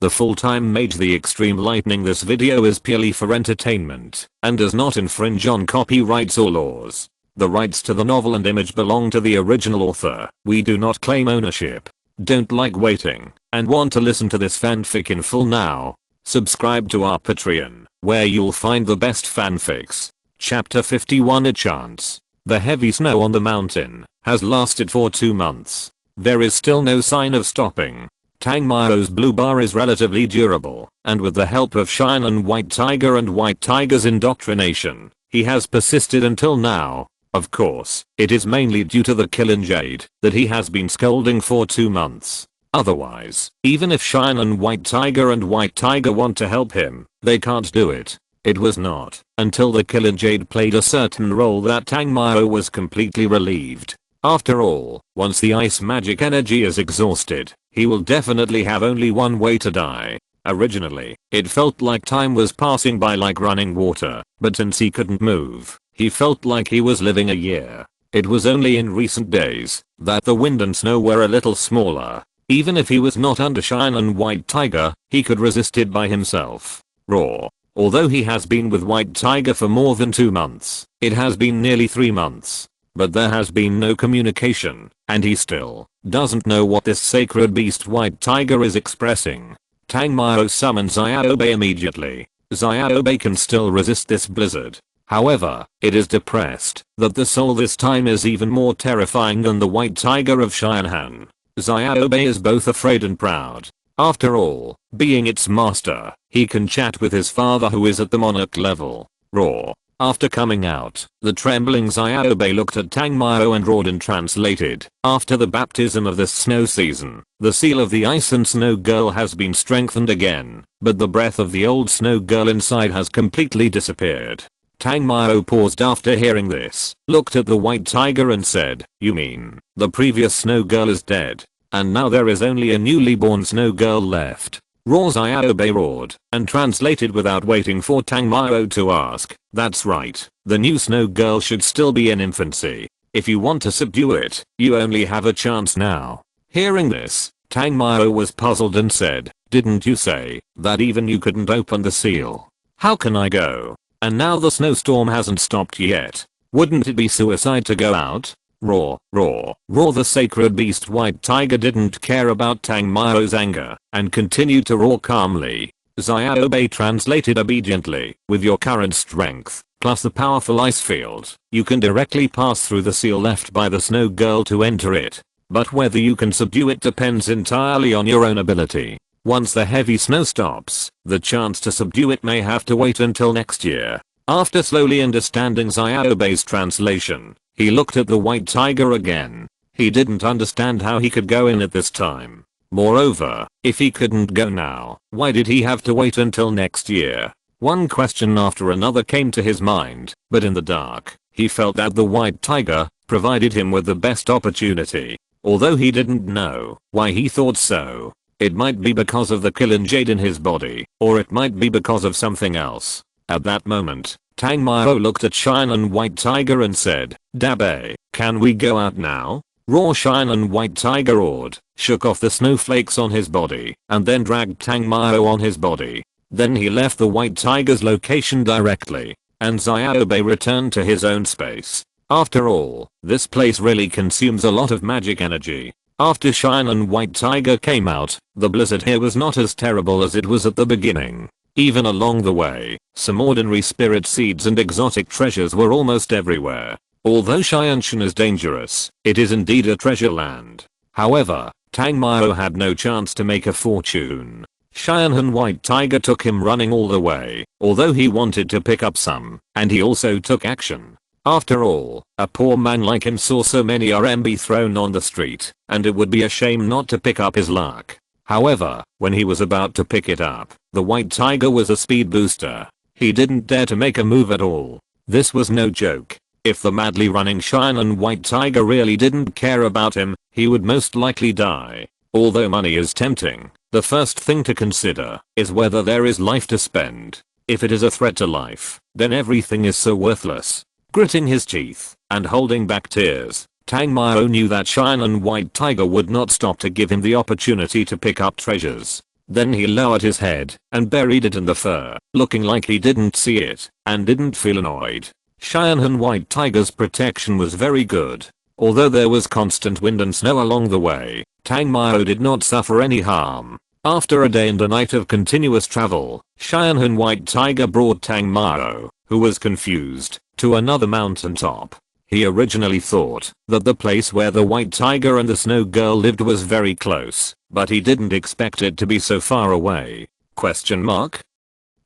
the full-time mage. The extreme lightning. This video is purely for entertainment and does not infringe on copyrights or laws. The rights to the novel and image belong to the original author. We do not claim ownership. Don't like waiting and want to listen to this fanfic in full now? Subscribe to our Patreon, where you'll find the best fanfics. Chapter 51. A chance. The heavy snow on the mountain has lasted for 2 months. There is still no sign of stopping. Tangmao's blue bar is relatively durable, and with the help of Shine and White Tiger and White Tiger's indoctrination, he has persisted until now. Of course, it is mainly due to the killing Jade that he has been scolding for 2 months. Otherwise, even if Shine and White Tiger want to help him, they can't do it. It was not until the killer Jade played a certain role that Tangmao was completely relieved. After all, once the ice magic energy is exhausted, he will definitely have only one way to die. Originally, it felt like time was passing by like running water, but since he couldn't move, he felt like he was living a year. It was only in recent days that the wind and snow were a little smaller. Even if he was not under Shine and White Tiger, he could resist it by himself. Raw. Although he has been with White Tiger for more than 2 months, it has been nearly 3 months. But there has been no communication, and he still doesn't know what this sacred beast White Tiger is expressing. Tangmao summons Xiaobai immediately. Xiaobai can still resist this blizzard. However, it is depressed that the soul this time is even more terrifying than the White Tiger of Xianhan. Xiaobai is both afraid and proud. After all, being its master, he can chat with his father who is at the monarch level. Raw. After coming out, the trembling Xiaobai looked at Tangmao and roared and translated. After the baptism of this snow season, the seal of the ice and snow girl has been strengthened again, but the breath of the old snow girl inside has completely disappeared. Tangmao paused after hearing this, looked at the White Tiger and said, "You mean, the previous snow girl is dead, and now there is only a newly born snow girl left?" Raw. Xiaobai roared and translated without waiting for Tangmao to ask. "That's right, the new snow girl should still be in infancy. If you want to subdue it, you only have a chance now." Hearing this, Tangmao was puzzled and said, "Didn't you say that even you couldn't open the seal? How can I go? And now the snowstorm hasn't stopped yet. Wouldn't it be suicide to go out?" Raw. The sacred beast White Tiger didn't care about Tangmao's anger and continued to roar calmly. Xiaobai translated obediently. "With your current strength, plus the powerful ice field, you can directly pass through the seal left by the snow girl to enter it. But whether you can subdue it depends entirely on your own ability. Once the heavy snow stops, the chance to subdue it may have to wait until next year." After slowly understanding Xiaobai's translation, he looked at the White Tiger again. He didn't understand how he could go in at this time. Moreover, if he couldn't go now, why did he have to wait until next year? One question after another came to his mind, but in the dark, he felt that the White Tiger provided him with the best opportunity. Although he didn't know why he thought so. It might be because of the killing Jade in his body, or it might be because of something else. At that moment, Tangmao looked at Shine and White Tiger and said, "Dabe, can we go out now?" Raw. Shine and White Tiger roared, shook off the snowflakes on his body, and then dragged Tangmao on his body. Then he left the White Tiger's location directly, and Xiaobai returned to his own space. After all, this place really consumes a lot of magic energy. After Shine and White Tiger came out, the blizzard here was not as terrible as it was at the beginning. Even along the way, some ordinary spirit seeds and exotic treasures were almost everywhere. Although Xianshan is dangerous, it is indeed a treasure land. However, Tangmao had no chance to make a fortune. Xianhan White Tiger took him running all the way, although he wanted to pick up some, and he also took action. After all, a poor man like him saw so many RMB thrown on the street, and it would be a shame not to pick up his luck. However, when he was about to pick it up, the White Tiger was a speed booster. He didn't dare to make a move at all. This was no joke. If the madly running Shine and White Tiger really didn't care about him, he would most likely die. Although money is tempting, the first thing to consider is whether there is life to spend. If it is a threat to life, then everything is so worthless. Gritting his teeth and holding back tears, Tangmao knew that Shine and White Tiger would not stop to give him the opportunity to pick up treasures. Then he lowered his head and buried it in the fur, looking like he didn't see it and didn't feel annoyed. Cheyenne White Tiger's protection was very good. Although there was constant wind and snow along the way, Tang Mao did not suffer any harm. After a day and a night of continuous travel, Cheyenne White Tiger brought Tang Mao, who was confused, to another mountaintop. He originally thought that the place where the White Tiger and the Snow Girl lived was very close, but he didn't expect it to be so far away.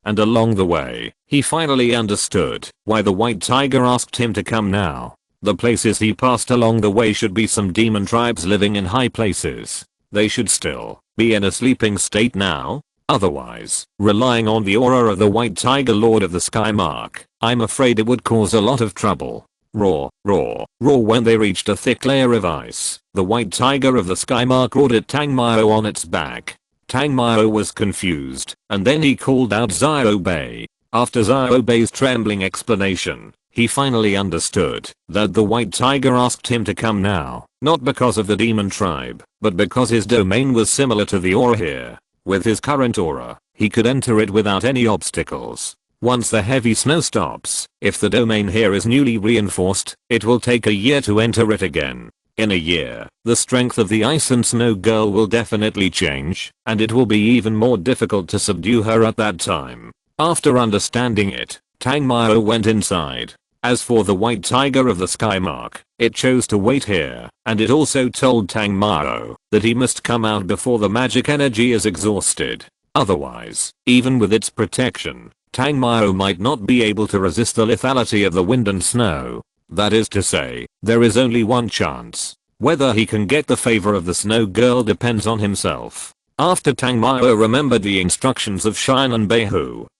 And along the way, he finally understood why the White Tiger asked him to come now. The places he passed along the way should be some demon tribes living in high places. They should still be in a sleeping state now. Otherwise, relying on the aura of the White Tiger Lord of the Skymark, I'm afraid it would cause a lot of trouble. Roar, roar, roar. When they reached a thick layer of ice, the White Tiger of the Skymark roared at Tang Mao on its back. Tang Mao was confused, and then he called out Xiao Bei. After Xiao Bei's trembling explanation, he finally understood that the White Tiger asked him to come now, not because of the demon tribe, but because his domain was similar to the aura here. With his current aura, he could enter it without any obstacles. Once the heavy snow stops, if the domain here is newly reinforced, it will take a year to enter it again. In a year, the strength of the Ice and Snow Girl will definitely change, and it will be even more difficult to subdue her at that time. After understanding it, Tang Mao went inside. As for the White Tiger of the Skymark, it chose to wait here, and it also told Tang Mao that he must come out before the magic energy is exhausted. Otherwise, even with its protection, Tang Mao might not be able to resist the lethality of the wind and snow. That is to say, there is only one chance. Whether he can get the favor of the Snow Girl depends on himself. After Tang Mao remembered the instructions of Cheyenne Bei,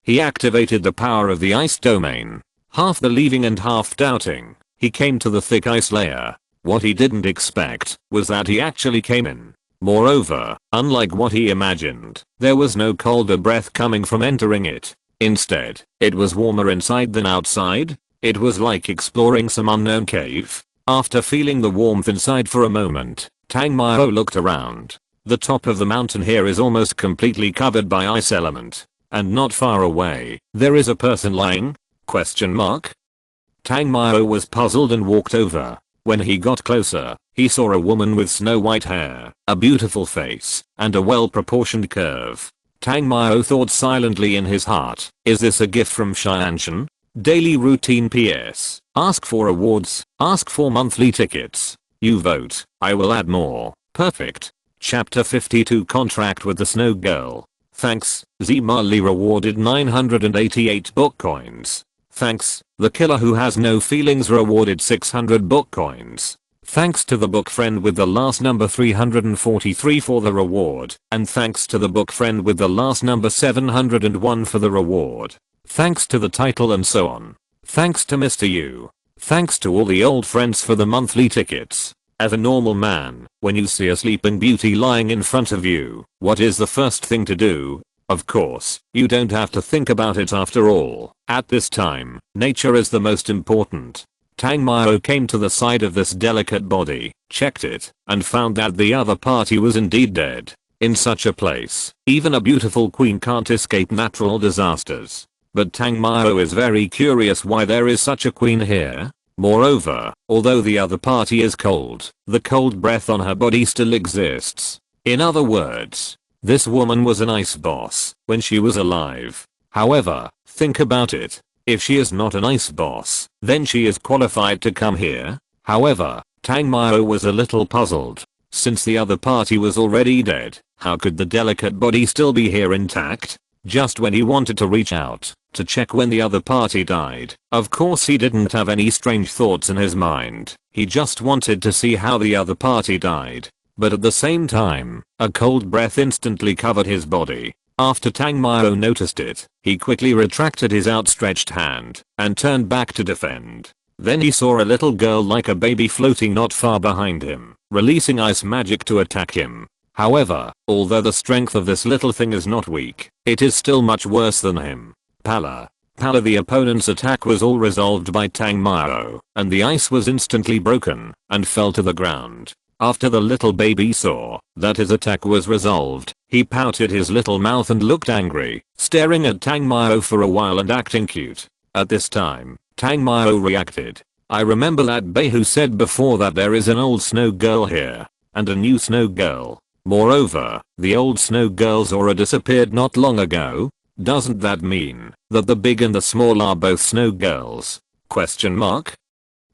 he activated the power of the ice domain. Half believing and half doubting, he came to the thick ice layer. What he didn't expect was that he actually came in. Moreover, unlike what he imagined, there was no colder breath coming from entering it. Instead, it was warmer inside than outside. It was like exploring some unknown cave. After feeling the warmth inside for a moment, Tang Mao looked around. The top of the mountain here is almost completely covered by ice element. And not far away, there is a person lying? Tang Mao was puzzled and walked over. When he got closer, he saw a woman with snow white hair, a beautiful face, and a well-proportioned curve. Tang Mao thought silently in his heart, is this a gift from Cheyenne? Daily routine PS. Ask for awards, ask for monthly tickets. You vote, I will add more. Perfect. Chapter 52 Contract with the Snow Girl. Thanks, Z Marley rewarded 988 book coins. Thanks, the killer who has no feelings rewarded 600 book coins. Thanks to the book friend with the last number 343 for the reward, and thanks to the book friend with the last number 701 for the reward. Thanks to the title and so on. Thanks to Mr. U. Thanks to all the old friends for the monthly tickets. As a normal man, when you see a sleeping beauty lying in front of you, what is the first thing to do? Of course, you don't have to think about it after all. At this time, nature is the most important. Tang Mao came to the side of this delicate body, checked it, and found that the other party was indeed dead. In such a place, even a beautiful queen can't escape natural disasters. But Tang Mao is very curious why there is such a queen here. Moreover, although the other party is cold, the cold breath on her body still exists. In other words, this woman was an ice boss when she was alive. However, think about it. If she is not an ice boss, then she is qualified to come here. However, Tang Mao was a little puzzled. Since the other party was already dead, how could the delicate body still be here intact? Just when he wanted to reach out to check when the other party died, of course he didn't have any strange thoughts in his mind. He just wanted to see how the other party died. But at the same time, a cold breath instantly covered his body. After Tang Mao noticed it, he quickly retracted his outstretched hand and turned back to defend. Then he saw a little girl like a baby floating not far behind him, releasing ice magic to attack him. However, although the strength of this little thing is not weak, it is still much worse than him. Pala. The opponent's attack was all resolved by Tang Mao, and the ice was instantly broken and fell to the ground. After the little baby saw that his attack was resolved, he pouted his little mouth and looked angry, staring at Tang Mao for a while and acting cute. At this time, Tang Mao reacted. I remember that Bei who said before that there is an old snow girl here and a new snow girl. Moreover, the old snow girls aura disappeared not long ago. Doesn't that mean that the big and the small are both snow girls? Question mark.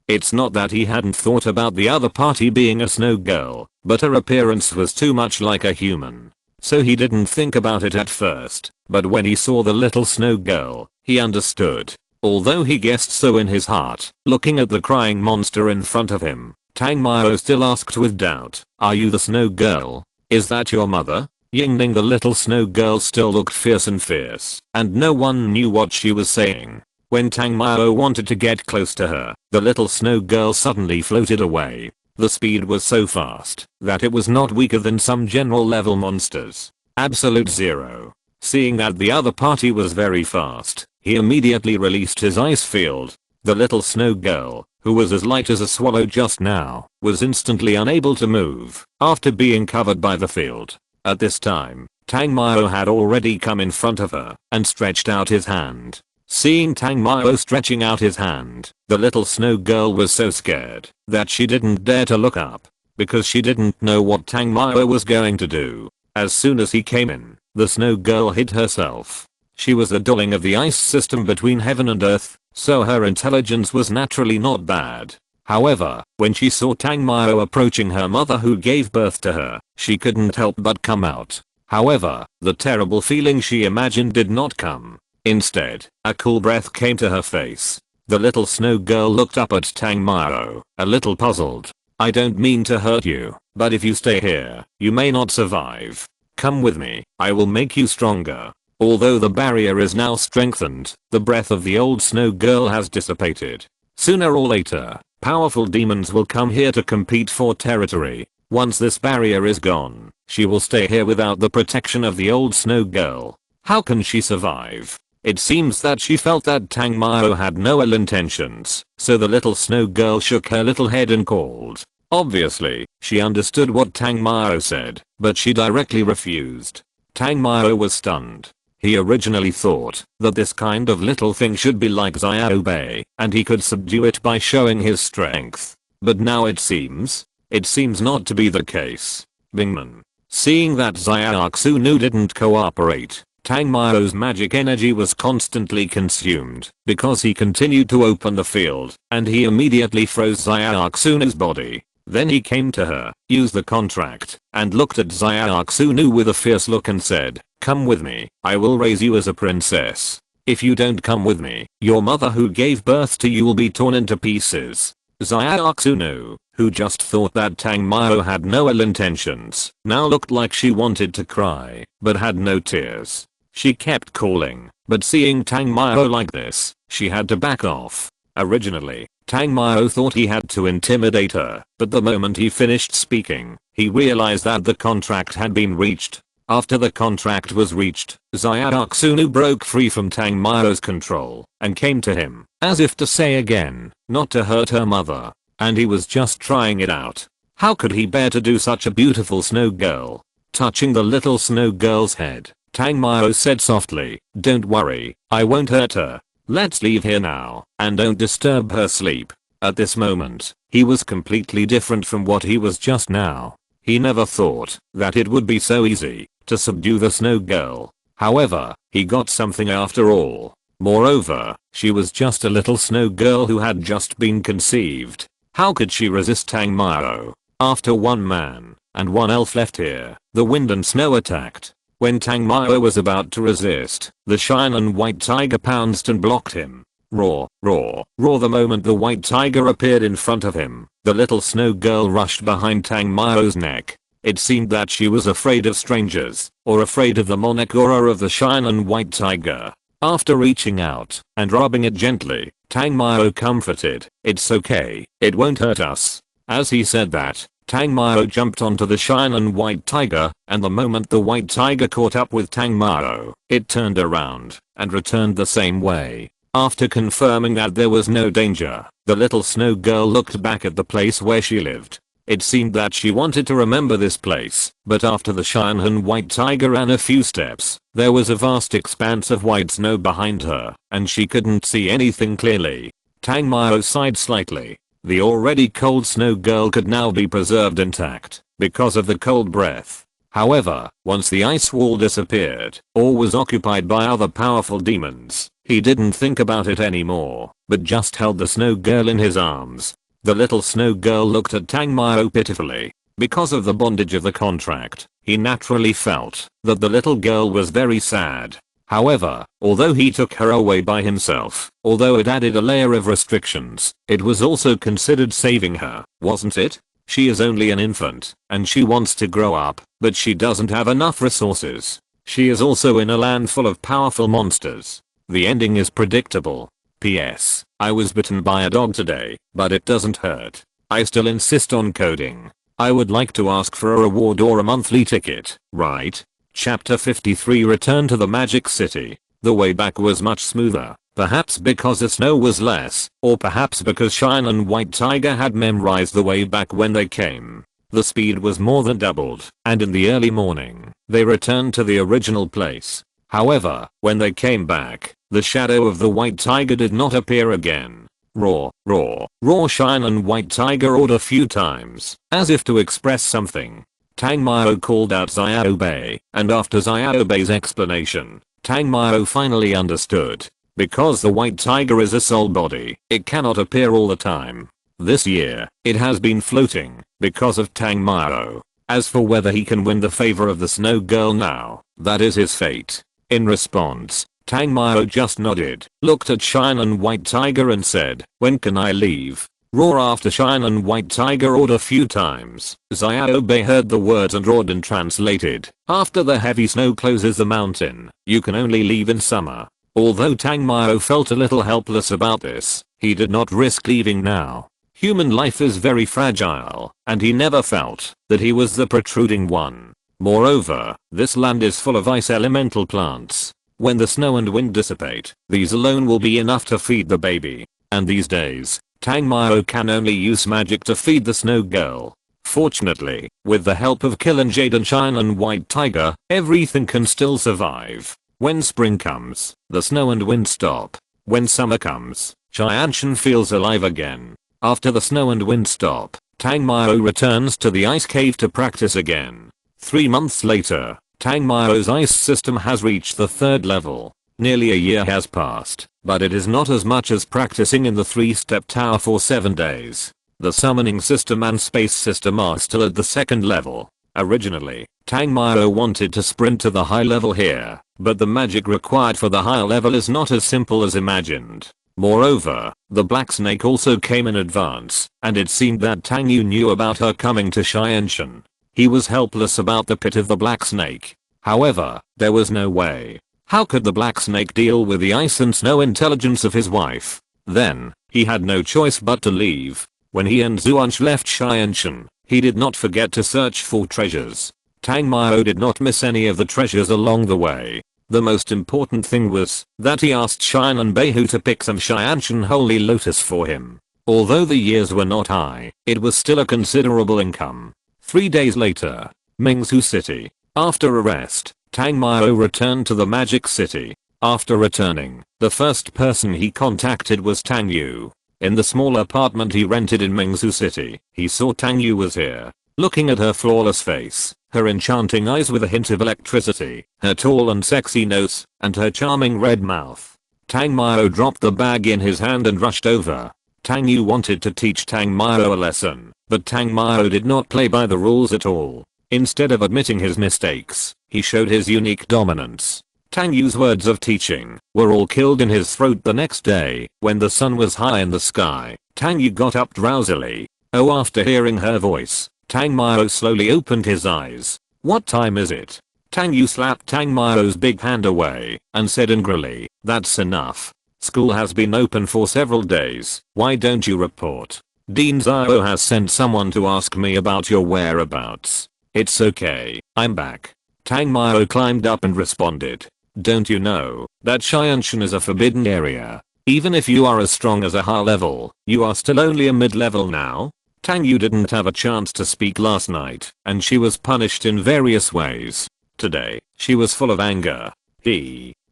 It's not that he hadn't thought about the other party being a snow girl, but her appearance was too much like a human. So he didn't think about it at first, but when he saw the little snow girl, he understood. Although he guessed so in his heart, looking at the crying monster in front of him, Tang Mao still asked with doubt, are you the snow girl? Is that your mother? Yingling, the little snow girl, still looked fierce, and no one knew what she was saying. When Tang Mao wanted to get close to her, the little snow girl suddenly floated away. The speed was so fast that it was not weaker than some general level monsters. Absolute zero. Seeing that the other party was very fast, he immediately released his ice field. The little snow girl, who was as light as a swallow just now, was instantly unable to move after being covered by the field. At this time, Tang Mao had already come in front of her and stretched out his hand. Seeing Tang Mao stretching out his hand, the little snow girl was so scared that she didn't dare to look up because she didn't know what Tang Mao was going to do. As soon as he came in, the snow girl hid herself. She was the darling of the ice system between heaven and earth, so her intelligence was naturally not bad. However, when she saw Tang Mao approaching her mother who gave birth to her, she couldn't help but come out. However, the terrible feeling she imagined did not come. Instead, a cool breath came to her face. The little snow girl looked up at Tang Mao, a little puzzled. I don't mean to hurt you, but if you stay here, you may not survive. Come with me, I will make you stronger. Although the barrier is now strengthened, the breath of the old snow girl has dissipated. Sooner or later, powerful demons will come here to compete for territory. Once this barrier is gone, she will stay here without the protection of the old snow girl. How can she survive? It seems that she felt that Tang Mao had no ill intentions, so the little snow girl shook her little head and called. Obviously, she understood what Tang Mao said, but she directly refused. Tang Mao was stunned. He originally thought that this kind of little thing should be like Xiao Bei, and he could subdue it by showing his strength. But now it seems not to be the case. Bingman. Seeing that Xiao Xunu didn't cooperate, Tang Mao's magic energy was constantly consumed because he continued to open the field, and he immediately froze Xiao Xunu's body. Then he came to her, used the contract, and looked at Xiao Xunu with a fierce look and said, come with me, I will raise you as a princess. If you don't come with me, your mother who gave birth to you will be torn into pieces. Xiao Xunu, who just thought that Tang Mao had no ill intentions, now looked like she wanted to cry, but had no tears. She kept calling, but seeing Tang Mao like this, she had to back off. Originally, Tang Mao thought he had to intimidate her, but the moment he finished speaking, he realized that the contract had been reached. After the contract was reached, Xiao Xunu broke free from Tang Mao's control and came to him, as if to say again, not to hurt her mother. And he was just trying it out. How could he bear to do such a beautiful snow girl? Touching the little snow girl's head, Tang Mao said softly, don't worry, I won't hurt her. Let's leave here now, and don't disturb her sleep. At this moment, he was completely different from what he was just now. He never thought that it would be so easy to subdue the snow girl. However, he got something after all. Moreover, she was just a little snow girl who had just been conceived. How could she resist Tang Mao? After one man and one elf left here, the wind and snow attacked. When Tang Mao was about to resist, the shining white tiger pounced and blocked him. Roar, roar, roar. The moment the white tiger appeared in front of him, the little snow girl rushed behind Tang Mao's neck. It seemed that she was afraid of strangers, or afraid of the monarch aura of the shining white tiger. After reaching out and rubbing it gently, Tang Mao comforted, it's okay, it won't hurt us. As he said that, Tang Mao jumped onto the shining white tiger, and the moment the white tiger caught up with Tang Mao, it turned around and returned the same way. After confirming that there was no danger, the little snow girl looked back at the place where she lived. It seemed that she wanted to remember this place, but after the Cheyenne white tiger ran a few steps, there was a vast expanse of white snow behind her, and she couldn't see anything clearly. Tang Mao sighed slightly. The already cold snow girl could now be preserved intact, because of the cold breath. However, once the ice wall disappeared, or was occupied by other powerful demons, he didn't think about it anymore, but just held the snow girl in his arms. The little snow girl looked at Tang Mao pitifully. Because of the bondage of the contract, he naturally felt that the little girl was very sad. However, although he took her away by himself, although it added a layer of restrictions, it was also considered saving her, wasn't it? She is only an infant, and she wants to grow up, but she doesn't have enough resources. She is also in a land full of powerful monsters. The ending is predictable. P.S. I was bitten by a dog today, but it doesn't hurt. I still insist on coding. I would like to ask for a reward or a monthly ticket, right? Chapter 53 Return to the Magic City. The way back was much smoother. Perhaps because the snow was less, or perhaps because Cheyenne White Tiger had memorized the way back when they came. The speed was more than doubled, and in the early morning, they returned to the original place. However, when they came back, the shadow of the White Tiger did not appear again. Roar, roar, roar. Cheyenne White Tiger roared a few times, as if to express something. Tang Mao called out Xiaobei, and after Xiaobei's explanation, Tang Mao finally understood. Because the white tiger is a soul body, it cannot appear all the time. This year, it has been floating, because of Tang Mao. As for whether he can win the favor of the snow girl now, that is his fate. In response, Tang Mao just nodded, looked at Cheyenne White Tiger and said, "When can I leave?" Roar. After Cheyenne White Tiger roared a few times, Xiaobei heard the words and roared and translated, "After the heavy snow closes the mountain, you can only leave in summer." Although Tang Mao felt a little helpless about this, he did not risk leaving now. Human life is very fragile, and he never felt that he was the protruding one. Moreover, this land is full of ice elemental plants. When the snow and wind dissipate, these alone will be enough to feed the baby. And these days, Tang Mao can only use magic to feed the snow girl. Fortunately, with the help of Killing Jade and Cheyenne White Tiger, everything can still survive. When spring comes, the snow and wind stop. When summer comes, Cheyenne feels alive again. After the snow and wind stop, Tang Mao returns to the ice cave to practice again. 3 months later, Tang Mao's ice system has reached the 3rd level. Nearly a year has passed, but it is not as much as practicing in the 3-step tower for 7 days. The summoning system and space system are still at the 2nd level. Originally, Tang Mao wanted to sprint to the high level here, but the magic required for the higher level is not as simple as imagined. Moreover, the black snake also came in advance, and it seemed that Tang Yu knew about her coming to Cheyenne. He was helpless about the pit of the black snake. However, there was no way. How could the black snake deal with the ice and snow intelligence of his wife? Then, he had no choice but to leave. When he and Zuansh left Cheyenne, he did not forget to search for treasures. Tang Mao did not miss any of the treasures along the way. The most important thing was that he asked Cheyenne Beihu to pick some Cheyenne holy lotus for him. Although the years were not high, it was still a considerable income. 3 days later, Mingzhu City. After a rest, Tang Mao returned to the Magic City. After returning, the first person he contacted was Tang Yu. In the small apartment he rented in Mingzhu City, he saw Tang Yu was here. Looking at her flawless face, her enchanting eyes with a hint of electricity, her tall and sexy nose, and her charming red mouth, Tang Mao dropped the bag in his hand and rushed over. Tang Yu wanted to teach Tang Mao a lesson, but Tang Mao did not play by the rules at all. Instead of admitting his mistakes, he showed his unique dominance. Tang Yu's words of teaching were all killed in his throat the next day. When the sun was high in the sky, Tang Yu got up drowsily. Oh, after hearing her voice, Tang Mao slowly opened his eyes. "What time is it?" Tang Yu slapped Tang Mao's big hand away and said angrily, "That's enough. School has been open for several days. Why don't you report? Dean Zhao has sent someone to ask me about your whereabouts." "It's okay, I'm back." Tang Mao climbed up and responded. "Don't you know that Cheyenne is a forbidden area? Even if you are as strong as a high level, you are still only a mid-level now." Tang Yu didn't have a chance to speak last night, and she was punished in various ways. Today, she was full of anger.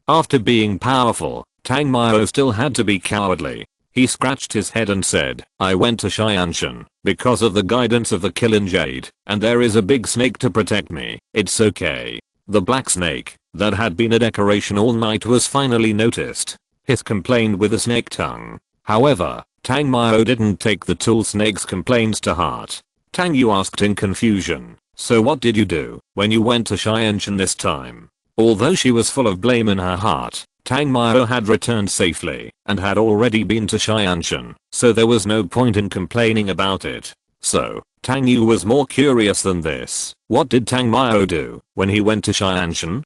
After being powerful, Tang Mao still had to be cowardly. He scratched his head and said, I went to Xianshan because of the guidance of the Killing Jade, and there is a big snake to protect me. It's okay. The black snake, that had been a decoration all night, was finally noticed. Hith complained with a snake tongue. However, Tang Mao didn't take the tall snake's complaints to heart. Tang Yu asked in confusion, so what did you do when you went to Xianshan this time? Although she was full of blame in her heart, Tang Mao had returned safely and had already been to Xianshan, so there was no point in complaining about it. So, Tang Yu was more curious than this. What did Tang Mao do when he went to Xianshan?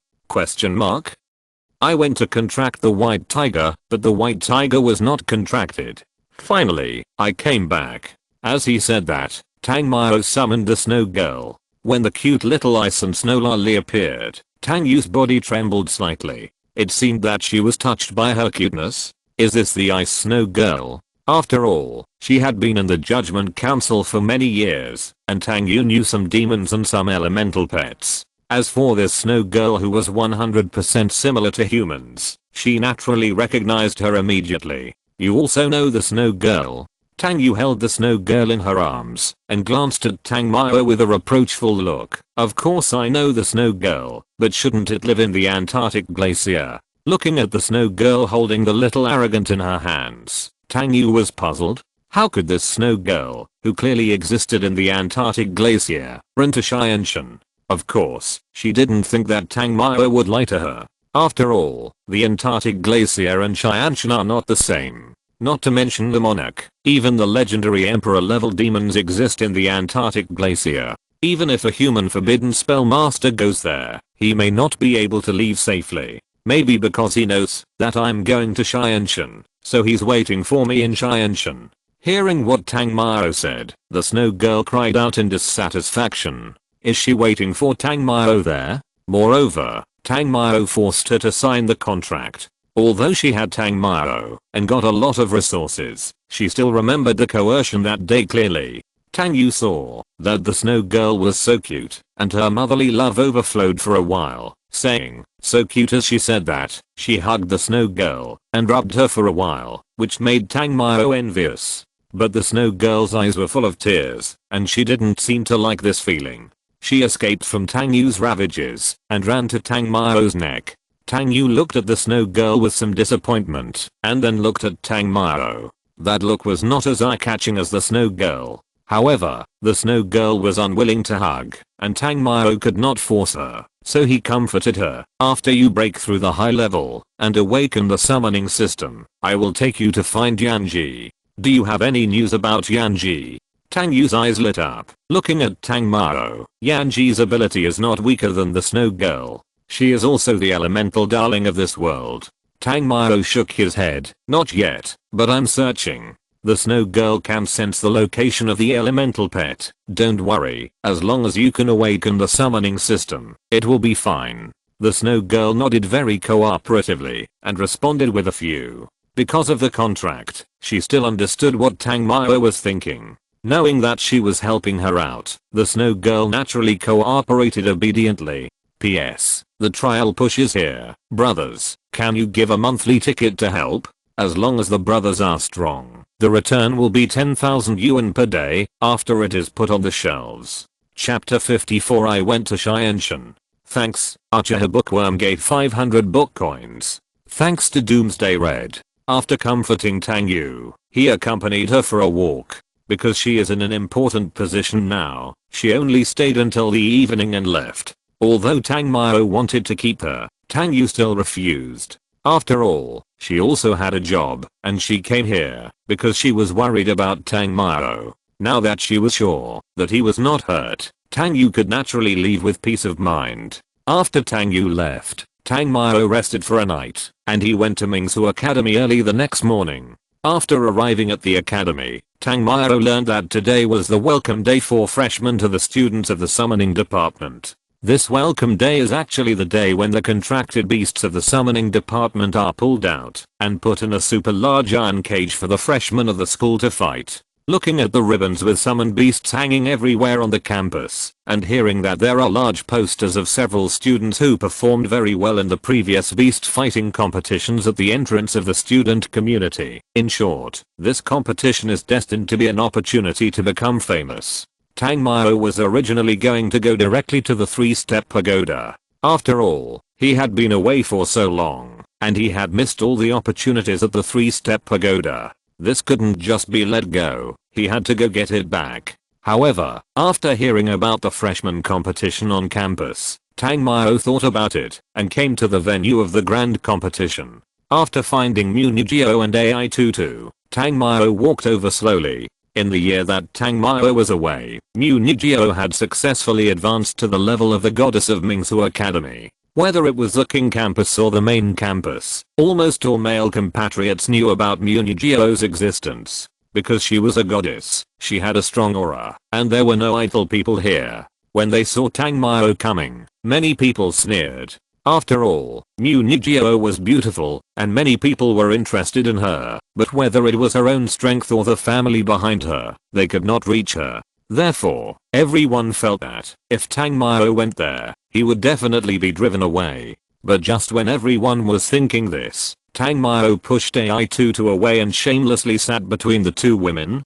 I went to contract the white tiger, but the white tiger was not contracted. Finally, I came back. As he said that, Tang Mao summoned the snow girl. When the cute little ice and snow lolly appeared, Tang Yu's body trembled slightly. It seemed that she was touched by her cuteness. Is this the ice snow girl? After all, she had been in the Judgment Council for many years, and Tang Yu knew some demons and some elemental pets. As for this snow girl who was 100% similar to humans, she naturally recognized her immediately. You also know the snow girl? Tang Yu held the snow girl in her arms and glanced at Tang Mao with a reproachful look. Of course I know the snow girl, but shouldn't it live in the Antarctic glacier? Looking at the snow girl holding the little arrogant in her hands, Tang Yu was puzzled. How could this snow girl, who clearly existed in the Antarctic glacier, run to Xianshan? Of course, she didn't think that Tang Mao would lie to her. After all, the Antarctic glacier and Xianshan are not the same. Not to mention the monarch, even the legendary emperor level demons exist in the Antarctic glacier. Even if a human forbidden spell master goes there, he may not be able to leave safely. Maybe because he knows that I'm going to Xianshan, so he's waiting for me in Xianshan. Hearing what Tang Mao said, the snow girl cried out in dissatisfaction. Is she waiting for Tang Mao there? Moreover, Tang Mao forced her to sign the contract. Although she had Tang Mao and got a lot of resources, she still remembered the coercion that day clearly. Tang Yu saw that the snow girl was so cute, and her motherly love overflowed for a while, saying, so cute. As she said that, she hugged the snow girl and rubbed her for a while, which made Tang Mao envious. But the snow girl's eyes were full of tears, and she didn't seem to like this feeling. She escaped from Tang Yu's ravages and ran to Tang Mao's neck. Tang Yu looked at the snow girl with some disappointment, and then looked at Tang Mao. That look was not as eye-catching as the snow girl. However, the snow girl was unwilling to hug, and Tang Mao could not force her, so he comforted her. After you break through the high level and awaken the summoning system, I will take you to find Yanji. Do you have any news about Yanji? Tang Yu's eyes lit up, looking at Tang Mao. Yanji's ability is not weaker than the snow girl. She is also the elemental darling of this world. Tang Mao shook his head. Not yet, but I'm searching. The snow girl can sense the location of the elemental pet. Don't worry, as long as you can awaken the summoning system, it will be fine. The snow girl nodded very cooperatively and responded with a few. Because of the contract, she still understood what Tang Mao was thinking. Knowing that she was helping her out, the snow girl naturally cooperated obediently. P.S. The trial push is here. Brothers, can you give a monthly ticket to help? As long as the brothers are strong, the return will be 10,000 yuan per day after it is put on the shelves. Chapter 54. I went to Xianshan. Thanks, Archer Bookworm gave 500 book coins. Thanks to Doomsday Red. After comforting Tang Yu, he accompanied her for a walk. Because she is in an important position now, she only stayed until the evening and left. Although Tang Mao wanted to keep her, Tang Yu still refused. After all, she also had a job, and she came here because she was worried about Tang Mao. Now that she was sure that he was not hurt, Tang Yu could naturally leave with peace of mind. After Tang Yu left, Tang Mao rested for a night, and he went to Mingsu Academy early the next morning. After arriving at the academy, Tang Mao learned that today was the welcome day for freshmen to the students of the summoning department. This welcome day is actually the day when the contracted beasts of the summoning department are pulled out and put in a super large iron cage for the freshmen of the school to fight. looking at the ribbons with summoned beasts hanging everywhere on the campus, and hearing that there are large posters of several students who performed very well in the previous beast fighting competitions at the entrance of the student community. In short, this competition is destined to be an opportunity to become famous. Tang Mao was originally going to go directly to the 3-step pagoda. After all, he had been away for so long, and he had missed all the opportunities at the 3-step pagoda. This couldn't just be let go, he had to go get it back. However, after hearing about the freshman competition on campus, Tang Mao thought about it and came to the venue of the grand competition. After finding Mu Nigio and AI Tutu, Tang Mao walked over slowly. In the year that Tang Mao was away, Mu Nigio had successfully advanced to the level of the goddess of Mingsu Academy. Whether it was the King campus or the main campus, almost all male compatriots knew about Mu Nigio's existence. Because she was a goddess, she had a strong aura, and there were no idle people here. When they saw Tang Mao coming, many people sneered. After all, Mu Nigio was beautiful, and many people were interested in her, but whether it was her own strength or the family behind her, they could not reach her. Therefore, everyone felt that, if Tang Mao went there, he would definitely be driven away. But just when everyone was thinking this, Tang Mao pushed AI Tutu away and shamelessly sat between the two women?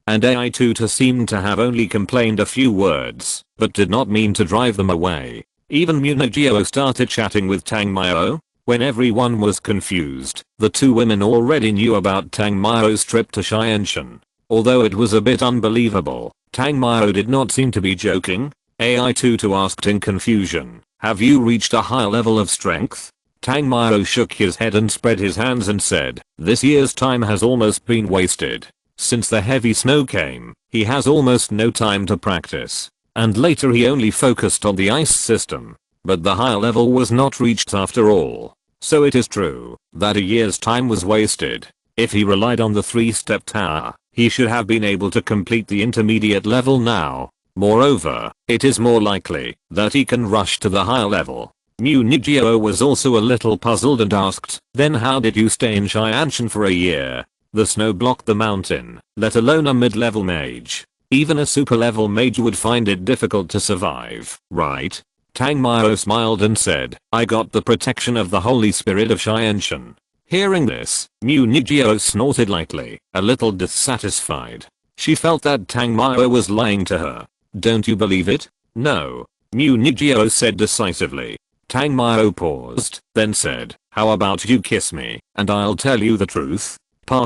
And AI Tutu seemed to have only complained a few words, but did not mean to drive them away. Even Mu Nigio started chatting with Tang Mao. When everyone was confused, the two women already knew about Tang Mao's trip to Xianshan. Although it was a bit unbelievable, Tang Mao did not seem to be joking. AI Tutu asked in confusion, "Have you reached a high level of strength?" Tang Mao shook his head and spread his hands and said, "This year's time has almost been wasted. Since the heavy snow came, he has almost no time to practice. And later he only focused on the ice system. But the high level was not reached after all. So it is true that a year's time was wasted. If he relied on the 3-step tower, he should have been able to complete the intermediate level now. Moreover, it is more likely that he can rush to the higher level." Mu Nigio was also a little puzzled and asked, "Then how did you stay in Xianshan for a year? The snow blocked the mountain, let alone a mid-level mage. Even a super-level mage would find it difficult to survive, right?" Tang Mao smiled and said, "I got the protection of the Holy Spirit of Xianshan." Hearing this, Mu Nigio snorted lightly, a little dissatisfied. She felt that Tang Mao was lying to her. "Don't you believe it?" "No," Mu Nigio said decisively. Tang Mao paused, then said, "How about you kiss me, and I'll tell you the truth?"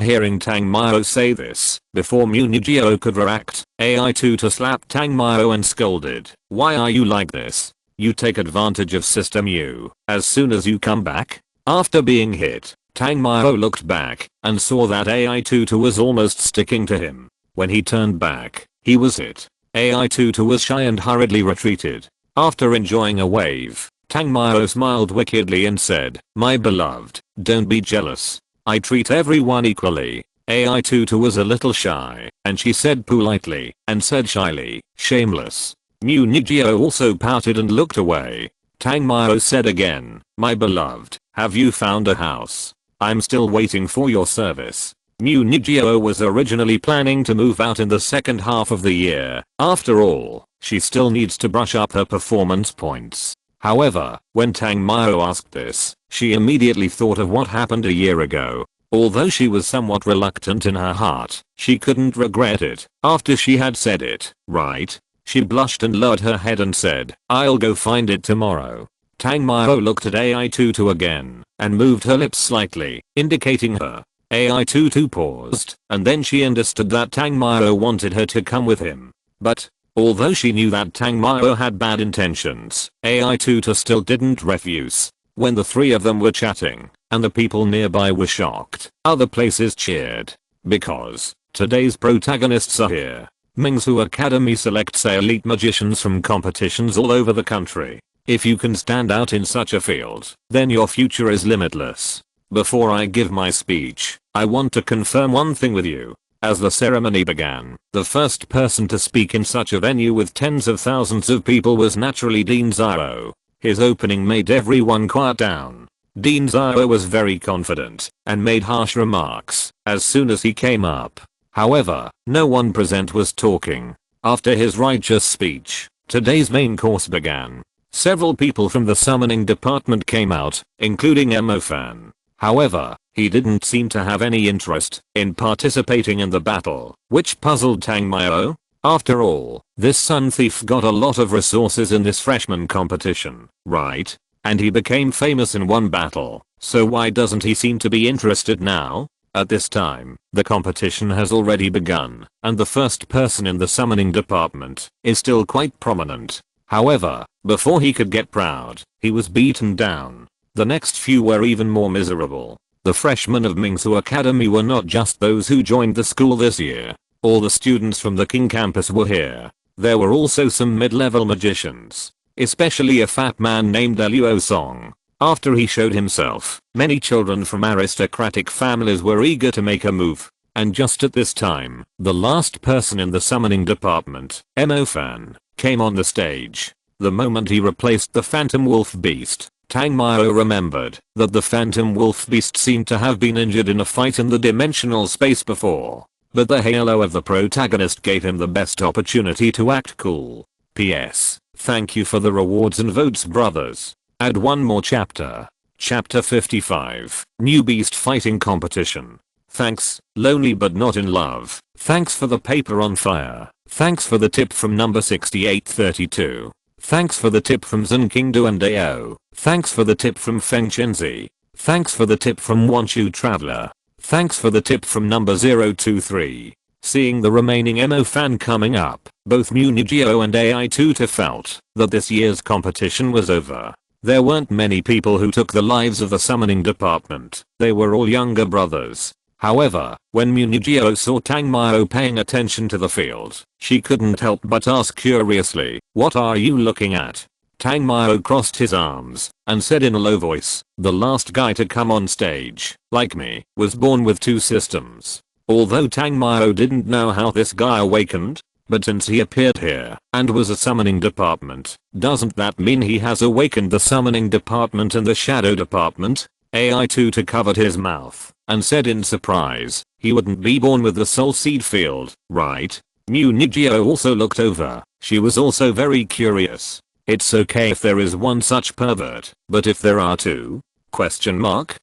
Hearing Tang Mao say this, before Mu Nigio could react, AI Tutu slapped Tang Mao and scolded, "Why are you like this? You take advantage of System U, as soon as you come back?" After being hit, Tang Mao looked back, and saw that AI Tutu was almost sticking to him. When he turned back, he was hit. AI Tutu was shy and hurriedly retreated. After enjoying a wave, Tang Mao smiled wickedly and said, "My beloved, don't be jealous. I treat everyone equally." AI Tutu was a little shy, and she said politely, and said shyly, "Shameless." Mu Nigio also pouted and looked away. Tang Mao said again, "My beloved, have you found a house? I'm still waiting for your service." Mu Nigio was originally planning to move out in the second half of the year. After all, she still needs to brush up her performance points. However, when Tang Mao asked this, she immediately thought of what happened a year ago. Although she was somewhat reluctant in her heart, she couldn't regret it. After she had said it, right? She blushed and lowered her head and said, "I'll go find it tomorrow." Tang Mao looked at AI Tutu again, and moved her lips slightly, indicating her. AI Tutu paused, and then she understood that Tang Mao wanted her to come with him. But, although she knew that Tang Mao had bad intentions, AI Tutu still didn't refuse. When the three of them were chatting, and the people nearby were shocked, other places cheered. Because, today's protagonists are here. Mingsu Academy selects elite magicians from competitions all over the country. If you can stand out in such a field, then your future is limitless. Before I give my speech, I want to confirm one thing with you. As the ceremony began, the first person to speak in such a venue with tens of thousands of people was naturally Dean Zhao. His opening made everyone quiet down. Dean Zhao was very confident, and made harsh remarks, as soon as he came up. However, no one present was talking. After his righteous speech, today's main course began. Several people from the summoning department came out, including Emofan. However, he didn't seem to have any interest in participating in the battle, which puzzled Tangmyo. After all, this sun thief got a lot of resources in this freshman competition, right? And he became famous in one battle, so why doesn't he seem to be interested now? At this time, the competition has already begun, and the first person in the summoning department is still quite prominent. However, before he could get proud, he was beaten down. The next few were even more miserable. The freshmen of Mingsu Academy were not just those who joined the school this year. All the students from the King campus were here. There were also some mid-level magicians, especially a fat man named Luo Song. After he showed himself, many children from aristocratic families were eager to make a move. And just at this time, the last person in the summoning department, Emofan, came on the stage. The moment he replaced the Phantom Wolf Beast, Tangmyo remembered that the Phantom Wolf Beast seemed to have been injured in a fight in the dimensional space before. But the halo of the protagonist gave him the best opportunity to act cool. P.S. Thank you for the rewards and votes, brothers. Add one more chapter. Chapter 55. New Beast Fighting Competition. Thanks, lonely but not in love. Thanks for the paper on fire. Thanks for the tip from number 6832. Thanks for the tip from Zinkingdu and Ao. Thanks for the tip from Feng Chenzi. Thanks for the tip from Wanshu Traveler. Thanks for the tip from number 023. Seeing the remaining MO fan coming up, both Munigio and AI2 felt that this year's competition was over. There weren't many people who took the lives of the summoning department. They were all younger brothers. However, when Munigio saw Tangmyo paying attention to the field, she couldn't help but ask curiously, "What are you looking at?" Tangmyo crossed his arms and said in a low voice, "The last guy to come on stage, like me, was born with two systems." Although Tangmyo didn't know how this guy awakened, but since he appeared here and was a summoning department, doesn't that mean he has awakened the summoning department and the shadow department? AI2 covered his mouth and said in surprise, he wouldn't be born with the soul seed field, right? Munigio also looked over. She was also very curious. It's okay if there is one such pervert, but if there are two? Question mark?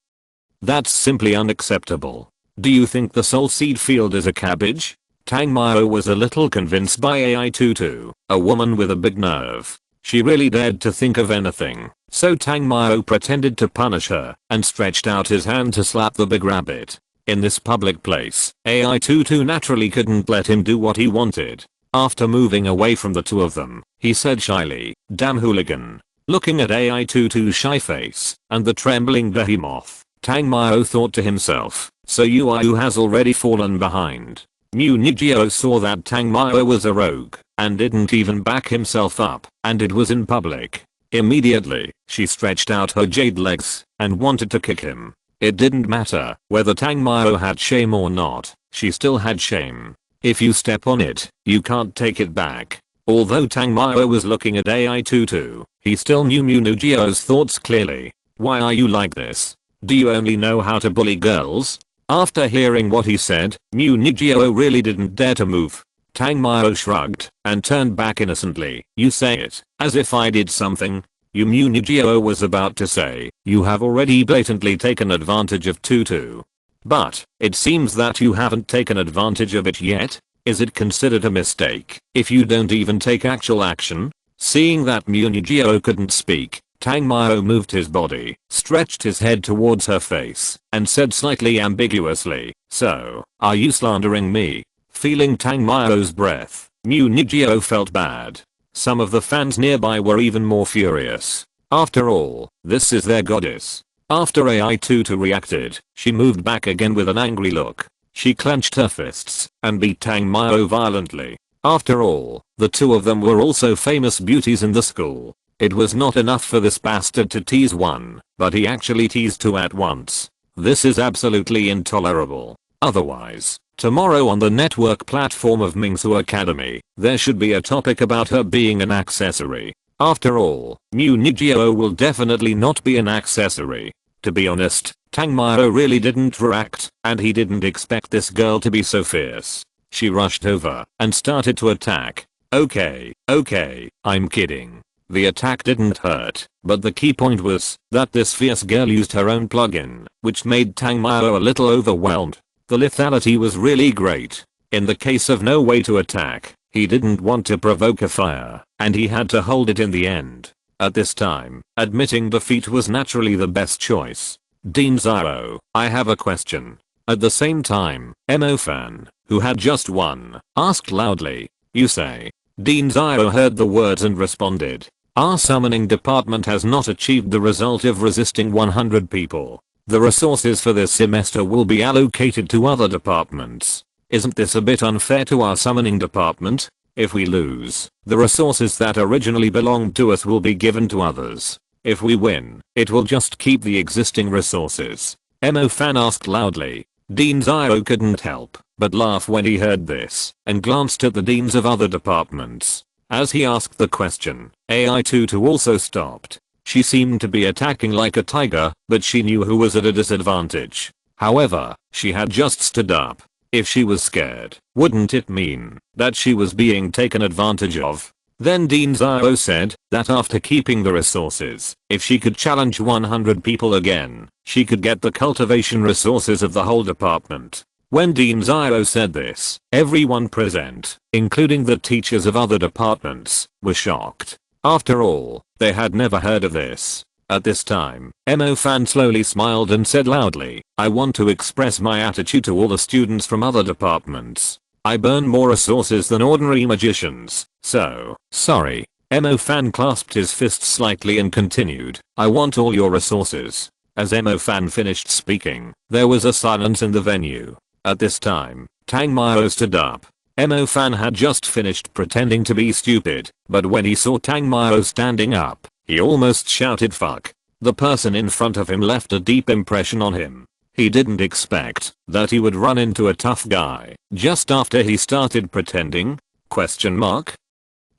That's simply unacceptable. Do you think the soul seed field is a cabbage? Tangmyo was a little convinced by AI2, a woman with a big nerve. She really dared to think of anything, so Tangmyo pretended to punish her and stretched out his hand to slap the big rabbit. In this public place, AI2 naturally couldn't let him do what he wanted. After moving away from the two of them, he said shyly, "Damn hooligan." Looking at AI2's shy face and the trembling behemoth, Tangmyo thought to himself, so Yu has already fallen behind. Munigio saw that Tangmyo was a rogue and didn't even back himself up, and it was in public. Immediately, she stretched out her jade legs and wanted to kick him. It didn't matter whether Tangmyo had shame or not, she still had shame. If you step on it, you can't take it back. Although Tangmyo was looking at AI2, he still knew Munigio's thoughts clearly. "Why are you like this? Do you only know how to bully girls?" After hearing what he said, Munigio really didn't dare to move. Tangmyo shrugged and turned back innocently. "You say it, as if I did something." Munigio was about to say, "You have already blatantly taken advantage of Tutu. But, it seems that you haven't taken advantage of it yet. Is it considered a mistake if you don't even take actual action?" Seeing that Munigio couldn't speak, Tangmyo moved his body, stretched his head towards her face, and said slightly ambiguously, "So, are you slandering me?" Feeling Tangmyo's breath, Munigio felt bad. Some of the fans nearby were even more furious. After all, this is their goddess. After AI2 reacted, she moved back again with an angry look. She clenched her fists and beat Tangmyo violently. After all, the two of them were also famous beauties in the school. It was not enough for this bastard to tease one, but he actually teased two at once. This is absolutely intolerable. Otherwise, tomorrow on the network platform of Mingsu Academy, there should be a topic about her being an accessory. After all, Munigio will definitely not be an accessory. To be honest, Tangmao really didn't react, and he didn't expect this girl to be so fierce. She rushed over and started to attack. Okay, I'm kidding. The attack didn't hurt, but the key point was that this fierce girl used her own plugin, which made Tangmao a little overwhelmed. The lethality was really great. In the case of no way to attack, he didn't want to provoke a fire, and he had to hold it in the end. At this time, admitting defeat was naturally the best choice. Dean Zaro, I have a question. At the same time, Emo-fan, who had just won, asked loudly, you say. Dean Zaro heard the words and responded. Our summoning department has not achieved the result of resisting 100 people. The resources for this semester will be allocated to other departments. Isn't this a bit unfair to our summoning department? If we lose, the resources that originally belonged to us will be given to others. If we win, it will just keep the existing resources. Emo-fan asked loudly. Dean Zaro couldn't help but laugh when he heard this, and glanced at the deans of other departments. As he asked the question, AI-Tutu also stopped. She seemed to be attacking like a tiger, but she knew who was at a disadvantage. However, she had just stood up. If she was scared, wouldn't it mean that she was being taken advantage of? Then Dean Zaro said that after keeping the resources, if she could challenge 100 people again, she could get the cultivation resources of the whole department. When Dean Zaro said this, everyone present, including the teachers of other departments, were shocked. After all, they had never heard of this. At this time, Emo-fan slowly smiled and said loudly, I want to express my attitude to all the students from other departments. I burn more resources than ordinary magicians, so, sorry. Emo-fan clasped his fists slightly and continued, I want all your resources. As Emo-fan finished speaking, there was a silence in the venue. At this time, Tangmao stood up. Emo-fan had just finished pretending to be stupid, but when he saw Tangmao standing up, he almost shouted fuck. The person in front of him left a deep impression on him. He didn't expect that he would run into a tough guy just after he started pretending?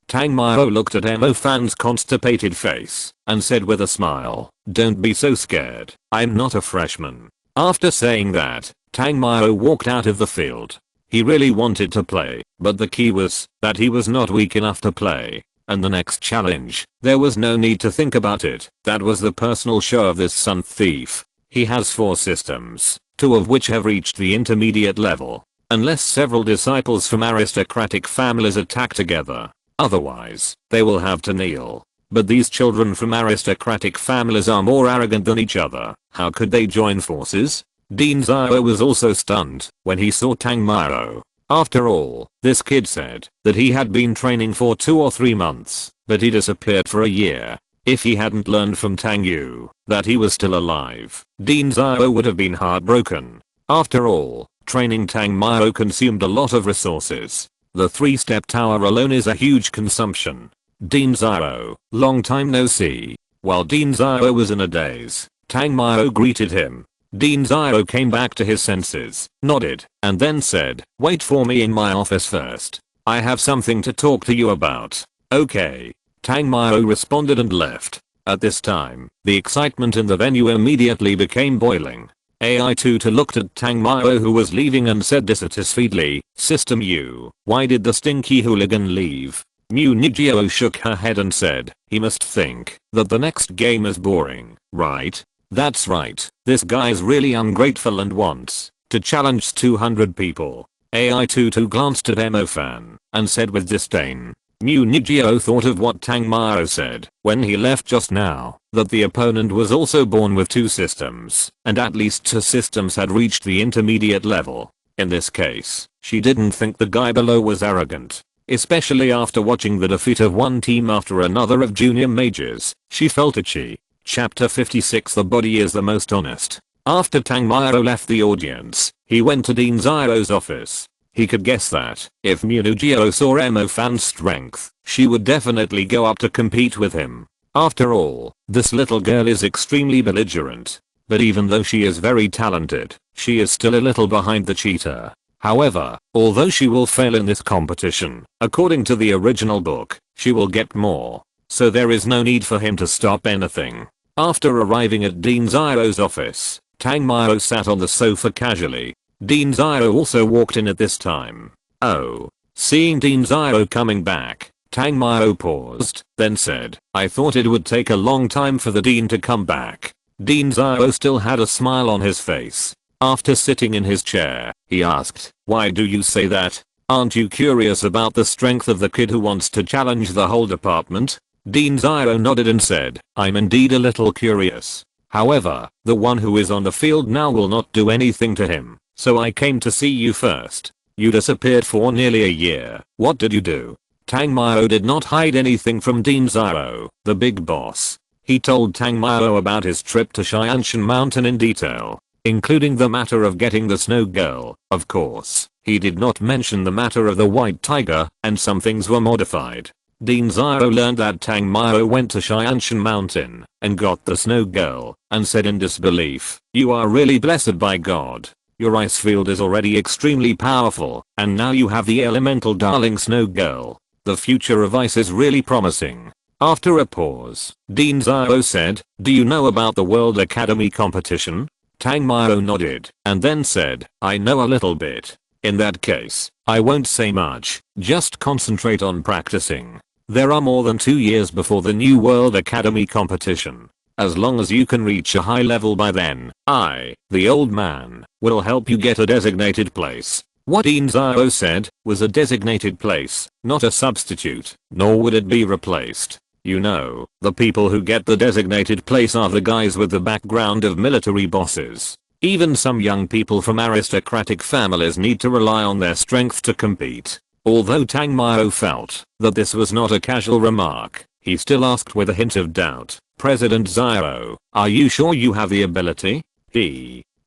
Tangmao looked at Emo-fan's constipated face and said with a smile, don't be so scared, I'm not a freshman. After saying that, Tangmao walked out of the field. He really wanted to play, but the key was that he was not weak enough to play. And the next challenge, there was no need to think about it, that was the personal show of this sun thief. He has 4 systems, 2 of which have reached the intermediate level. Unless several disciples from aristocratic families attack together. Otherwise, they will have to kneel. But these children from aristocratic families are more arrogant than each other. How could they join forces? Dean Zaro was also stunned when he saw Tangmao. After all, this kid said that he had been training for 2 or 3 months, but he disappeared for a year. If he hadn't learned from Tang Yu that he was still alive, Dean Zaro would have been heartbroken. After all, training Tangmao consumed a lot of resources. The 3-step tower alone is a huge consumption. Dean Zaro, long time no see. While Dean Zaro was in a daze, Tangmao greeted him. Dean Zaro came back to his senses, nodded, and then said, wait for me in my office first. I have something to talk to you about. Okay. Tangmao responded and left. At this time, the excitement in the venue immediately became boiling. AI-Tutu looked at Tangmao who was leaving and said dissatisfiedly, System U, why did the stinky hooligan leave? Mu Nijio shook her head and said, he must think that the next game is boring, right? That's right, this guy's really ungrateful and wants to challenge 200 people. AI-Tutu glanced at Emo-fan and said with disdain. Mu Nijio thought of what Tangmao said when he left just now, that the opponent was also born with 2 systems, and at least 2 systems had reached the intermediate level. In this case, she didn't think the guy below was arrogant. Especially after watching the defeat of one team after another of junior mages, she felt itchy. Chapter 56 The body is the most honest. After Tangmao left the audience, he went to Dean Zaro's office. He could guess that, if Munugio saw Emo-fan's strength, she would definitely go up to compete with him. After all, this little girl is extremely belligerent. But even though she is very talented, she is still a little behind the cheater. However, although she will fail in this competition, according to the original book, she will get more. So there is no need for him to stop anything. After arriving at Dean Zyro's office, Tang Maio sat on the sofa casually. Dean Zyro also walked in at this time. Oh. Seeing Dean Zyro coming back, Tang Maio paused, then said, I thought it would take a long time for the Dean to come back. Dean Zyro still had a smile on his face. After sitting in his chair, he asked, why do you say that? Aren't you curious about the strength of the kid who wants to challenge the whole department? Dean Zyro nodded and said, I'm indeed a little curious. However, the one who is on the field now will not do anything to him, so I came to see you first. You disappeared for nearly a year. What did you do? Tang Maio did not hide anything from Dean Zyro, the big boss. He told Tang Maio about his trip to Xianshan Mountain in detail, including the matter of getting the snow girl. Of course, he did not mention the matter of the white tiger, and some things were modified. Dean Zyro learned that Tang Maio went to Xianshan Mountain and got the snow girl and said in disbelief, you are really blessed by God. Your ice field is already extremely powerful, and now you have the elemental darling snow girl. The future of ice is really promising. After a pause, Dean Zyro said, do you know about the World Academy competition? Tang Maio nodded, and then said, I know a little bit. In that case, I won't say much, just concentrate on practicing. There are more than 2 years before the new World Academy competition. As long as you can reach a high level by then, I, the old man, will help you get a designated place. What Dean Zyro said was a designated place, not a substitute, nor would it be replaced. You know, the people who get the designated place are the guys with the background of military bosses. Even some young people from aristocratic families need to rely on their strength to compete. Although Tang Maio felt that this was not a casual remark, he still asked with a hint of doubt, President Zyro, are you sure you have the ability?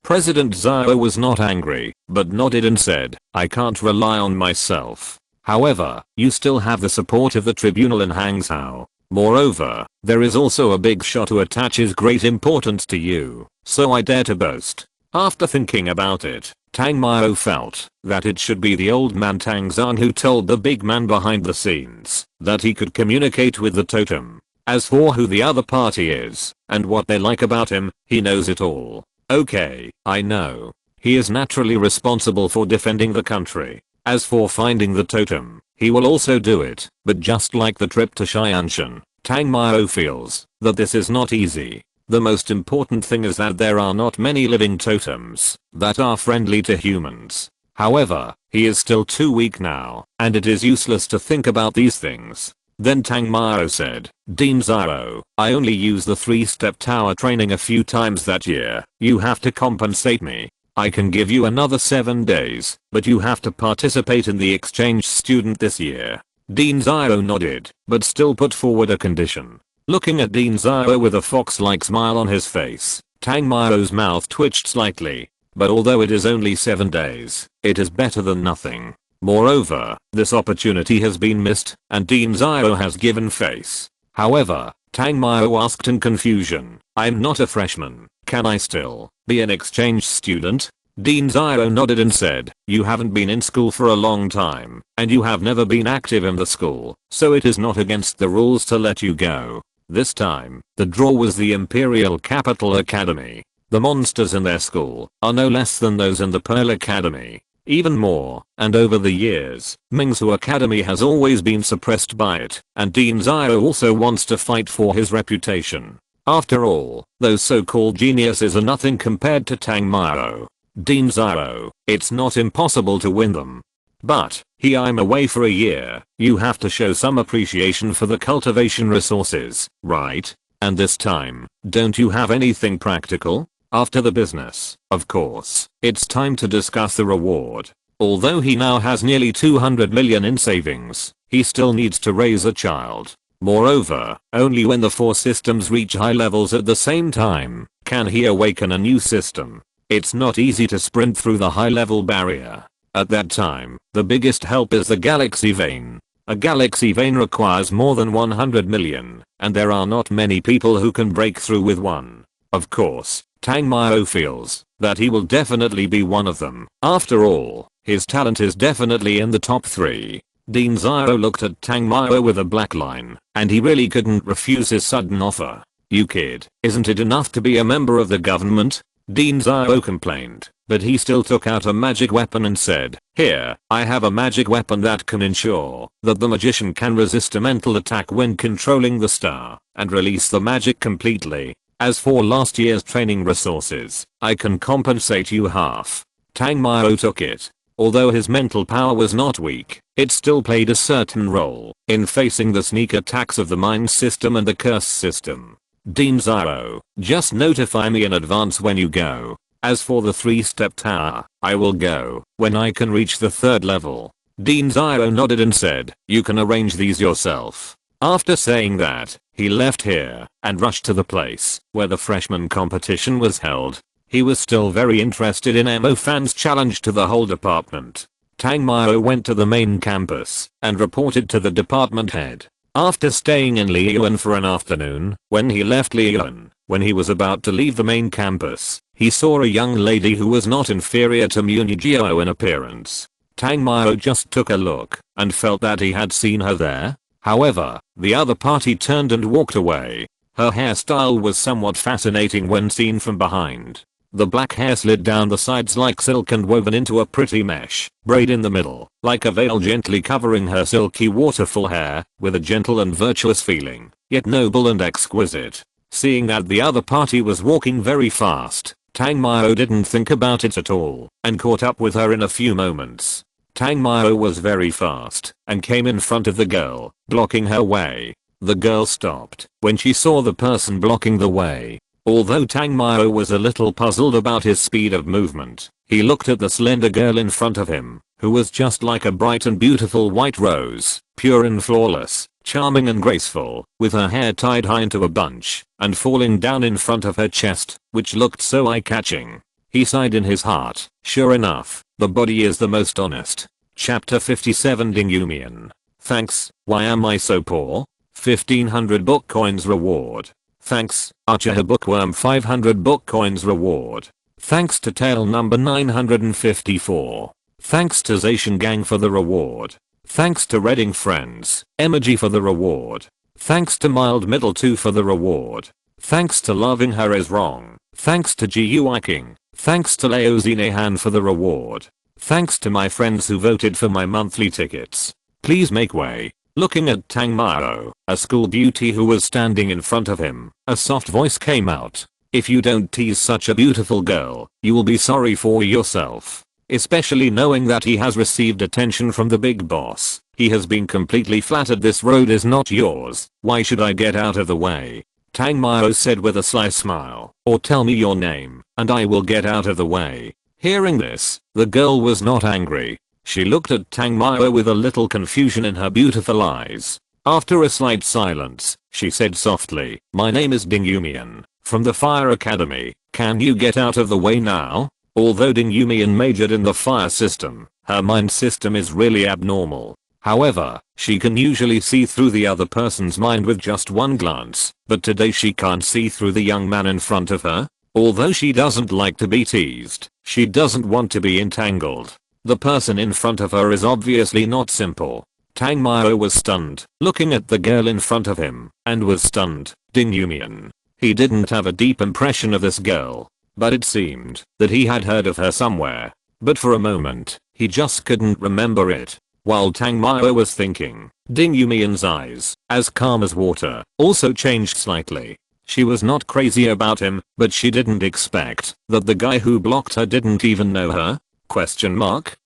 President Zyro was not angry, but nodded and said, I can't rely on myself. However, you still have the support of the tribunal in Hangzhou. Moreover, there is also a big shot who attaches great importance to you, so I dare to boast. After thinking about it, Tang Maio felt that it should be the old man Tang Zhang who told the big man behind the scenes that he could communicate with the totem. As for who the other party is, and what they like about him, he knows it all. Okay, I know. He is naturally responsible for defending the country. As for finding the totem, he will also do it, but just like the trip to Xianshan, Tang Maio feels that this is not easy. The most important thing is that there are not many living totems that are friendly to humans. However, he is still too weak now, and it is useless to think about these things. Then Tang Maio said, Dean Zyro, I only used the 3-step tower training a few times that year. You have to compensate me. I can give you another 7 days, but you have to participate in the exchange student this year. Dean Zyro nodded, but still put forward a condition. Looking at Dean Zyro with a fox-like smile on his face, Tang Maio's mouth twitched slightly. But although it is only 7 days, it is better than nothing. Moreover, this opportunity has been missed, and Dean Zyro has given face. However, Tang Maio asked in confusion, I'm not a freshman, can I still be an exchange student? Dean Zyro nodded and said, you haven't been in school for a long time, and you have never been active in the school, so it is not against the rules to let you go. This time, the draw was the Imperial Capital Academy. The monsters in their school are no less than those in the Pearl Academy. Even more, and over the years, Mingsu Academy has always been suppressed by it, and Dean Zyro also wants to fight for his reputation. After all, those so-called geniuses are nothing compared to Tang Maio. Dean Zyro, it's not impossible to win them. But, I'm away for a year, you have to show some appreciation for the cultivation resources, right? And this time, don't you have anything practical? After the business, of course, it's time to discuss the reward. Although he now has nearly 200 million in savings, he still needs to raise a child. Moreover, only when the 4 systems reach high levels at the same time, can he awaken a new system. It's not easy to sprint through the high level barrier. At that time, the biggest help is the galaxy vein. A galaxy vein requires more than 100 million, and there are not many people who can break through with one. Of course, Tang Maio feels that he will definitely be one of them. After all, his talent is definitely in the top 3. Dean Zyro looked at Tang Maio with a black line, and he really couldn't refuse his sudden offer. You kid, isn't it enough to be a member of the government? Dean Zhao complained, but he still took out a magic weapon and said, here, I have a magic weapon that can ensure that the magician can resist a mental attack when controlling the star and release the magic completely. As for last year's training resources, I can compensate you half. Tang Mao took it. Although his mental power was not weak, it still played a certain role in facing the sneak attacks of the mind system and the curse system. Dean Zhao, just notify me in advance when you go. As for the 3-step tower, I will go when I can reach the 3rd level. Dean Zhao nodded and said, you can arrange these yourself. After saying that, he left here and rushed to the place where the freshman competition was held. He was still very interested in Emo Fan's challenge to the whole department. Tang Mao went to the main campus and reported to the department head. After staying in Liyuan for an afternoon, when he left Liyuan, when he was about to leave the main campus, he saw a young lady who was not inferior to Munijio in appearance. Tang Mao just took a look and felt that he had seen her there. However, the other party turned and walked away. Her hairstyle was somewhat fascinating when seen from behind. The black hair slid down the sides like silk and woven into a pretty mesh braid in the middle, like a veil gently covering her silky waterfall hair, with a gentle and virtuous feeling, yet noble and exquisite. Seeing that the other party was walking very fast, Tang Mao didn't think about it at all, and caught up with her in a few moments. Tang Mao was very fast, and came in front of the girl, blocking her way. The girl stopped when she saw the person blocking the way. Although Tang Mao was a little puzzled about his speed of movement, he looked at the slender girl in front of him, who was just like a bright and beautiful white rose, pure and flawless, charming and graceful, with her hair tied high into a bunch, and falling down in front of her chest, which looked so eye-catching. He sighed in his heart, sure enough, the body is the most honest. Chapter 57 Ding Yumian. Thanks, why am I so poor? 1500 book coins reward. Thanks, Archer Bookworm 500 book coins reward. Thanks to Tail number 954. Thanks to Zacian Gang for the reward. Thanks to Reading Friends, Emoji for the reward. Thanks to Mild Middle 2 for the reward. Thanks to Loving Her Is Wrong. Thanks to GUI King. Thanks to Leo Zinehan for the reward. Thanks to my friends who voted for my monthly tickets. Please make way. Looking at Tang Mao, a school beauty who was standing in front of him, a soft voice came out. If you don't tease such a beautiful girl, you will be sorry for yourself. Especially knowing that he has received attention from the big boss. He has been completely flattered. This road is not yours. Why should I get out of the way? Tang Mao said with a sly smile. Or tell me your name, and I will get out of the way. Hearing this, the girl was not angry. She looked at Tang Mao with a little confusion in her beautiful eyes. After a slight silence, she said softly, my name is Ding Yumian, from the Fire Academy. Can you get out of the way now? Although Ding Yumian majored in the fire system, her mind system is really abnormal. However, she can usually see through the other person's mind with just one glance, but today she can't see through the young man in front of her. Although she doesn't like to be teased, she doesn't want to be entangled. The person in front of her is obviously not simple. Tang Mao was stunned, looking at the girl in front of him, and was stunned. Ding Yumian. He didn't have a deep impression of this girl, but it seemed that he had heard of her somewhere. But for a moment, he just couldn't remember it. While Tang Mao was thinking, Ding Yumian's eyes, as calm as water, also changed slightly. She was not crazy about him, but she didn't expect that the guy who blocked her didn't even know her? Question mark?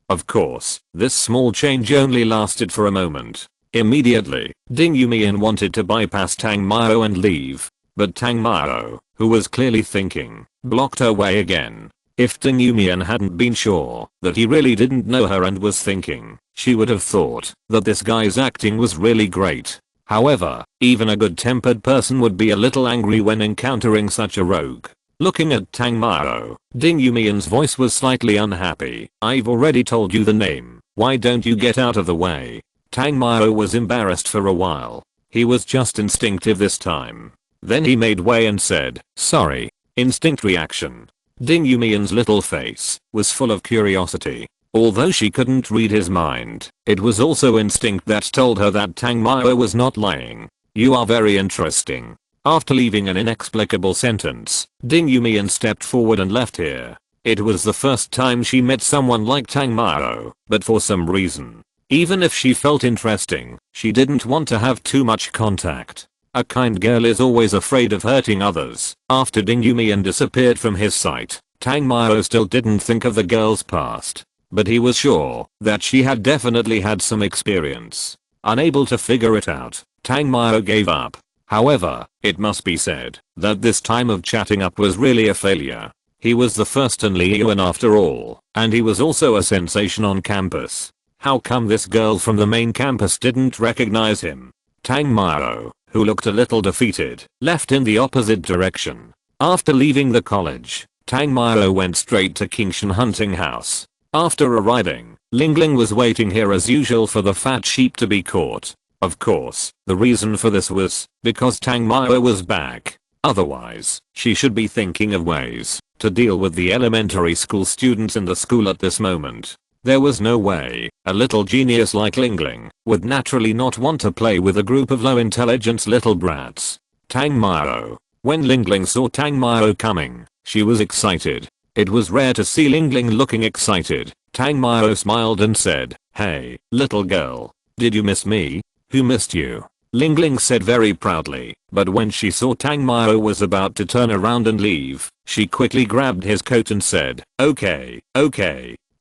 Of course, this small change only lasted for a moment. Immediately, Ding Yumian wanted to bypass Tang Mao and leave. But Tang Mao, who was clearly thinking, blocked her way again. If Ding Yumian hadn't been sure that he really didn't know her and was thinking, she would have thought that this guy's acting was really great. However, even a good-tempered person would be a little angry when encountering such a rogue. Looking at Tang Mao, Ding Yumian's voice was slightly unhappy. I've already told you the name. Why don't you get out of the way? Tang Mao was embarrassed for a while. He was just instinctive this time. Then he made way and said, sorry. Instinct reaction. Ding Yumian's little face was full of curiosity. Although she couldn't read his mind, it was also instinct that told her that Tang Mao was not lying. You are very interesting. After leaving an inexplicable sentence, Ding Yumian stepped forward and left here. It was the first time she met someone like Tang Mao, but for some reason, even if she felt interesting, she didn't want to have too much contact. A kind girl is always afraid of hurting others. After Ding Yumian disappeared from his sight, Tang Mao still didn't think of the girl's past, but he was sure that she had definitely had some experience. Unable to figure it out, Tang Mao gave up. However, it must be said that this time of chatting up was really a failure. He was the first in Liyuan after all, and he was also a sensation on campus. How come this girl from the main campus didn't recognize him? Tang Mao, who looked a little defeated, left in the opposite direction. After leaving the college, Tang Mao went straight to Qingshan hunting house. After arriving, Lingling was waiting here as usual for the fat sheep to be caught. Of course, the reason for this was because Tang Mao was back. Otherwise, she should be thinking of ways to deal with the elementary school students in the school at this moment. There was no way a little genius like Lingling would naturally not want to play with a group of low intelligence little brats. Tang Mao. When Lingling saw Tang Mao coming, she was excited. It was rare to see Lingling looking excited. Tang Mao smiled and said, "Hey, little girl. Did you miss me?" "Who missed you?" Lingling said very proudly, but when she saw Tang Mao was about to turn around and leave, she quickly grabbed his coat and said, okay,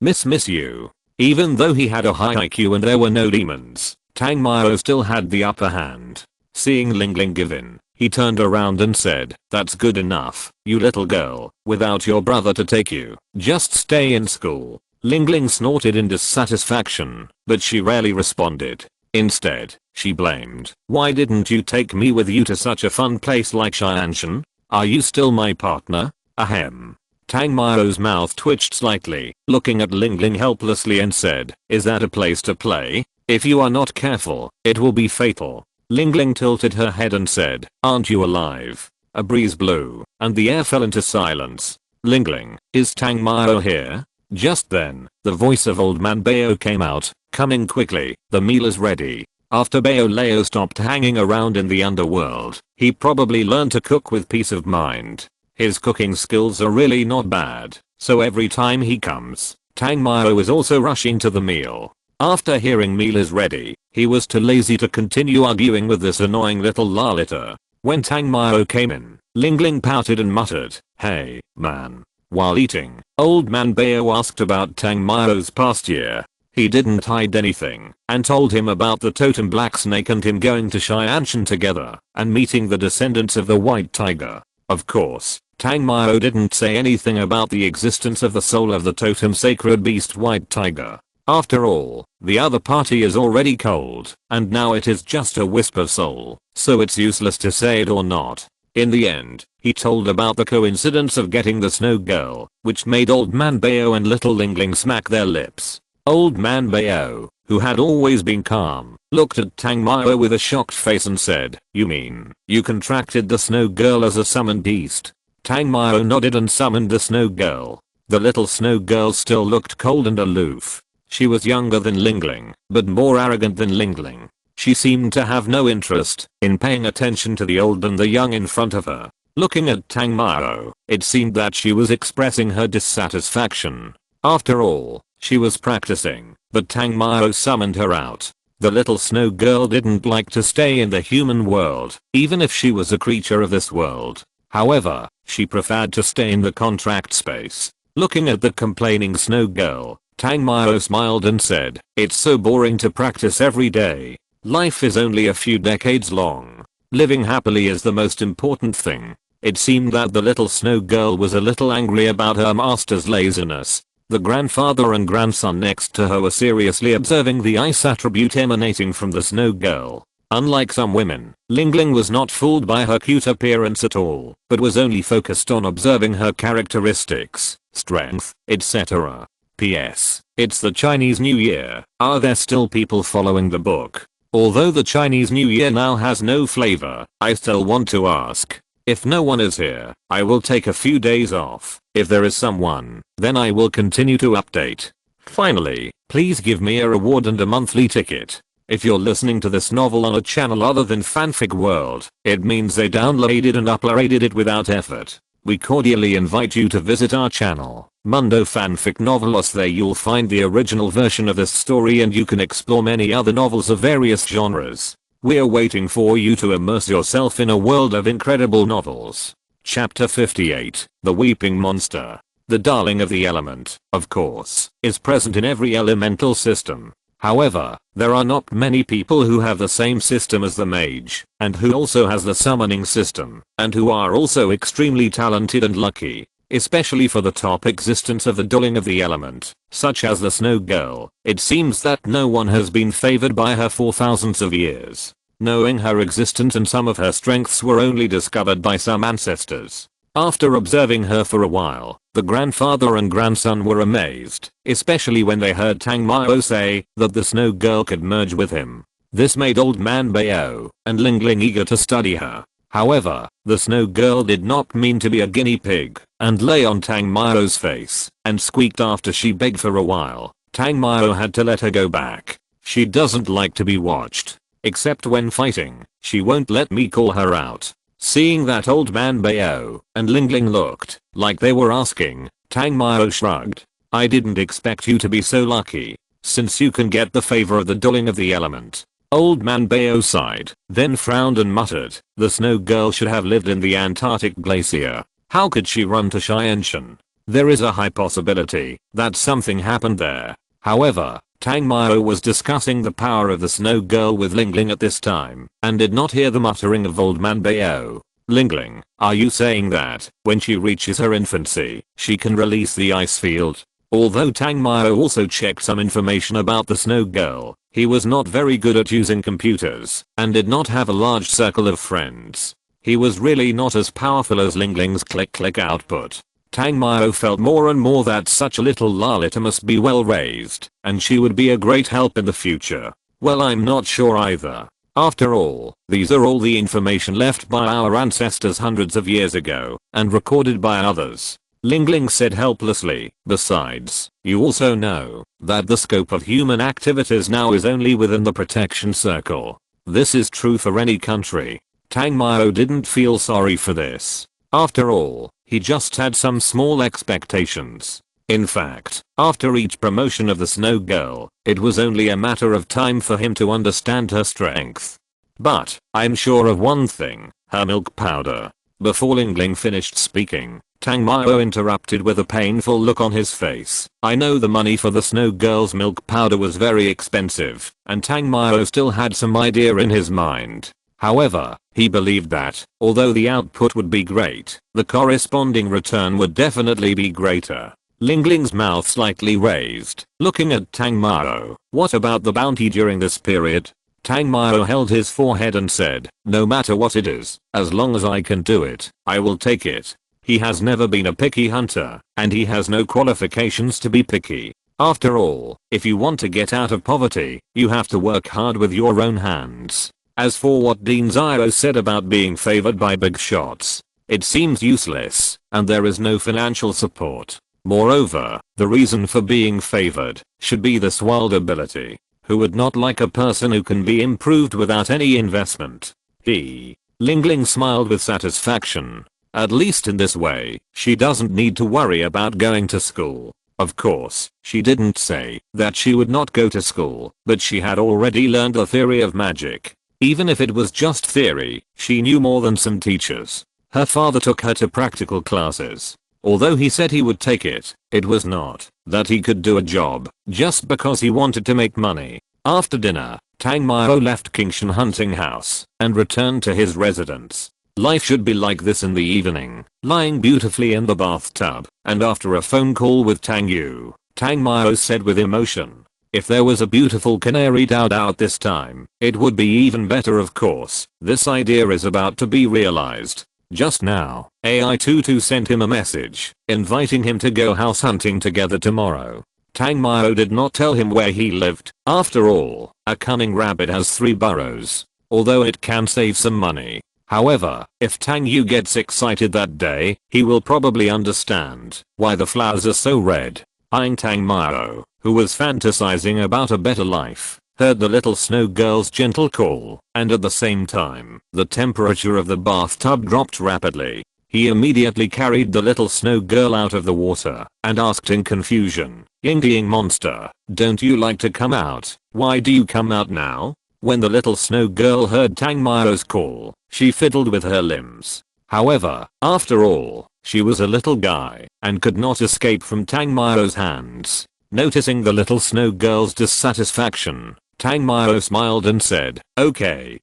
miss you." Even though he had a high IQ and there were no demons, Tang Mao still had the upper hand. Seeing Lingling give in, he turned around and said, "That's good enough, you little girl, without your brother to take you, just stay in school." Lingling snorted in dissatisfaction, but she rarely responded. Instead, she blamed, "Why didn't you take me with you to such a fun place like Xianshan? Are you still my partner?" Ahem. Tang Mao's mouth twitched slightly, looking at Lingling helplessly and said, "Is that a place to play? If you are not careful, it will be fatal." Lingling tilted her head and said, "Aren't you alive?" A breeze blew, and the air fell into silence. "Lingling, is Tang Mao here?" Just then, the voice of Old Man Bao came out, coming quickly. "The meal is ready." After Bao Lao stopped hanging around in the underworld, he probably learned to cook with peace of mind. His cooking skills are really not bad, so every time he comes, Tang Mao is also rushing to the meal. After hearing meal is ready, he was too lazy to continue arguing with this annoying little Lalita. When Tang Mao came in, Lingling pouted and muttered, "Hey, man." While eating, Old Man Bao asked about Tang Mao's past year. He didn't hide anything, and told him about the totem black snake and him going to Xianshan together, and meeting the descendants of the white tiger. Of course, Tang Mao didn't say anything about the existence of the soul of the totem sacred beast white tiger. After all, the other party is already cold, and now it is just a wisp of soul, so it's useless to say it or not. In the end, he told about the coincidence of getting the snow girl, which made Old Man Bao and little Lingling smack their lips. Old Man Bao, who had always been calm, looked at Tang Mao with a shocked face and said, "You mean, you contracted the snow girl as a summoned beast?" Tang Mao nodded and summoned the snow girl. The little snow girl still looked cold and aloof. She was younger than Lingling, but more arrogant than Lingling. She seemed to have no interest in paying attention to the old and the young in front of her. Looking at Tang Mao, it seemed that she was expressing her dissatisfaction. After all, she was practicing, but Tang Mao summoned her out. The little snow girl didn't like to stay in the human world, even if she was a creature of this world. However, she preferred to stay in the contract space. Looking at the complaining snow girl, Tang Mao smiled and said, "It's so boring to practice every day. Life is only a few decades long. Living happily is the most important thing." It seemed that the little snow girl was a little angry about her master's laziness. The grandfather and grandson next to her were seriously observing the ice attribute emanating from the snow girl. Unlike some women, Lingling was not fooled by her cute appearance at all, but was only focused on observing her characteristics, strength, etc. P.S. It's the Chinese New Year. Are there still people following the book? Although the Chinese New Year now has no flavor, I still want to ask. If no one is here, I will take a few days off. If there is someone, then I will continue to update. Finally, please give me a reward and a monthly ticket. If you're listening to this novel on a channel other than Fanfic World, it means they downloaded and uploaded it without effort. We cordially invite you to visit our channel, Mundo Fanfic Novelos. There you'll find the original version of this story and you can explore many other novels of various genres. We're waiting for you to immerse yourself in a world of incredible novels. Chapter 58, The Weeping Monster. The darling of the element, of course, is present in every elemental system. However, there are not many people who have the same system as the mage, and who also has the summoning system, and who are also extremely talented and lucky, especially for the top existence of the dulling of the element, such as the snow girl. It seems that no one has been favored by her for thousands of years. Knowing her existence and some of her strengths were only discovered by some ancestors. After observing her for a while, the grandfather and grandson were amazed, especially when they heard Tang Mao say that the snow girl could merge with him. This made old man Bao and Ling Ling eager to study her. However, the snow girl did not mean to be a guinea pig and lay on Tang Mao's face and squeaked after she begged for a while. Tang Mao had to let her go back. She doesn't like to be watched, except when fighting. She won't let me call her out. Seeing that old man Bao and Ling Ling looked like they were asking, Tang Mao shrugged. I didn't expect you to be so lucky, since you can get the favor of the dulling of the element. Old man Bao sighed, then frowned and muttered, the snow girl should have lived in the Antarctic glacier. How could she run to Xianshan? There is a high possibility that something happened there. However, Tang Mao was discussing the power of the snow girl with Ling Ling at this time, and did not hear the muttering of old man Bao. Ling Ling, are you saying that, when she reaches her infancy, she can release the ice field? Although Tang Mao also checked some information about the snow girl, he was not very good at using computers, and did not have a large circle of friends. He was really not as powerful as Ling Ling's click output. Tang Mao felt more and more that such a little Lalita must be well raised, and she would be a great help in the future. Well, I'm not sure either. After all, these are all the information left by our ancestors hundreds of years ago, and recorded by others. Ling Ling said helplessly. Besides, you also know that the scope of human activities now is only within the protection circle. This is true for any country. Tang Mao didn't feel sorry for this. After all, he just had some small expectations. In fact, after each promotion of the snow girl, it was only a matter of time for him to understand her strength. But, I'm sure of one thing, her milk powder. Before Ling Ling finished speaking, Tang Mao interrupted with a painful look on his face. I know the money for the snow girl's milk powder was very expensive, and Tang Mao still had some idea in his mind. However, he believed that, although the output would be great, the corresponding return would definitely be greater. Ling Ling's mouth slightly raised, looking at Tang Mao. What about the bounty during this period? Tang Mao held his forehead and said, no matter what it is, as long as I can do it, I will take it. He has never been a picky hunter, and he has no qualifications to be picky. After all, if you want to get out of poverty, you have to work hard with your own hands. As for what Dean Zio said about being favored by big shots, it seems useless, and there is no financial support. Moreover, the reason for being favored should be this wild ability. Who would not like a person who can be improved without any investment? Ling Ling smiled with satisfaction. At least in this way, she doesn't need to worry about going to school. Of course, she didn't say that she would not go to school, but she had already learned the theory of magic. Even if it was just theory, she knew more than some teachers. Her father took her to practical classes. Although he said he would take it, it was not that he could do a job just because he wanted to make money. After dinner, Tang Mao left Kingshan hunting house and returned to his residence. Life should be like this in the evening, lying beautifully in the bathtub, and after a phone call with Tang Yu, Tang Mao said with emotion, if there was a beautiful canary out this time, it would be even better. Of course, this idea is about to be realized. Just now, AI22 sent him a message, inviting him to go house hunting together tomorrow. Tang Mao did not tell him where he lived. After all, a cunning rabbit has 3 burrows. Although it can save some money. However, if Tang Yu gets excited that day, he will probably understand why the flowers are so red. Eyeing Tang Mao, who was fantasizing about a better life, heard the little snow girl's gentle call, and at the same time, the temperature of the bathtub dropped rapidly. He immediately carried the little snow girl out of the water and asked in confusion, "Ying monster, don't you like to come out? Why do you come out now?" When the little snow girl heard Tangmiro's call, she fiddled with her limbs. However, after all, she was a little guy and could not escape from Tangmiro's hands. Noticing the little snow girl's dissatisfaction, Tangmiro smiled and said, okay,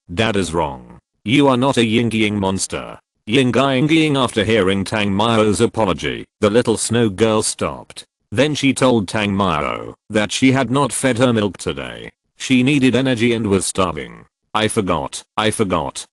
that is wrong. You are not a ying monster. Ying. After hearing Tangmiro's apology, the little snow girl stopped. Then she told Tangmiro that she had not fed her milk today. She needed energy and was starving. I forgot.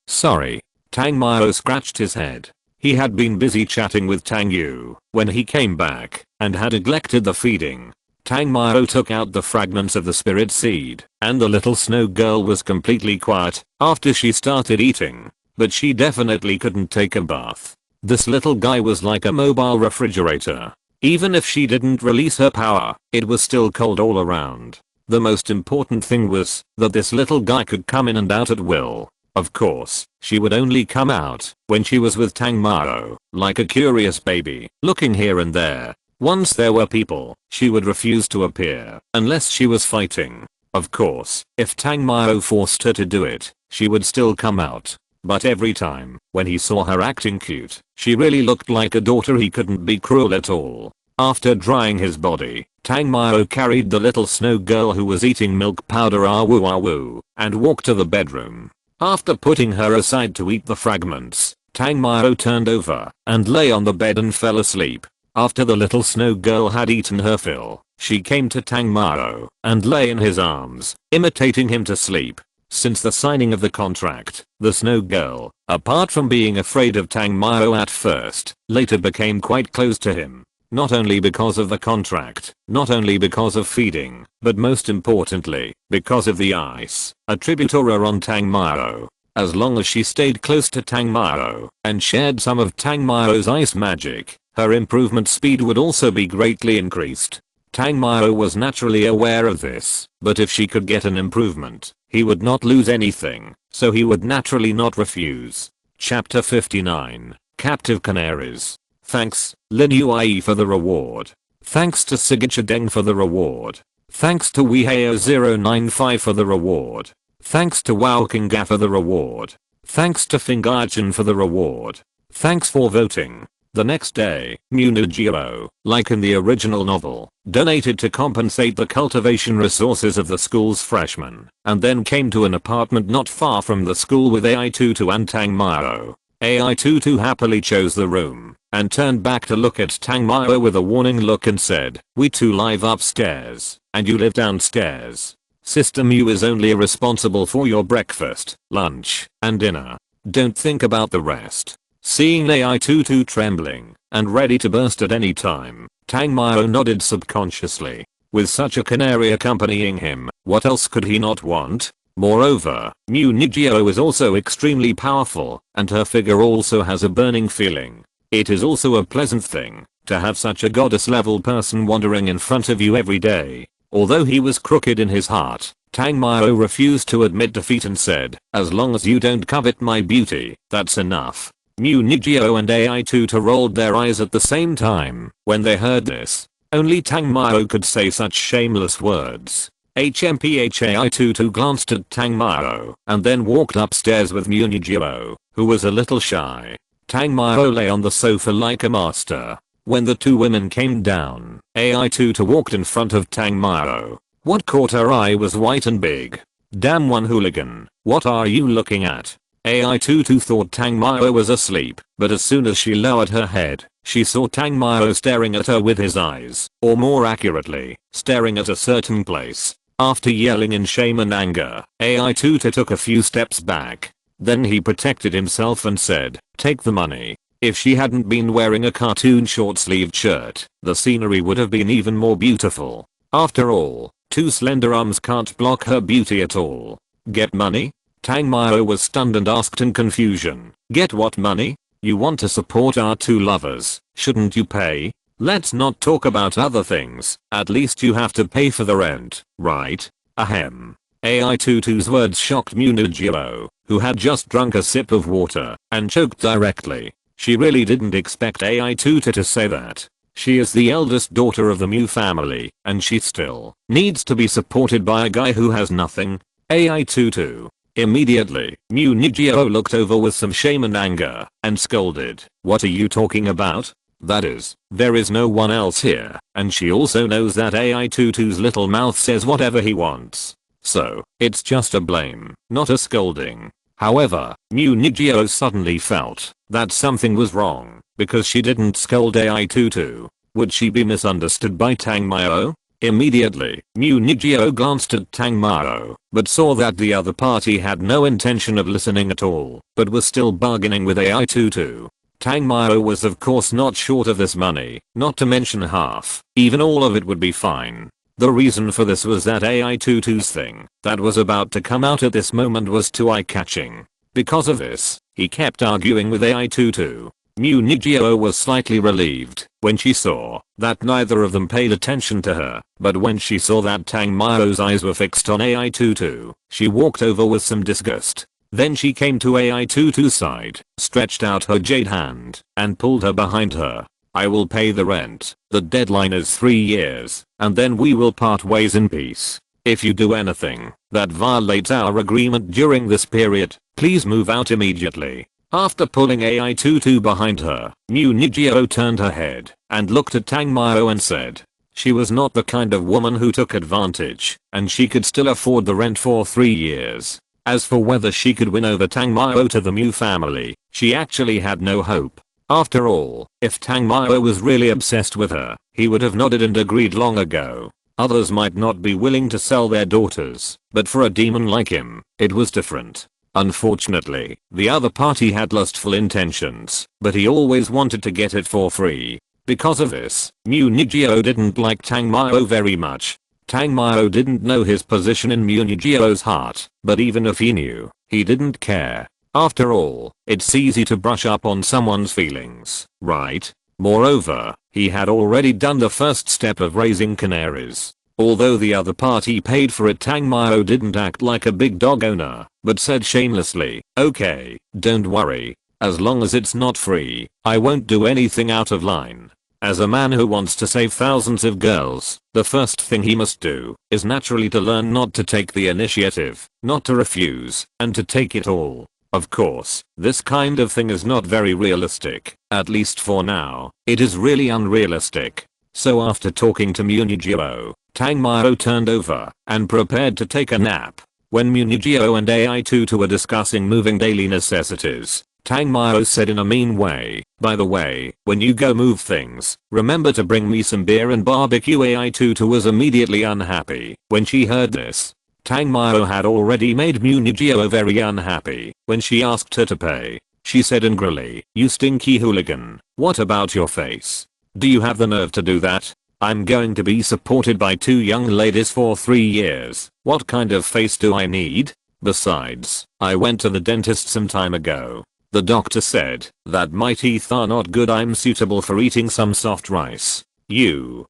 Sorry. Tangmiro scratched his head. He had been busy chatting with Tangyu when he came back and had neglected the feeding. Tangmiro took out the fragments of the spirit seed, and the little snow girl was completely quiet after she started eating. But she definitely couldn't take a bath. This little guy was like a mobile refrigerator. Even if she didn't release her power, it was still cold all around. The most important thing was that this little guy could come in and out at will. Of course, she would only come out when she was with Tangmiro, like a curious baby, looking here and there. Once there were people, she would refuse to appear unless she was fighting. Of course, if Tangmiro forced her to do it, she would still come out. But every time, when he saw her acting cute, she really looked like a daughter. He couldn't be cruel at all. After drying his body, Tangmiro carried the little snow girl who was eating milk powder and walked to the bedroom. After putting her aside to eat the fragments, Tangmiro turned over and lay on the bed and fell asleep. After the little snow girl had eaten her fill, she came to Tangmiro and lay in his arms, imitating him to sleep. Since the signing of the contract, the snow girl, apart from being afraid of Tangmiro at first, later became quite close to him. Not only because of the contract, not only because of feeding, but most importantly, because of the ice, attributor on Tangmiro. As long as she stayed close to Tangmiro and shared some of Tangmiro's ice magic, her improvement speed would also be greatly increased. Tangmiro was naturally aware of this, but if she could get an improvement, he would not lose anything, so he would naturally not refuse. Chapter 59, Captive Canaries. Thanks, Lin Yue for the reward. Thanks to Signature Deng for the reward. Thanks to Weiheo095 for the reward. Thanks to Wow Kinga for the reward. Thanks to Fingachin for the reward. Thanks for voting. The next day, Munijiro, like in the original novel, donated to compensate the cultivation resources of the school's freshmen, and then came to an apartment not far from the school with AI22 and Tangmiro. AI22 happily chose the room, and turned back to look at Tangmiro with a warning look and said, "We two live upstairs, and you live downstairs. Sister Mew is only responsible for your breakfast, lunch, and dinner. Don't think about the rest." Seeing AI22 trembling and ready to burst at any time, Tangmiro nodded subconsciously. With such a canary accompanying him, what else could he not want? Moreover, Munijiro is also extremely powerful, and her figure also has a burning feeling. It is also a pleasant thing to have such a goddess level person wandering in front of you every day. Although he was crooked in his heart, Tangmiro refused to admit defeat and said, "As long as you don't covet my beauty, that's enough." Munijiro and AI22 rolled their eyes at the same time when they heard this. Only Tangmiro could say such shameless words. AI22 glanced at Tangmiro and then walked upstairs with Munijiro, who was a little shy. Tangmiro lay on the sofa like a master. When the two women came down, AI22 walked in front of Tangmiro. What caught her eye was white and big. "Damn one hooligan, what are you looking at?" AI22 thought Tangmiro was asleep, but as soon as she lowered her head, she saw Tangmiro staring at her with his eyes, or more accurately, staring at a certain place. After yelling in shame and anger, AI22 took a few steps back. Then he protected himself and said, "Take the money." If she hadn't been wearing a cartoon short-sleeved shirt, the scenery would have been even more beautiful. After all, two slender arms can't block her beauty at all. "Get money?" Tangmiro was stunned and asked in confusion. "Get what money? You want to support our two lovers, shouldn't you pay? Let's not talk about other things, at least you have to pay for the rent, right?" Ahem. AI22's words shocked Munijiro, who had just drunk a sip of water and choked directly. She really didn't expect AI22 to say that. She is the eldest daughter of the Mu family, and she still needs to be supported by a guy who has nothing. AI22. Immediately, Munijiro looked over with some shame and anger, and scolded, "What are you talking about? That is, there is no one else here, and she also knows that AI22's little mouth says whatever he wants. So, it's just a blame, not a scolding." However, Munijiro suddenly felt that something was wrong, because she didn't scold AI22. Would she be misunderstood by Tangmao? Immediately, Munijiro glanced at Tangmao, but saw that the other party had no intention of listening at all, but was still bargaining with AI22. Tangmao was of course not short of this money, not to mention half, even all of it would be fine. The reason for this was that AI22's thing that was about to come out at this moment was too eye-catching. Because of this, he kept arguing with AI22. Munijiro was slightly relieved when she saw that neither of them paid attention to her, but when she saw that Tangmao's eyes were fixed on AI22, she walked over with some disgust. Then she came to AI22's side, stretched out her jade hand, and pulled her behind her. "I will pay the rent. The deadline is 3 years, and then we will part ways in peace. If you do anything that violates our agreement during this period, please move out immediately." After pulling AI22 behind her, Munijiro turned her head and looked at Tangmao and said she was not the kind of woman who took advantage, and she could still afford the rent for 3 years. As for whether she could win over Tangmao to the Mu family, she actually had no hope. After all, if Tangmao was really obsessed with her, he would have nodded and agreed long ago. Others might not be willing to sell their daughters, but for a demon like him, it was different. Unfortunately, the other party had lustful intentions, but he always wanted to get it for free. Because of this, Munijiro didn't like Tangmao very much. Tangmao didn't know his position in Munijiro's heart, but even if he knew, he didn't care. After all, it's easy to brush up on someone's feelings, right? Moreover, he had already done the first step of raising canaries. Although the other party paid for it, Tangmao didn't act like a big dog owner, but said shamelessly, "Okay, don't worry. As long as it's not free, I won't do anything out of line." As a man who wants to save thousands of girls, the first thing he must do is naturally to learn not to take the initiative, not to refuse, and to take it all. Of course, this kind of thing is not very realistic, at least for now. It is really unrealistic. So after talking to Munijiro, Tangmao turned over and prepared to take a nap. When Munijiro and AI22 were discussing moving daily necessities, Tangmao said in a mean way, "By the way, when you go move things, remember to bring me some beer and barbecue." AI22 was immediately unhappy when she heard this. Tangmao had already made Munijiro very unhappy when she asked her to pay. She said angrily, "You stinky hooligan, what about your face? Do you have the nerve to do that? I'm going to be supported by 2 young ladies for 3 years. What kind of face do I need? Besides, I went to the dentist some time ago. The doctor said that my teeth are not good. I'm suitable for eating some soft rice." You.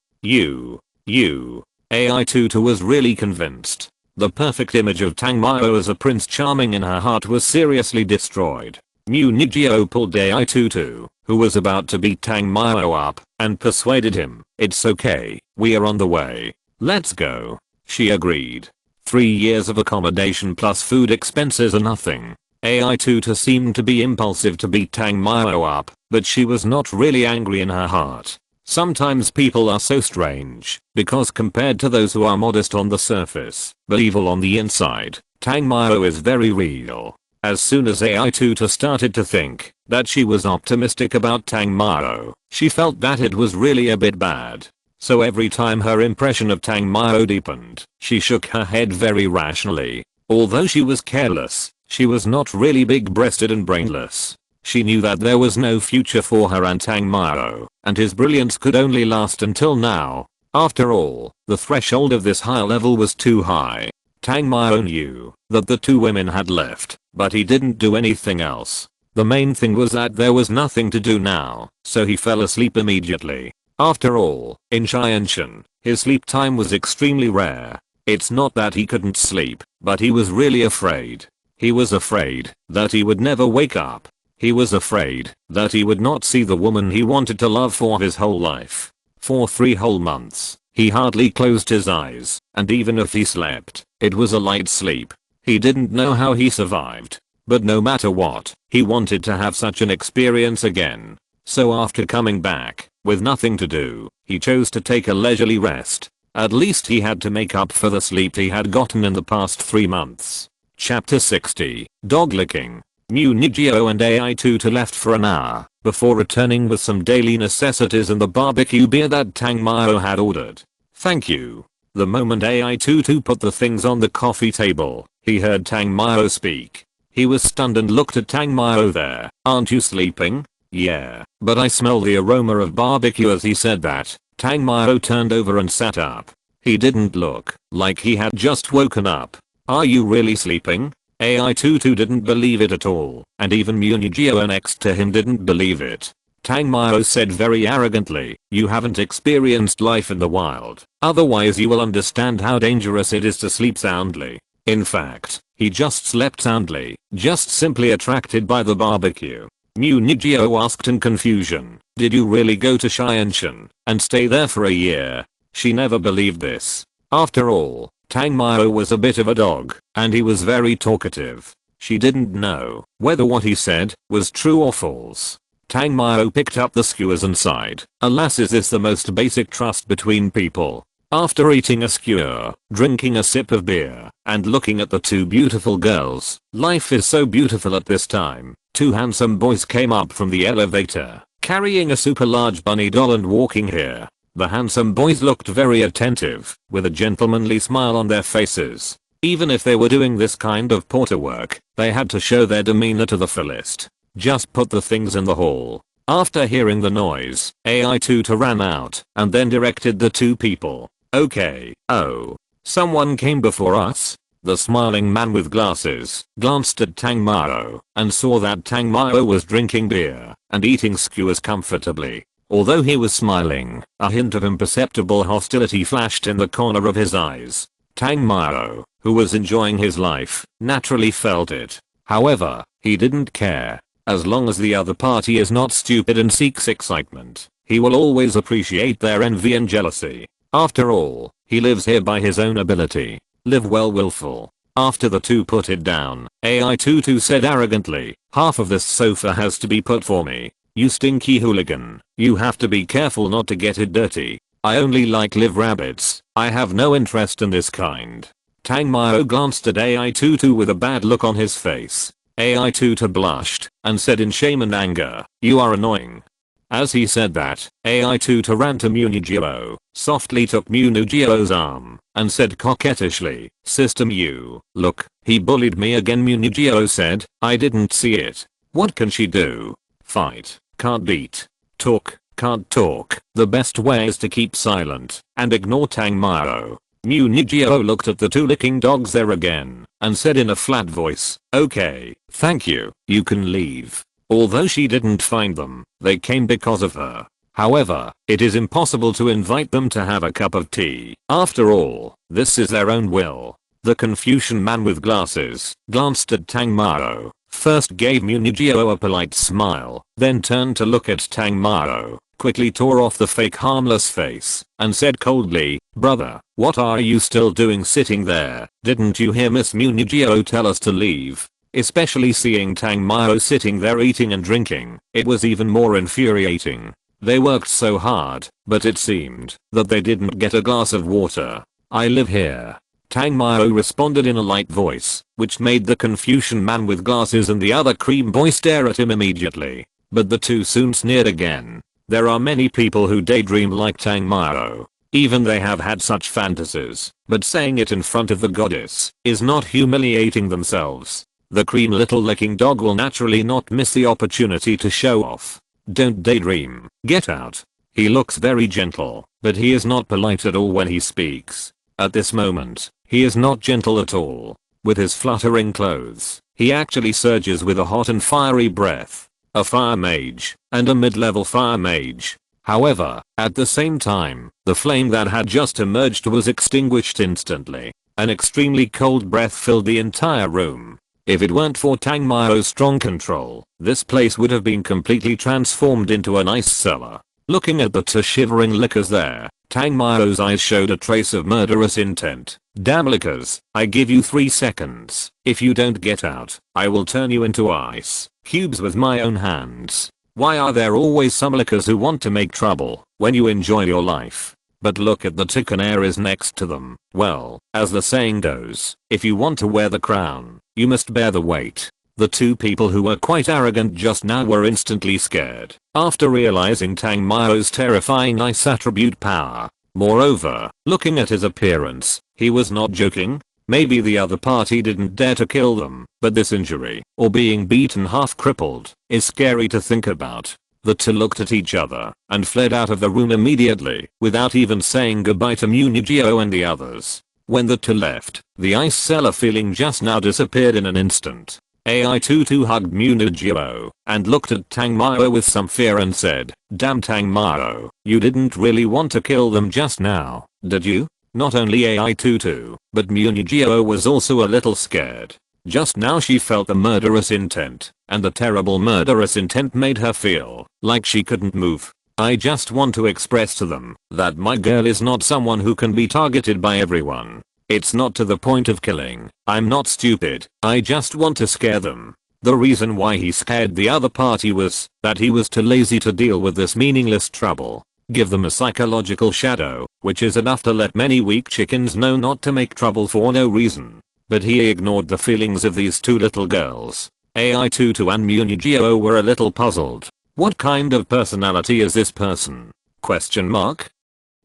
AI22 was really convinced. The perfect image of Tangmao as a prince charming in her heart was seriously destroyed. Munijiro pulled AI22, who was about to beat Tangmao up, and persuaded him, "It's okay, we are on the way. Let's go." She agreed. 3 years of accommodation plus food expenses are nothing. AI22 seemed to be impulsive to beat Tangmao up, but she was not really angry in her heart. Sometimes people are so strange, because compared to those who are modest on the surface, but evil on the inside, Tangmao is very real. As soon as AI22 started to think that she was optimistic about Tangmao, she felt that it was really a bit bad. So every time her impression of Tangmao deepened, she shook her head very rationally. Although she was careless, she was not really big-breasted and brainless. She knew that there was no future for her and Tangmao, and his brilliance could only last until now. After all, the threshold of this high level was too high. Tangmao knew that the 2 women had left, but he didn't do anything else. The main thing was that there was nothing to do now, so he fell asleep immediately. After all, in Xianshan, his sleep time was extremely rare. It's not that he couldn't sleep, but he was really afraid. He was afraid that he would never wake up. He was afraid that he would not see the woman he wanted to love for his whole life. For 3 whole months, he hardly closed his eyes, and even if he slept, it was a light sleep. He didn't know how he survived. But no matter what, he wanted to have such an experience again. So after coming back, with nothing to do, he chose to take a leisurely rest. At least he had to make up for the sleep he had gotten in the past 3 months. Chapter 60, Dog Licking. Munigio and AI-Tutor left for an hour, before returning with some daily necessities and the barbecue beer that Tangmao had ordered. Thank you. The moment AI-Tutor put the things on the coffee table, he heard Tangmao speak. He was stunned and looked at Tangmao there. Aren't you sleeping? Yeah, but I smell the aroma of barbecue. As he said that, Tangmao turned over and sat up. He didn't look like he had just woken up. Are you really sleeping? AI-Tutor didn't believe it at all, and even Munigio next to him didn't believe it. Tangmao said very arrogantly, you haven't experienced life in the wild, otherwise you will understand how dangerous it is to sleep soundly. In fact, he just slept soundly, just simply attracted by the barbecue. Munigio asked in confusion, did you really go to Xianshan and stay there for a year? She never believed this. After all, Tangmao was a bit of a dog, and he was very talkative. She didn't know whether what he said was true or false. Tangmao picked up the skewers and sighed. Alas, is this the most basic trust between people? After eating a skewer, drinking a sip of beer, and looking at the 2 beautiful girls, life is so beautiful at this time. 2 handsome boys came up from the elevator, carrying a super large bunny doll and walking here. The handsome boys looked very attentive, with a gentlemanly smile on their faces. Even if they were doing this kind of porter work, they had to show their demeanor to the fullest. Just put the things in the hall. After hearing the noise, AI-Tutor ran out, and then directed the 2 people. Okay, oh. Someone came before us? The smiling man with glasses glanced at Tangmao, and saw that Tangmao was drinking beer, and eating skewers comfortably. Although he was smiling, a hint of imperceptible hostility flashed in the corner of his eyes. Tangmao, who was enjoying his life, naturally felt it. However, he didn't care. As long as the other party is not stupid and seeks excitement, he will always appreciate their envy and jealousy. After all, he lives here by his own ability. Live well, willful. After the 2 put it down, AI-Tutor said arrogantly, half of this sofa has to be put for me. You stinky hooligan, you have to be careful not to get it dirty. I only like live rabbits, I have no interest in this kind. Tangmao glanced at AI-Tutor with a bad look on his face. AI-Tutor blushed, and said in shame and anger, you are annoying. As he said that, AI-Tutor ran to Munigio, softly took Munigio's arm, and said coquettishly, System you, look, he bullied me again. Munigio said, I didn't see it. What can she do? Fight, can't beat. Talk, can't talk. The best way is to keep silent, and ignore Tangmao. Munigio looked at the 2 licking dogs there again, and said in a flat voice, okay, thank you, you can leave. Although she didn't find them, they came because of her. However, it is impossible to invite them to have a cup of tea. After all, this is their own will. The Confucian man with glasses glanced at Tangmao, first gave Munigio a polite smile, then turned to look at Tangmao, quickly tore off the fake harmless face, and said coldly, brother, what are you still doing sitting there? Didn't you hear Miss Munigio tell us to leave? Especially seeing Tangmao sitting there eating and drinking, it was even more infuriating. They worked so hard, but it seemed that they didn't get a glass of water. I live here. Tangmao responded in a light voice, which made the Confucian man with glasses and the other cream boy stare at him immediately. But the 2 soon sneered again. There are many people who daydream like Tangmao. Even they have had such fantasies, but saying it in front of the goddess is not humiliating themselves. The cream little licking dog will naturally not miss the opportunity to show off. Don't daydream, get out. He looks very gentle, but he is not polite at all when he speaks. At this moment, he is not gentle at all. With his fluttering clothes, he actually surges with a hot and fiery breath. A fire mage, and a mid-level fire mage. However, at the same time, the flame that had just emerged was extinguished instantly. An extremely cold breath filled the entire room. If it weren't for Tang Mao's strong control, this place would have been completely transformed into an ice cellar. Looking at the two shivering lickers there, Tang Mao's eyes showed a trace of murderous intent. Damn lickers, I give you 3 seconds. If you don't get out, I will turn you into ice cubes with my own hands. Why are there always some lickers who want to make trouble when you enjoy your life? But look at the two canaries next to them. Well, as the saying goes, if you want to wear the crown, you must bear the weight. The two people who were quite arrogant just now were instantly scared after realizing Tang Mao's terrifying ice attribute power. Moreover, looking at his appearance, he was not joking. Maybe the other party didn't dare to kill them, but this injury, or being beaten half crippled, is scary to think about. The two looked at each other and fled out of the room immediately without even saying goodbye to Munigio and the others. When the two left, the ice cellar feeling just now disappeared in an instant. AI22 hugged Munigio and looked at Tang Mao with some fear and said, "Damn Tang Mao, you didn't really want to kill them just now, did you?" Not only AI22, but Munigio was also a little scared. Just now she felt the murderous intent, and the terrible murderous intent made her feel like she couldn't move. I just want to express to them that my girl is not someone who can be targeted by everyone. It's not to the point of killing. I'm not stupid. I just want to scare them. The reason why he scared the other party was that he was too lazy to deal with this meaningless trouble. Give them a psychological shadow, which is enough to let many weak chickens know not to make trouble for no reason. But he ignored the feelings of these two little girls. AI22 and Munigio were a little puzzled. What kind of personality is this person? Question mark?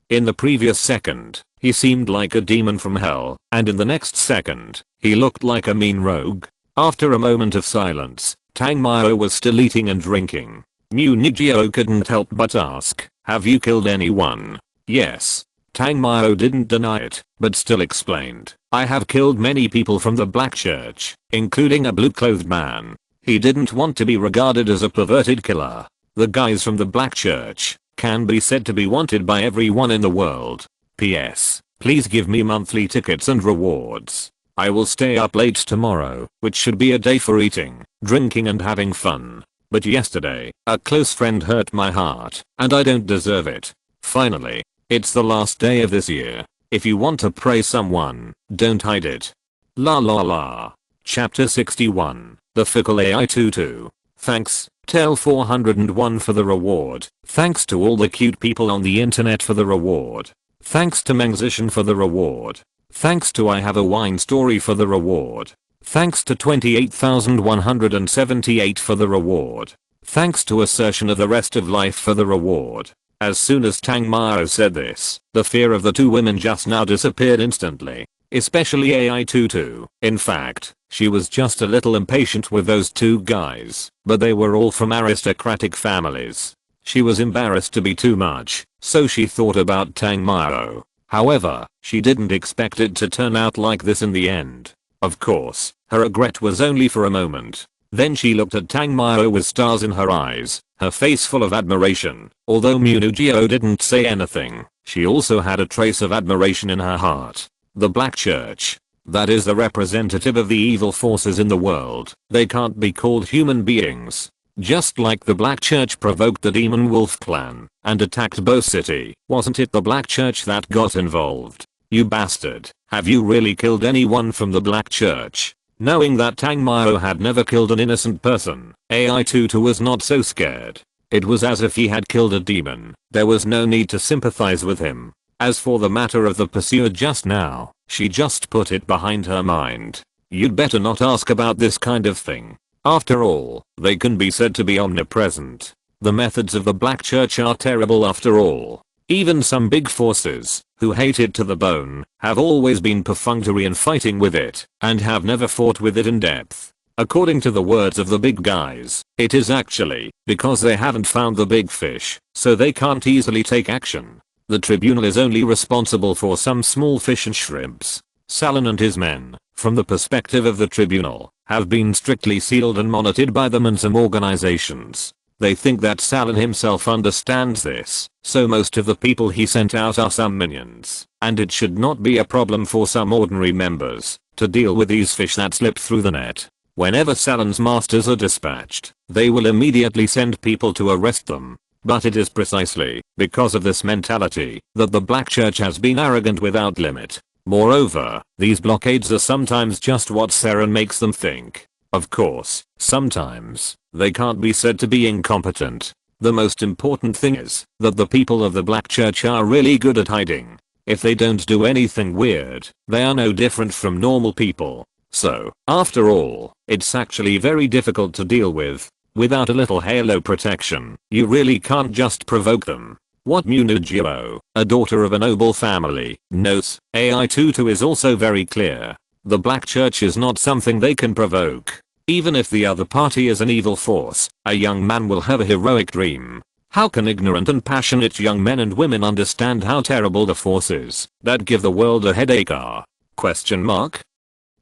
In the previous second, he seemed like a demon from hell, and in the next second, he looked like a mean rogue. After a moment of silence, Tang Mao was still eating and drinking. Munigio couldn't help but ask, "Have you killed anyone?" Yes. Tang Mao didn't deny it, but still explained, "I have killed many people from the Black Church, including a blue-clothed man." He didn't want to be regarded as a perverted killer. The guys from the Black Church can be said to be wanted by everyone in the world. PS. Please give me monthly tickets and rewards. I will stay up late tomorrow, which should be a day for eating, drinking and having fun. But yesterday, a close friend hurt my heart, and I don't deserve it. Finally, it's the last day of this year. If you want to praise someone, don't hide it. La la la. Chapter 61. The Fickle AI22. Thanks, Tel401 for the reward. Thanks to all the cute people on the internet for the reward. Thanks to Mangzishan for the reward. Thanks to I Have a Wine Story for the reward. Thanks to 28,178 for the reward. Thanks to Assertion of the Rest of Life for the reward. As soon as Tang Mao said this, the fear of the two women just now disappeared instantly. Especially AI22. In fact, she was just a little impatient with those two guys, but they were all from aristocratic families. She was embarrassed to be too much, so she thought about Tang Mao. However, she didn't expect it to turn out like this in the end. Of course, her regret was only for a moment. Then she looked at Tang Mao with stars in her eyes, her face full of admiration. Although Munigio didn't say anything, she also had a trace of admiration in her heart. The Black Church. That is the representative of the evil forces in the world. They can't be called human beings. Just like the Black Church provoked the Demon Wolf clan and attacked Bo City, wasn't it the Black Church that got involved? You bastard, have you really killed anyone from the Black Church? Knowing that Tang Mao had never killed an innocent person, AI22 was not so scared. It was as if he had killed a demon. There was no need to sympathize with him. As for the matter of the pursuer just now, she just put it behind her mind. You'd better not ask about this kind of thing. After all, they can be said to be omnipresent. The methods of the Black Church are terrible after all. Even some big forces, who hate it to the bone, have always been perfunctory in fighting with it, and have never fought with it in depth. According to the words of the big guys, it is actually because they haven't found the big fish, so they can't easily take action. The tribunal is only responsible for some small fish and shrimps. Salon and his men, from the perspective of the tribunal, have been strictly sealed and monitored by them and some organizations. They think that Salin himself understands this, so most of the people he sent out are some minions, and it should not be a problem for some ordinary members to deal with these fish that slip through the net. Whenever Salin's masters are dispatched, they will immediately send people to arrest them. But it is precisely because of this mentality that the Black Church has been arrogant without limit. Moreover, these blockades are sometimes just what Saren makes them think. Of course, sometimes they can't be said to be incompetent. The most important thing is that the people of the Black Church are really good at hiding. If they don't do anything weird, they are no different from normal people. So, after all, it's actually very difficult to deal with. Without a little halo protection, you really can't just provoke them. What Munagio, a daughter of a noble family, knows, AI22 is also very clear. The Black Church is not something they can provoke. Even if the other party is an evil force, a young man will have a heroic dream. How can ignorant and passionate young men and women understand how terrible the forces that give the world a headache are? Question mark?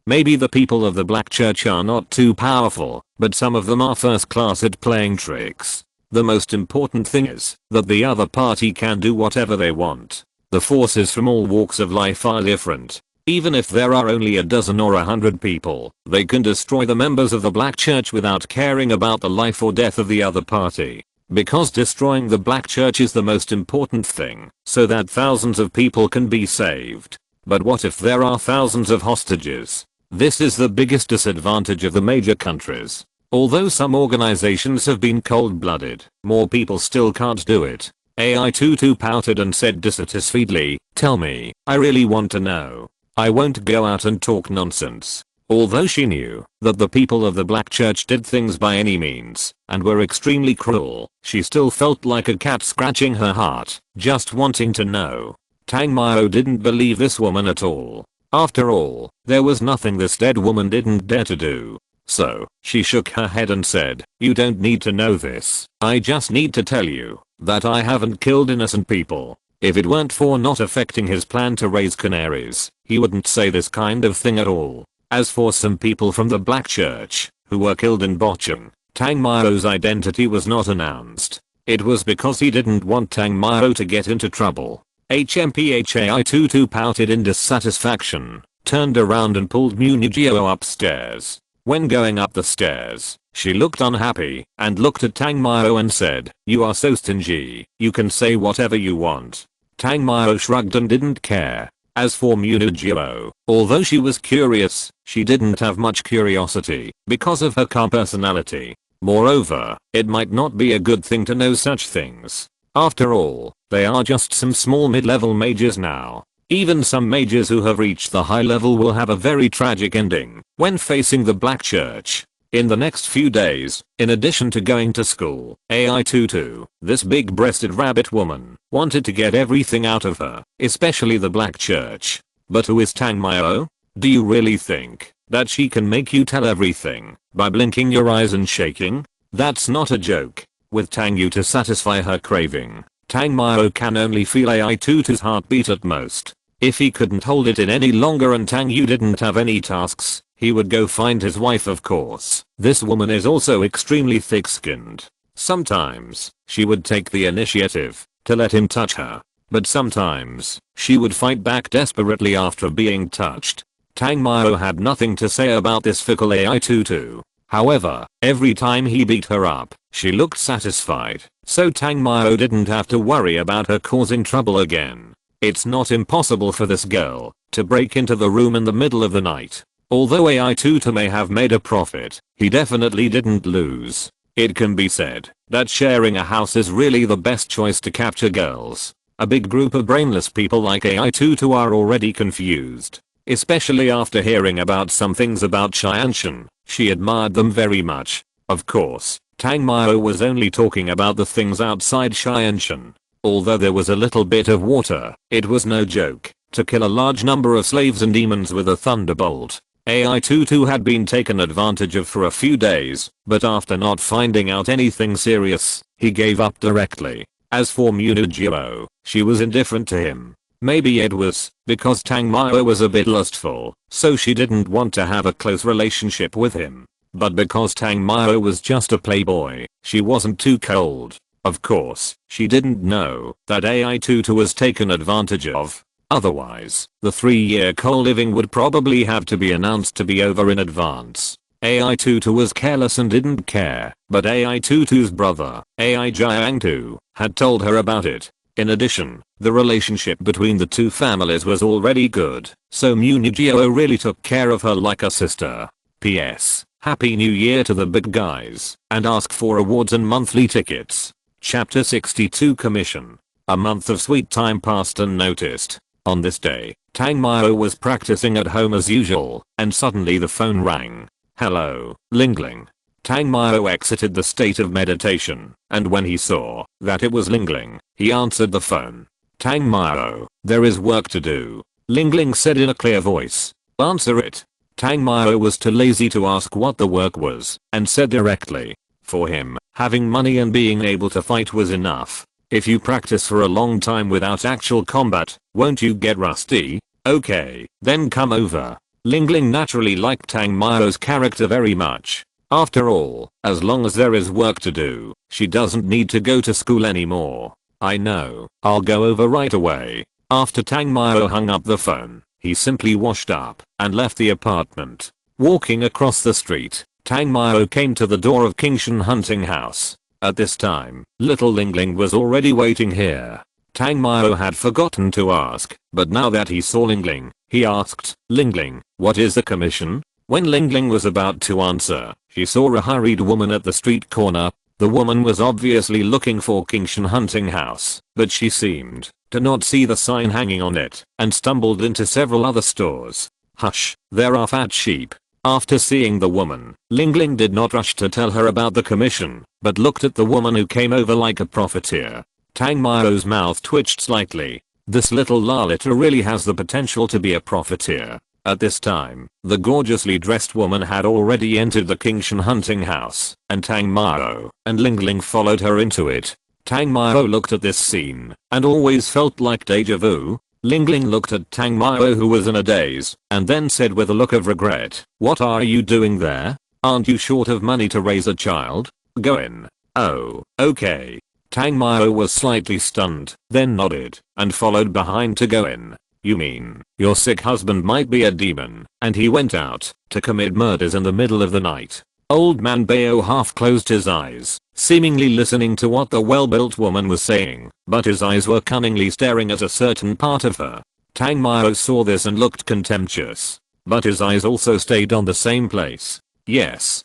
Maybe the people of the Black Church are not too powerful, but some of them are first class at playing tricks. The most important thing is that the other party can do whatever they want. The forces from all walks of life are different. Even if there are only a dozen or 100 people, they can destroy the members of the Black Church without caring about the life or death of the other party. Because destroying the Black Church is the most important thing, so that thousands of people can be saved. But what if there are thousands of hostages? This is the biggest disadvantage of the major countries. Although some organizations have been cold-blooded, more people still can't do it. AI22 pouted and said dissatisfiedly, "Tell me, I really want to know. I won't go out and talk nonsense." Although she knew that the people of the Black Church did things by any means and were extremely cruel, she still felt like a cat scratching her heart, just wanting to know. Tang Mao didn't believe this woman at all. After all, there was nothing this dead woman didn't dare to do. So, she shook her head and said, "You don't need to know this. I just need to tell you that I haven't killed innocent people." If it weren't for not affecting his plan to raise canaries, he wouldn't say this kind of thing at all. As for some people from the Black Church who were killed in Bochum, Tang Mao's identity was not announced. It was because he didn't want Tang Mao to get into trouble. HMPHAI22 pouted in dissatisfaction, turned around and pulled Munagio upstairs. When going up the stairs, she looked unhappy and looked at Tang Mao and said, "You are so stingy, you can say whatever you want." Tang Mao shrugged and didn't care. As for Munagio, although she was curious, she didn't have much curiosity because of her calm personality. Moreover, it might not be a good thing to know such things. After all, they are just some small mid-level mages now. Even some mages who have reached the high level will have a very tragic ending when facing the Black Church. In the next few days, in addition to going to school, AI22, this big-breasted rabbit woman, wanted to get everything out of her, especially the Black Church. But who is Tang Mao? Do you really think that she can make you tell everything by blinking your eyes and shaking? That's not a joke. With Tang Yu to satisfy her craving, Tang Mao can only feel AI22's heartbeat at most. If he couldn't hold it in any longer and Tang Yu didn't have any tasks, he would go find his wife, of course. This woman is also extremely thick-skinned. Sometimes, she would take the initiative to let him touch her, but sometimes, she would fight back desperately after being touched. Tang Mao had nothing to say about this fickle AI22. However, every time he beat her up, she looked satisfied, so Tang Mao didn't have to worry about her causing trouble again. It's not impossible for this girl to break into the room in the middle of the night. Although AI22 may have made a profit, he definitely didn't lose. It can be said that sharing a house is really the best choice to capture girls. A big group of brainless people like AI22 are already confused. Especially after hearing about some things about Xianshan, she admired them very much. Of course, Tang Mao was only talking about the things outside Xianshan. Although there was a little bit of water, it was no joke to kill a large number of slaves and demons with a thunderbolt. AI22 had been taken advantage of for a few days, but after not finding out anything serious, he gave up directly. As for Munagio, she was indifferent to him. Maybe it was because Tang Mao was a bit lustful, so she didn't want to have a close relationship with him. but because Tang Mao was just a playboy, she wasn't too cold. Of course, she didn't know that AI Tutor was taken advantage of. Otherwise, the 3-year co-living would probably have to be announced to be over in advance. AI Tutor was careless and didn't care, but AI Tutor's brother, AI Jiangtu, had told her about it. In addition, the relationship between the two families was already good, so Munijio really took care of her like a sister. PS. Happy New Year to the big guys, and ask for awards and monthly tickets. Chapter 62 Commission. A month of sweet time passed unnoticed. On this day, Tang Mao was practicing at home as usual, and suddenly the phone rang. Hello, Ling Ling. Tang Mao exited the state of meditation, and when he saw that it was Ling Ling, he answered the phone. Tang Mao, there is work to do. Ling Ling said in a clear voice. Answer it. Tang Mao was too lazy to ask what the work was, and said directly. For him, having money and being able to fight was enough. If you practice for a long time without actual combat, won't you get rusty? Okay, then come over. Ling Ling naturally liked Tang Mao's character very much. After all, as long as there is work to do, she doesn't need to go to school anymore. I know, I'll go over right away. After Tang Mao hung up the phone, he simply washed up and left the apartment. Walking across the street, Tang Mao came to the door of Qingshan hunting house. At this time, little Ling Ling was already waiting here. Tang Mao had forgotten to ask, but now that he saw Ling Ling, he asked, Ling Ling, what is the commission? When Ling Ling was about to answer, she saw a hurried woman at the street corner. The woman was obviously looking for Qingshan hunting house, but she seemed to not see the sign hanging on it, and stumbled into several other stores. Hush, there are fat sheep. After seeing the woman, Ling Ling did not rush to tell her about the commission, but looked at the woman who came over like a profiteer. Tang Mao's mouth twitched slightly. This little Lalita really has the potential to be a profiteer. At this time, the gorgeously dressed woman had already entered the Qingshan hunting house, and Tang Mao and Ling Ling followed her into it. Tang Mao looked at this scene, and always felt like deja vu. Ling Ling looked at Tang Mao, who was in a daze, and then said with a look of regret, what are you doing there? Aren't you short of money to raise a child? Go in. Oh, okay. Tang Mao was slightly stunned, then nodded, and followed behind to go in. You mean, your sick husband might be a demon, and he went out to commit murders in the middle of the night. Old man Bao half closed his eyes, seemingly listening to what the well-built woman was saying, but his eyes were cunningly staring at a certain part of her. Tang Mao saw this and looked contemptuous, but his eyes also stayed on the same place. Yes.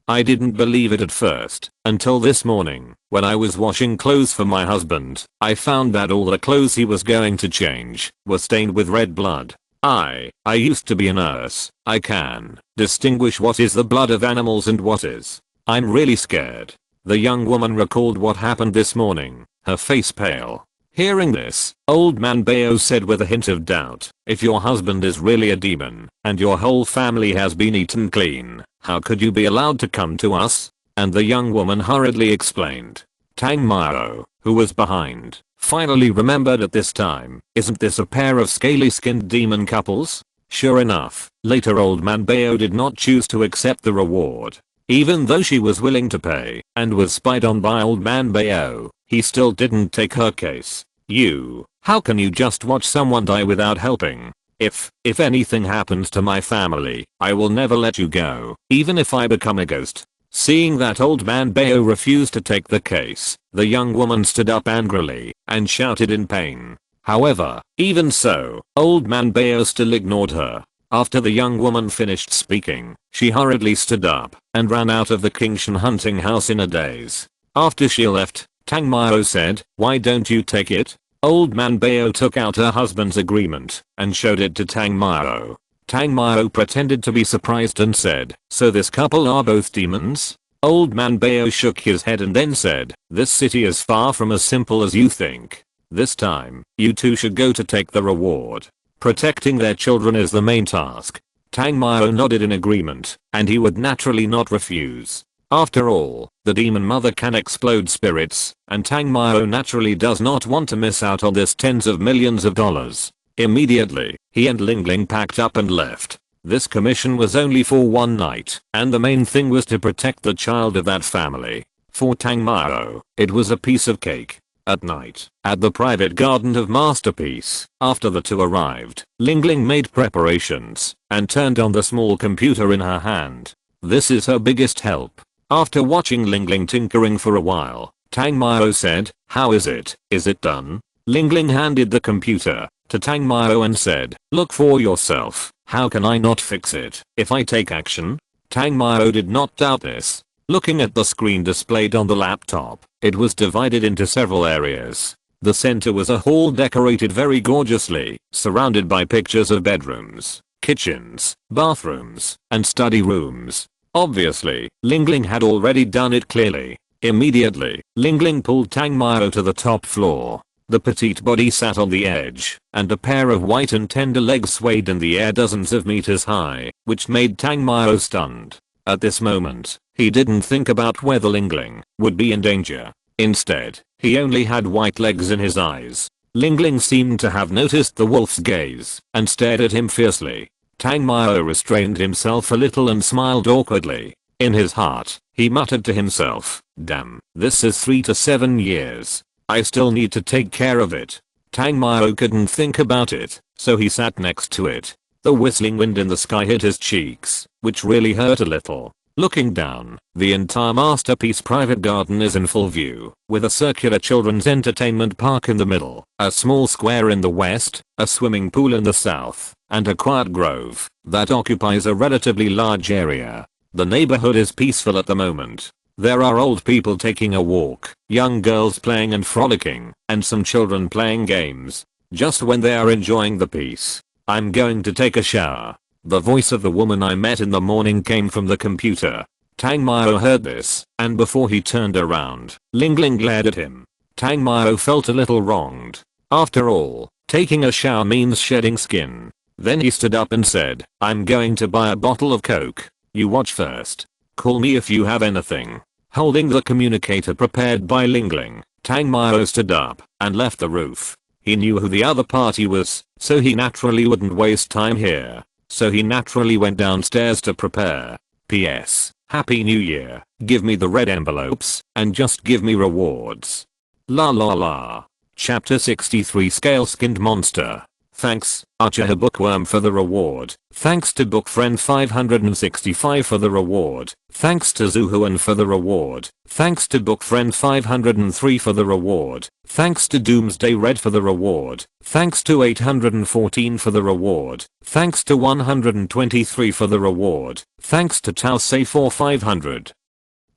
I didn't believe it at first, until this morning, when I was washing clothes for my husband. I found that all the clothes he was going to change were stained with red blood. I used to be a nurse. I can distinguish what is the blood of animals and what is. I'm really scared. The young woman recalled what happened this morning, her face pale. Hearing this, old man Bao said with a hint of doubt, if your husband is really a demon, and your whole family has been eaten clean, how could you be allowed to come to us? And the young woman hurriedly explained. Tang Mao, who was behind, finally remembered at this time, isn't this a pair of scaly-skinned demon couples? Sure enough, later old man Bao did not choose to accept the reward. Even though she was willing to pay, and was spied on by old man Bao, he still didn't take her case. How can you just watch someone die without helping? If anything happens to my family, I will never let you go, even if I become a ghost. Seeing that old man Bao refused to take the case, the young woman stood up angrily and shouted in pain. However, even so, old man Bao still ignored her. After the young woman finished speaking, she hurriedly stood up and ran out of the Qingshan hunting house in a daze. After she left, Tang Mao said, why don't you take it? Old man Bao took out her husband's agreement and showed it to Tang Mao. Tang Mao pretended to be surprised and said, so this couple are both demons? Old man Bao shook his head and then said, this city is far from as simple as you think. This time, you two should go to take the reward. Protecting their children is the main task. Tang Mao nodded in agreement, and he would naturally not refuse. After all, the demon mother can explode spirits, and Tang Mao naturally does not want to miss out on this tens of millions of dollars. Immediately, he and Ling Ling packed up and left. This commission was only for one night, and the main thing was to protect the child of that family. For Tang Mao, it was a piece of cake. At night, at the private garden of Masterpiece, after the two arrived, Lingling made preparations and turned on the small computer in her hand. This is her biggest help. After watching Lingling tinkering for a while, Tang Mao said, "How is it? Is it done?" Lingling handed the computer to Tang Mao and said, "Look for yourself. How can I not fix it if I take action?" Tang Mao did not doubt this. Looking at the screen displayed on the laptop, it was divided into several areas. The center was a hall decorated very gorgeously, surrounded by pictures of bedrooms, kitchens, bathrooms, and study rooms. Obviously, Lingling had already done it clearly. Immediately, Lingling pulled Tang Mao to the top floor. The petite body sat on the edge, and a pair of white and tender legs swayed in the air dozens of meters high, which made Tang Mao stunned. At this moment, he didn't think about whether Lingling would be in danger. Instead, he only had white legs in his eyes. Lingling seemed to have noticed the wolf's gaze and stared at him fiercely. Tang Mao restrained himself a little and smiled awkwardly. In his heart, he muttered to himself, "Damn, this is 3 to 7 years. I still need to take care of it." Tang Mao couldn't think about it, so he sat next to it. The whistling wind in the sky hit his cheeks, which really hurt a little. Looking down, the entire Masterpiece private garden is in full view, with a circular children's entertainment park in the middle, a small square in the west, a swimming pool in the south, and a quiet grove that occupies a relatively large area. The neighborhood is peaceful at the moment. There are old people taking a walk, young girls playing and frolicking, and some children playing games. Just when they are enjoying the peace, "I'm going to take a shower." The voice of the woman I met in the morning came from the computer. Tang Mao heard this, and before he turned around, Lingling glared at him. Tang Mao felt a little wronged. After all, taking a shower means shedding skin. Then he stood up and said, "I'm going to buy a bottle of Coke. You watch first. Call me if you have anything." Holding the communicator prepared by Lingling, Tang Mao stood up and left the roof. He knew who the other party was, so he naturally wouldn't waste time here. So he naturally went downstairs to prepare. P.S. Happy New Year. Give me the red envelopes, and just give me rewards. La la la. Chapter 63 Scale Skinned Monster. Thanks, Archer Bookworm for the reward. Thanks to Bookfriend 565 for the reward. Thanks to Zuhuan for the reward. Thanks to Bookfriend 503 for the reward. Thanks to Doomsday Red for the reward. Thanks to 814 for the reward. Thanks to 123 for the reward. Thanks to Taosei for 500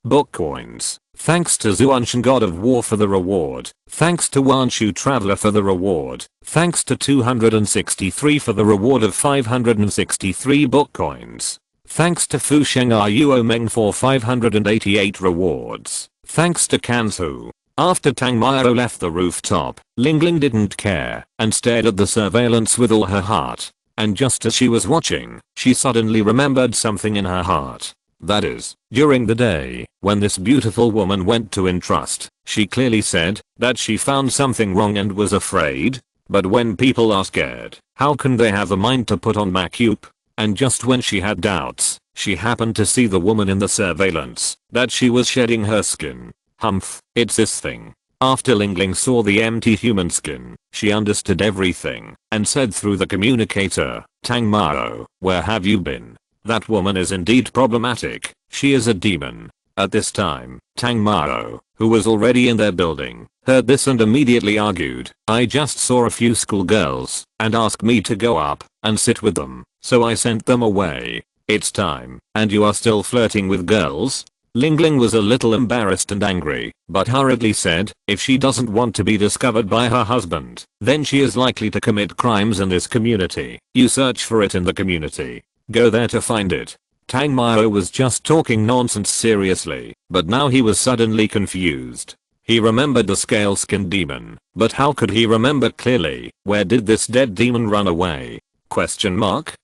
book coins. Thanks to Zuanshan God of War for the reward. Thanks to Wanshu Traveler for the reward. Thanks to 263 for the reward of 563 book coins. Thanks to Fusheng Ruo Meng for 588 rewards. Thanks to Kansu. After Tang Mao left the rooftop, Lingling didn't care and stared at the surveillance with all her heart. And just as she was watching, she suddenly remembered something in her heart. That is, during the day, when this beautiful woman went to entrust, she clearly said that she found something wrong and was afraid. But when people are scared, how can they have the mind to put on makeup? And just when she had doubts, she happened to see the woman in the surveillance, that she was shedding her skin. Humph, it's this thing. After Lingling saw the empty human skin, she understood everything, and said through the communicator, "Tang Mao, where have you been? That woman is indeed problematic. She is a demon." At this time, Tang Mao, who was already in their building, heard this and immediately argued, "I just saw a few schoolgirls and asked me to go up and sit with them, so I sent them away. It's time, and you are still flirting with girls?" Lingling was a little embarrassed and angry, but hurriedly said, "If she doesn't want to be discovered by her husband, then she is likely to commit crimes in this community. You search for it in the community. Go there to find it." Tang Mao was just talking nonsense seriously, but now he was suddenly confused. He remembered the scale-skinned demon, but how could he remember clearly? Where did this dead demon run away? Question mark?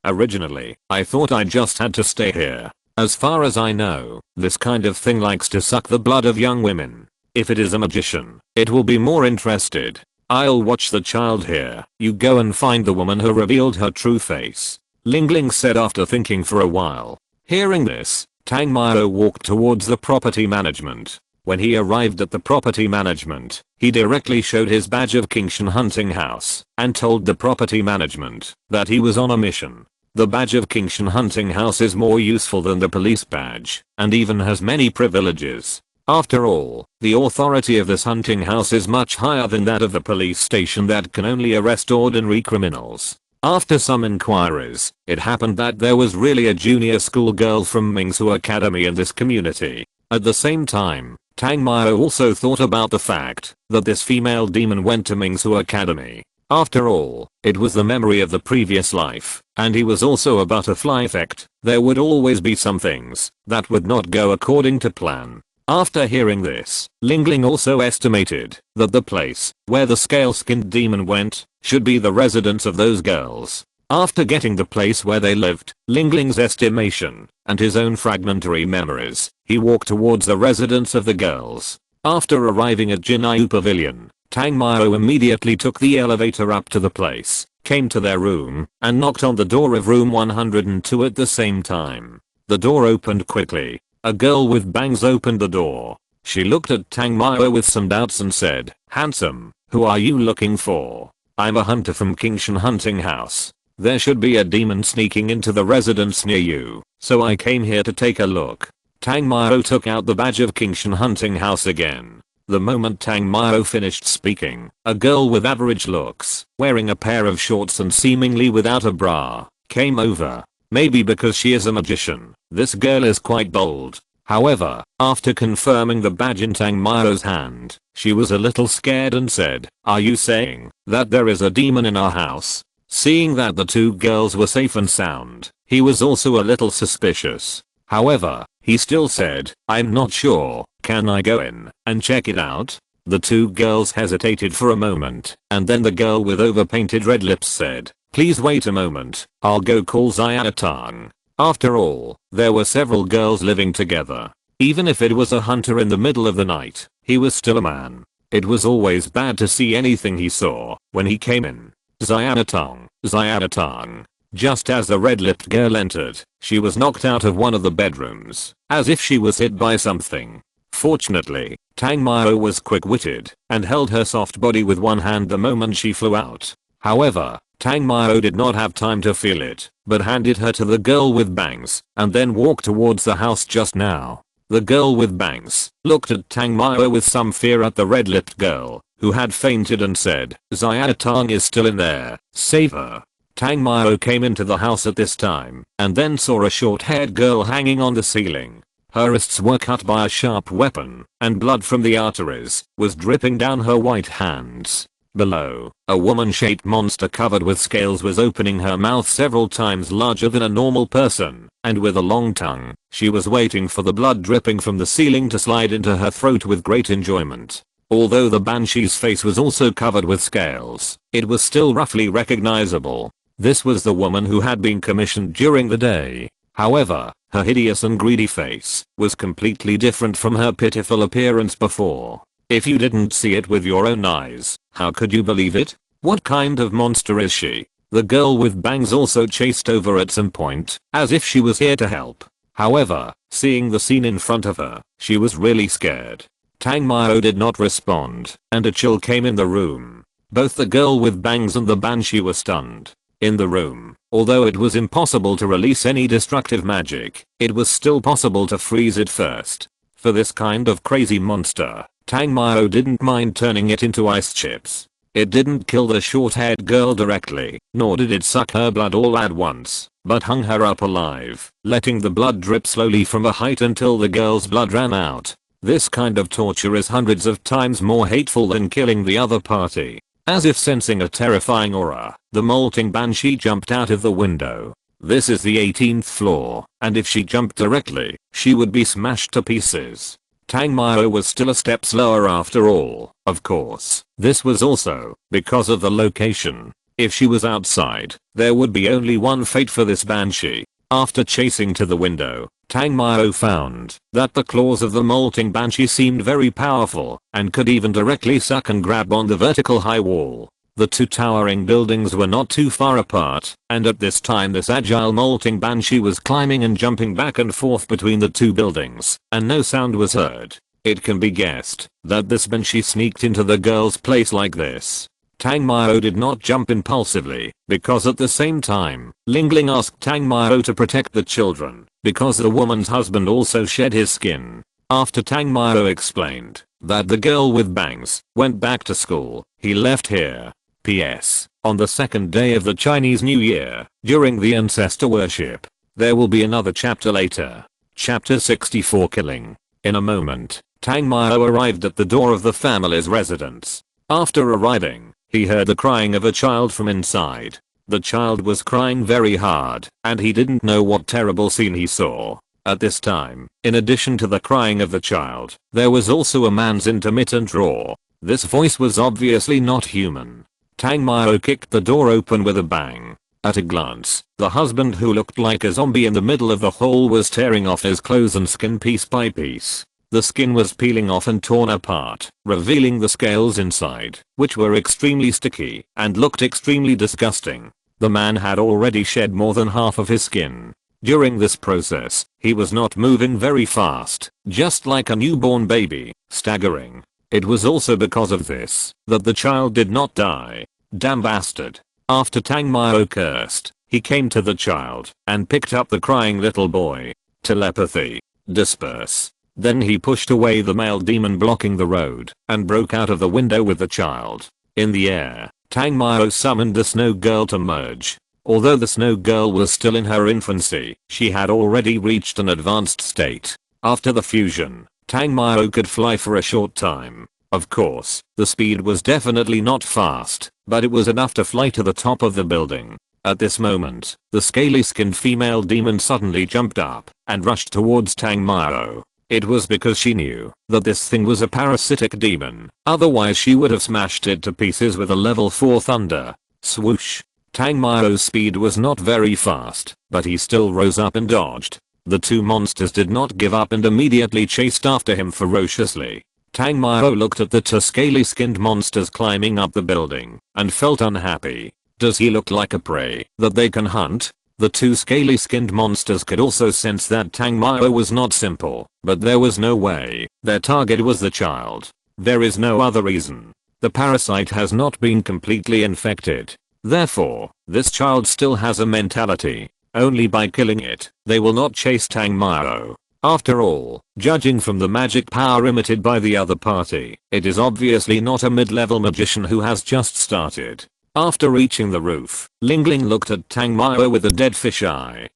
Originally, I thought I just had to stay here. As far as I know, this kind of thing likes to suck the blood of young women. If it is a magician, it will be more interested. I'll watch the child here. You go and find the woman who revealed her true face. Ling Ling said after thinking for a while. Hearing this, Tang Mao walked towards the property management. When he arrived at the property management, he directly showed his badge of Kingshan Hunting House and told the property management that he was on a mission. The badge of Kingshan Hunting House is more useful than the police badge and even has many privileges. After all, the authority of this hunting house is much higher than that of the police station that can only arrest ordinary criminals. After some inquiries, it happened that there was really a junior school girl from Mingsu Academy in this community. At the same time, Tang Mao also thought about the fact that this female demon went to Mingsu Academy. After all, it was the memory of the previous life, and he was also a butterfly effect. There would always be some things that would not go according to plan. After hearing this, Ling Ling also estimated that the place where the scale-skinned demon went should be the residence of those girls. After getting the place where they lived, Ling Ling's estimation, and his own fragmentary memories, he walked towards the residence of the girls. After arriving at Jinyu Pavilion, Tang Mao immediately took the elevator up to the place, came to their room, and knocked on the door of room 102 at the same time. The door opened quickly. A girl with bangs opened the door. She looked at Tang Mao with some doubts and said, "Handsome, who are you looking for?" "I'm a hunter from Kingshan Hunting House. There should be a demon sneaking into the residence near you, so I came here to take a look." Tang Mao took out the badge of Kingshan Hunting House again. The moment Tang Mao finished speaking, a girl with average looks, wearing a pair of shorts and seemingly without a bra, came over. Maybe because she is a magician, this girl is quite bold. However, after confirming the badge in Tang Mao's hand, she was a little scared and said, "Are you saying that there is a demon in our house?" Seeing that the two girls were safe and sound, he was also a little suspicious. However, he still said, "I'm not sure, can I go in and check it out?" The two girls hesitated for a moment, and then the girl with overpainted red lips said, "Please wait a moment, I'll go call Xiaotang." After all, there were several girls living together. Even if it was a hunter in the middle of the night, he was still a man. It was always bad to see anything he saw when he came in. "Xiaotang, Xiaotang." Just as the red-lipped girl entered, she was knocked out of one of the bedrooms, as if she was hit by something. Fortunately, Tang Mao was quick-witted and held her soft body with one hand the moment she flew out. However, Tang Mao did not have time to feel it, but handed her to the girl with bangs, and then walked towards the house just now. The girl with bangs looked at Tang Mao with some fear at the red-lipped girl, who had fainted, and said, "Xiaotang is still in there, save her." Tang Mao came into the house at this time, and then saw a short-haired girl hanging on the ceiling. Her wrists were cut by a sharp weapon, and blood from the arteries was dripping down her white hands. Below, a woman-shaped monster covered with scales was opening her mouth several times larger than a normal person, and with a long tongue, she was waiting for the blood dripping from the ceiling to slide into her throat with great enjoyment. Although the banshee's face was also covered with scales, it was still roughly recognizable. This was the woman who had been commissioned during the day. However, her hideous and greedy face was completely different from her pitiful appearance before. If you didn't see it with your own eyes, how could you believe it? What kind of monster is she? The girl with bangs also chased over at some point, as if she was here to help. However, seeing the scene in front of her, she was really scared. Tang Mao did not respond, and a chill came in the room. Both the girl with bangs and the banshee were stunned. In the room, although it was impossible to release any destructive magic, it was still possible to freeze it first. For this kind of crazy monster, Tang Mao didn't mind turning it into ice chips. It didn't kill the short-haired girl directly, nor did it suck her blood all at once, but hung her up alive, letting the blood drip slowly from a height until the girl's blood ran out. This kind of torture is hundreds of times more hateful than killing the other party. As if sensing a terrifying aura, the molting banshee jumped out of the window. This is the 18th floor, and if she jumped directly, she would be smashed to pieces. Tang Mao was still a step slower after all, of course. This was also because of the location. If she was outside, there would be only one fate for this banshee. After chasing to the window, Tang Mao found that the claws of the molting banshee seemed very powerful and could even directly suck and grab on the vertical high wall. The two towering buildings were not too far apart, and at this time this agile molting banshee was climbing and jumping back and forth between the two buildings, and no sound was heard. It can be guessed that this banshee sneaked into the girl's place like this. Tang Mao did not jump impulsively, because at the same time, Ling Ling asked Tang Mao to protect the children, because the woman's husband also shed his skin. After Tang Mao explained that the girl with bangs went back to school, he left here. P.S. On the second day of the Chinese New Year, during the ancestor worship, there will be another chapter later. Chapter 64 Killing. In a moment, Tang Mao arrived at the door of the family's residence. After arriving, he heard the crying of a child from inside. The child was crying very hard, and he didn't know what terrible scene he saw. At this time, in addition to the crying of the child, there was also a man's intermittent roar. This voice was obviously not human. Tang Mao kicked the door open with a bang. At a glance, the husband who looked like a zombie in the middle of the hall was tearing off his clothes and skin piece by piece. The skin was peeling off and torn apart, revealing the scales inside, which were extremely sticky and looked extremely disgusting. The man had already shed more than half of his skin. During this process, he was not moving very fast, just like a newborn baby, staggering. It was also because of this that the child did not die. Damn bastard. After Tang Mao cursed, he came to the child and picked up the crying little boy. Telepathy. Disperse. Then he pushed away the male demon blocking the road and broke out of the window with the child. In the air, Tang Mao summoned the snow girl to merge. Although the snow girl was still in her infancy, she had already reached an advanced state. After the fusion, Tang Mao could fly for a short time. Of course, the speed was definitely not fast, but it was enough to fly to the top of the building. At this moment, the scaly-skinned female demon suddenly jumped up and rushed towards Tang Mao. It was because she knew that this thing was a parasitic demon, otherwise she would have smashed it to pieces with a level 4 thunder. Swoosh. Tang Mao's speed was not very fast, but he still rose up and dodged. The two monsters did not give up and immediately chased after him ferociously. Tang Mao looked at the two scaly-skinned monsters climbing up the building and felt unhappy. Does he look like a prey that they can hunt? The two scaly-skinned monsters could also sense that Tang Mao was not simple, but there was no way their target was the child. There is no other reason. The parasite has not been completely infected. Therefore, this child still has a mentality. Only by killing it, they will not chase Tang Mao. After all, judging from the magic power emitted by the other party, it is obviously not a mid-level magician who has just started. After reaching the roof, Ling Ling looked at Tang Mao with a dead fish eye.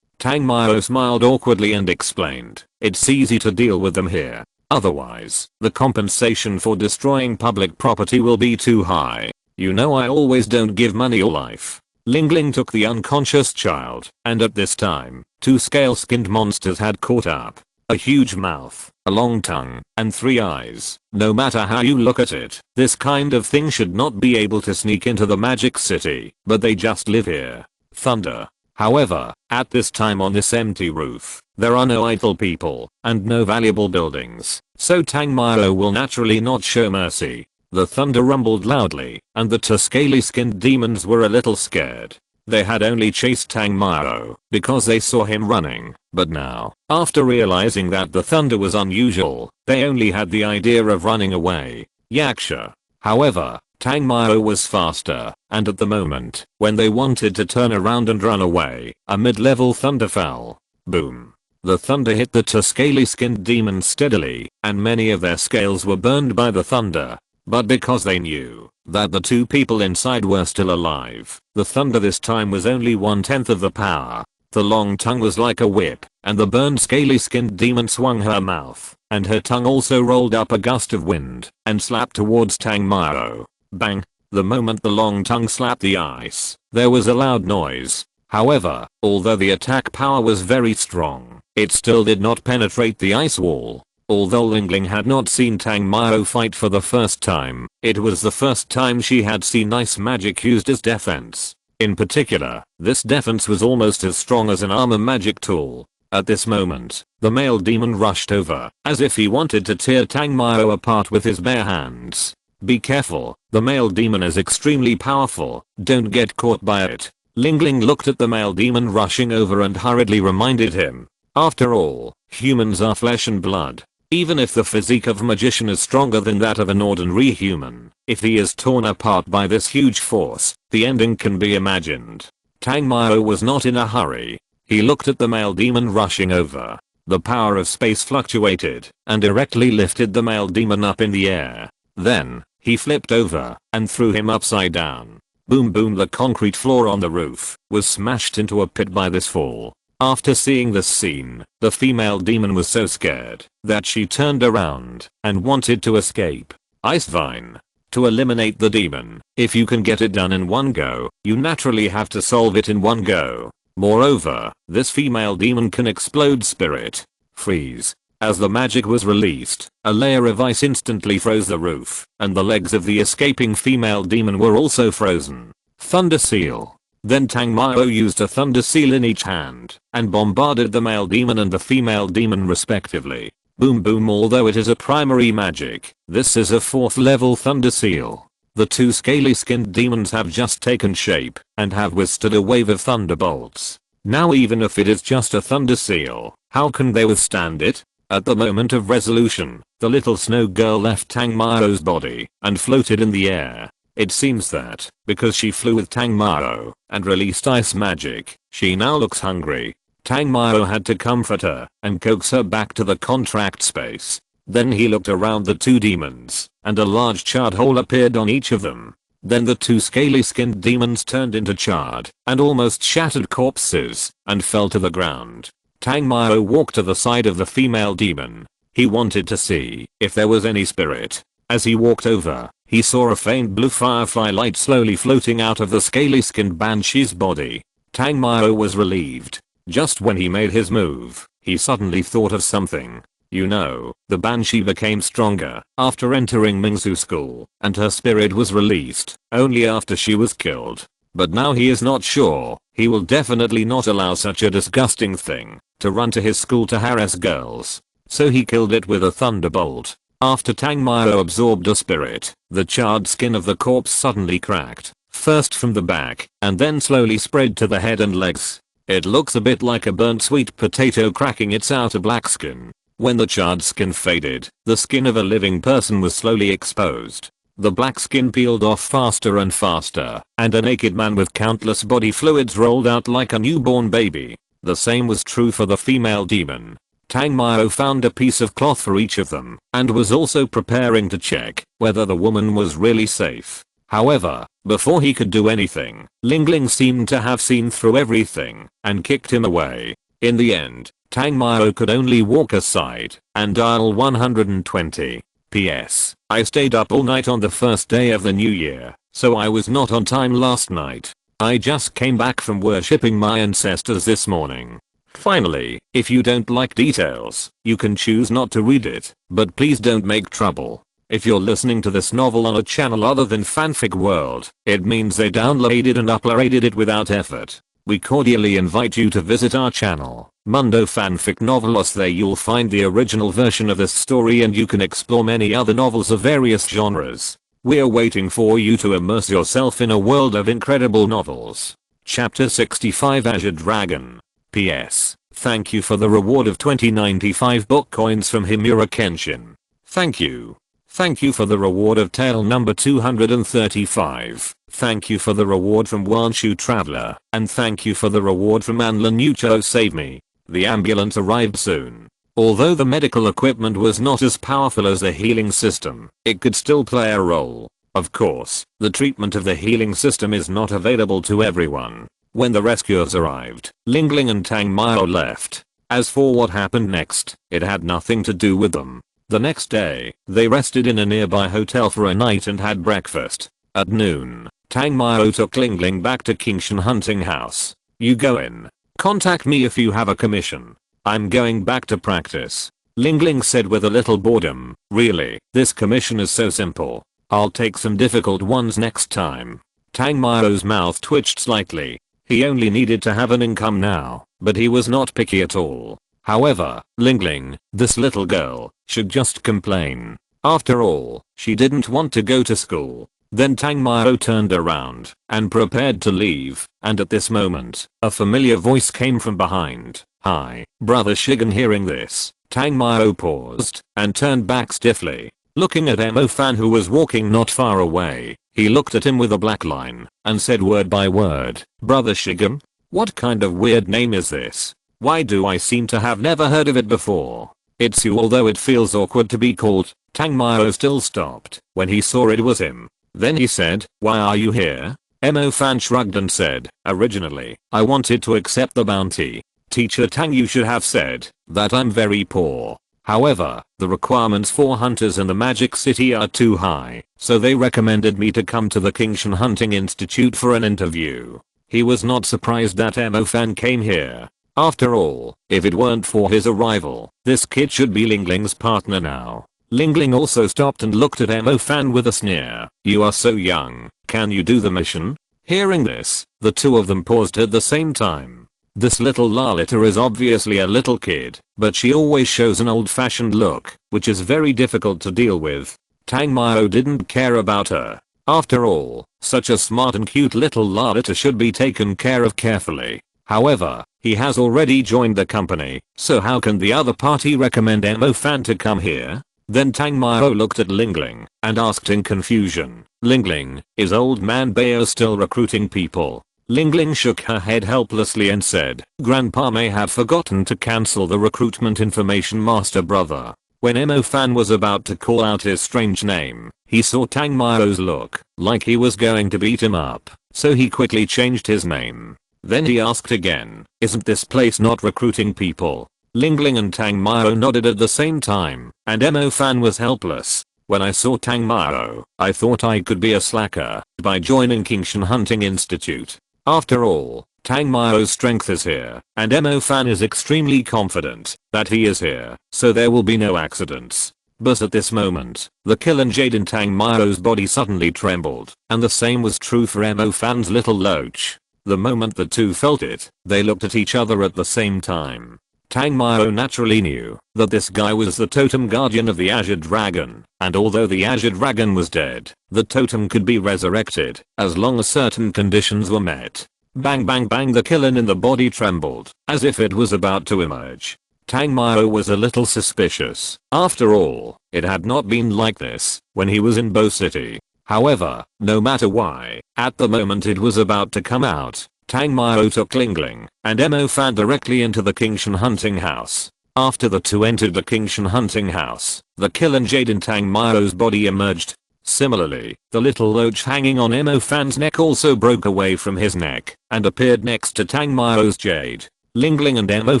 Tang Mao smiled awkwardly and explained, it's easy to deal with them here. Otherwise, the compensation for destroying public property will be too high. You know I always don't give money or life. Ling Ling took the unconscious child, and at this time, two scale-skinned monsters had caught up. A huge mouth, a long tongue, and 3 eyes. No matter how you look at it, this kind of thing should not be able to sneak into the magic city, but they just live here. Thunder. However, at this time on this empty roof, there are no idle people, and no valuable buildings, so Tang Mao will naturally not show mercy. The thunder rumbled loudly, and the two scaly-skinned demons were a little scared. They had only chased Tang Mao because they saw him running, but now, after realizing that the thunder was unusual, they only had the idea of running away. Yaksha. However, Tang Mao was faster, and at the moment, when they wanted to turn around and run away, a mid-level thunder fell. Boom. The thunder hit the two scaly-skinned demons steadily, and many of their scales were burned by the thunder. But because they knew that the two people inside were still alive, the thunder this time was only 1/10 of the power. The long tongue was like a whip, and the burned scaly-skinned demon swung her mouth, and her tongue also rolled up a gust of wind and slapped towards Tang Mao. Bang! The moment the long tongue slapped the ice, there was a loud noise. However, although the attack power was very strong, it still did not penetrate the ice wall. Although Ling Ling had not seen Tang Mao fight for the first time, it was the first time she had seen ice magic used as defense. In particular, this defense was almost as strong as an armor magic tool. At this moment, the male demon rushed over, as if he wanted to tear Tang Mao apart with his bare hands. Be careful, the male demon is extremely powerful, don't get caught by it. Ling Ling looked at the male demon rushing over and hurriedly reminded him. After all, humans are flesh and blood. Even if the physique of a magician is stronger than that of an ordinary human, if he is torn apart by this huge force, the ending can be imagined. Tang Mao was not in a hurry. He looked at the male demon rushing over. The power of space fluctuated and directly lifted the male demon up in the air. Then, he flipped over and threw him upside down. Boom boom, the concrete floor on the roof was smashed into a pit by this fall. After seeing this scene, the female demon was so scared that she turned around and wanted to escape. Ice Vine. To eliminate the demon, if you can get it done in one go, you naturally have to solve it in one go. Moreover, this female demon can explode spirit. Freeze. As the magic was released, a layer of ice instantly froze the roof, and the legs of the escaping female demon were also frozen. Thunder Seal. Then Tang Mao used a Thunder Seal in each hand, and bombarded the male demon and the female demon respectively. Boom boom, although it is a primary magic, this is a 4th level Thunder Seal. The two scaly skinned demons have just taken shape, and have withstood a wave of thunderbolts. Now even if it is just a Thunder Seal, how can they withstand it? At the moment of resolution, the little snow girl left Tang Mao's body and floated in the air. It seems that, because she flew with Tang Mao and released ice magic, she now looks hungry. Tang Mao had to comfort her and coax her back to the contract space. Then he looked around the two demons, and a large charred hole appeared on each of them. Then the two scaly skinned demons turned into charred and almost shattered corpses and fell to the ground. Tang Mao walked to the side of the female demon. He wanted to see if there was any spirit. As he walked over, he saw a faint blue firefly light slowly floating out of the scaly skinned banshee's body. Tang Mao was relieved. Just when he made his move, he suddenly thought of something. You know, the banshee became stronger after entering Mingzu school, and her spirit was released only after she was killed. But now he is not sure. He will definitely not allow such a disgusting thing to run to his school to harass girls. So he killed it with a thunderbolt. After Tang Mao absorbed a spirit, the charred skin of the corpse suddenly cracked, first from the back, and then slowly spread to the head and legs. It looks a bit like a burnt sweet potato cracking its outer black skin. When the charred skin faded, the skin of a living person was slowly exposed. The black skin peeled off faster and faster, and a naked man with countless body fluids rolled out like a newborn baby. The same was true for the female demon. Tang Mao found a piece of cloth for each of them, and was also preparing to check whether the woman was really safe. However, before he could do anything, Ling Ling seemed to have seen through everything, and kicked him away. In the end, Tang Mao could only walk aside and dial 120. P.S. I stayed up all night on the first day of the new year, so I was not on time last night. I just came back from worshipping my ancestors this morning. Finally, if you don't like details, you can choose not to read it, but please don't make trouble. If you're listening to this novel on a channel other than Fanfic World, it means they downloaded and uploaded it without effort. We cordially invite you to visit our channel, Mundo Fanfic Novelos. There you'll find the original version of this story, and you can explore many other novels of various genres. We're waiting for you to immerse yourself in a world of incredible novels. Chapter 65, Azure Dragon. P.S. Thank you for the reward of 2095 book coins from Himura Kenshin. Thank you. Thank you for the reward of tale number 235. Thank you for the reward from Wanshu Traveler. And thank you for the reward from Anlan Nucho Save Me. The ambulance arrived soon. Although the medical equipment was not as powerful as the healing system, it could still play a role. Of course, the treatment of the healing system is not available to everyone. When the rescuers arrived, Ling Ling and Tang Mao left. As for what happened next, it had nothing to do with them. The next day, they rested in a nearby hotel for a night and had breakfast. At noon, Tang Mao took Ling Ling back to Kingshan hunting house. You go in. Contact me if you have a commission. I'm going back to practice. Ling Ling said with a little boredom. Really, this commission is so simple. I'll take some difficult ones next time. Tang Mao's mouth twitched slightly. He only needed to have an income now, but he was not picky at all. However, Ling Ling, this little girl, should just complain. After all, she didn't want to go to school. Then Tang Mao turned around and prepared to leave, and at this moment, a familiar voice came from behind. "Hi, Brother Shigen." Hearing this, Tang Mao paused and turned back stiffly. Looking at Emo Fan, who was walking not far away, he looked at him with a black line and said word by word, "Brother Shigen? What kind of weird name is this? Why do I seem to have never heard of it before? It's you, although it feels awkward to be called." Tang Mao still stopped when he saw it was him. Then he said, "Why are you here?" Emo Fan shrugged and said, "Originally, I wanted to accept the bounty. Teacher Tang, you should have said that I'm very poor. However, the requirements for hunters in the Magic City are too high, so they recommended me to come to the Kingshan Hunting Institute for an interview." He was not surprised that Emo Fan came here. After all, if it weren't for his arrival, this kid should be Lingling's partner now. Lingling also stopped and looked at Emo Fan with a sneer. "You are so young, can you do the mission?" Hearing this, the two of them paused at the same time. This little Lalita is obviously a little kid, but she always shows an old-fashioned look, which is very difficult to deal with. Tang Mao didn't care about her. After all, such a smart and cute little Lalita should be taken care of carefully. However, he has already joined the company, so how can the other party recommend Emo Fan to come here? Then Tang Mao looked at Lingling and asked in confusion, "Lingling, is old man Bao still recruiting people?" Lingling shook her head helplessly and said, "Grandpa may have forgotten to cancel the recruitment information, Master Brother." When Emo Fan was about to call out his strange name, he saw Tang Mao's look like he was going to beat him up, so he quickly changed his name. Then he asked again, "Isn't this place not recruiting people?" Lingling and Tang Mao nodded at the same time, and Emo Fan was helpless. "When I saw Tang Mao, I thought I could be a slacker by joining Kingshan Hunting Institute. After all, Tang Mao's strength is here, and Emo Fan is extremely confident that he is here, so there will be no accidents." But at this moment, the killing jade in Tang Mao's body suddenly trembled, and the same was true for Emo Fan's little loach. The moment the two felt it, they looked at each other at the same time. Tang Mao naturally knew that this guy was the totem guardian of the Azure Dragon, and although the Azure Dragon was dead, the totem could be resurrected as long as certain conditions were met. Bang bang bang, the killing in the body trembled as if it was about to emerge. Tang Mao was a little suspicious. After all, it had not been like this when he was in Bo City. However, no matter why, at the moment it was about to come out, Tang Mao took Lingling and Emo Fan directly into the Kingshan Hunting House. After the two entered the Kingshan Hunting House, the killing jade in Tang Mao's body emerged. Similarly, the little loach hanging on Emo Fan's neck also broke away from his neck and appeared next to Tang Mao's jade. Lingling and Emo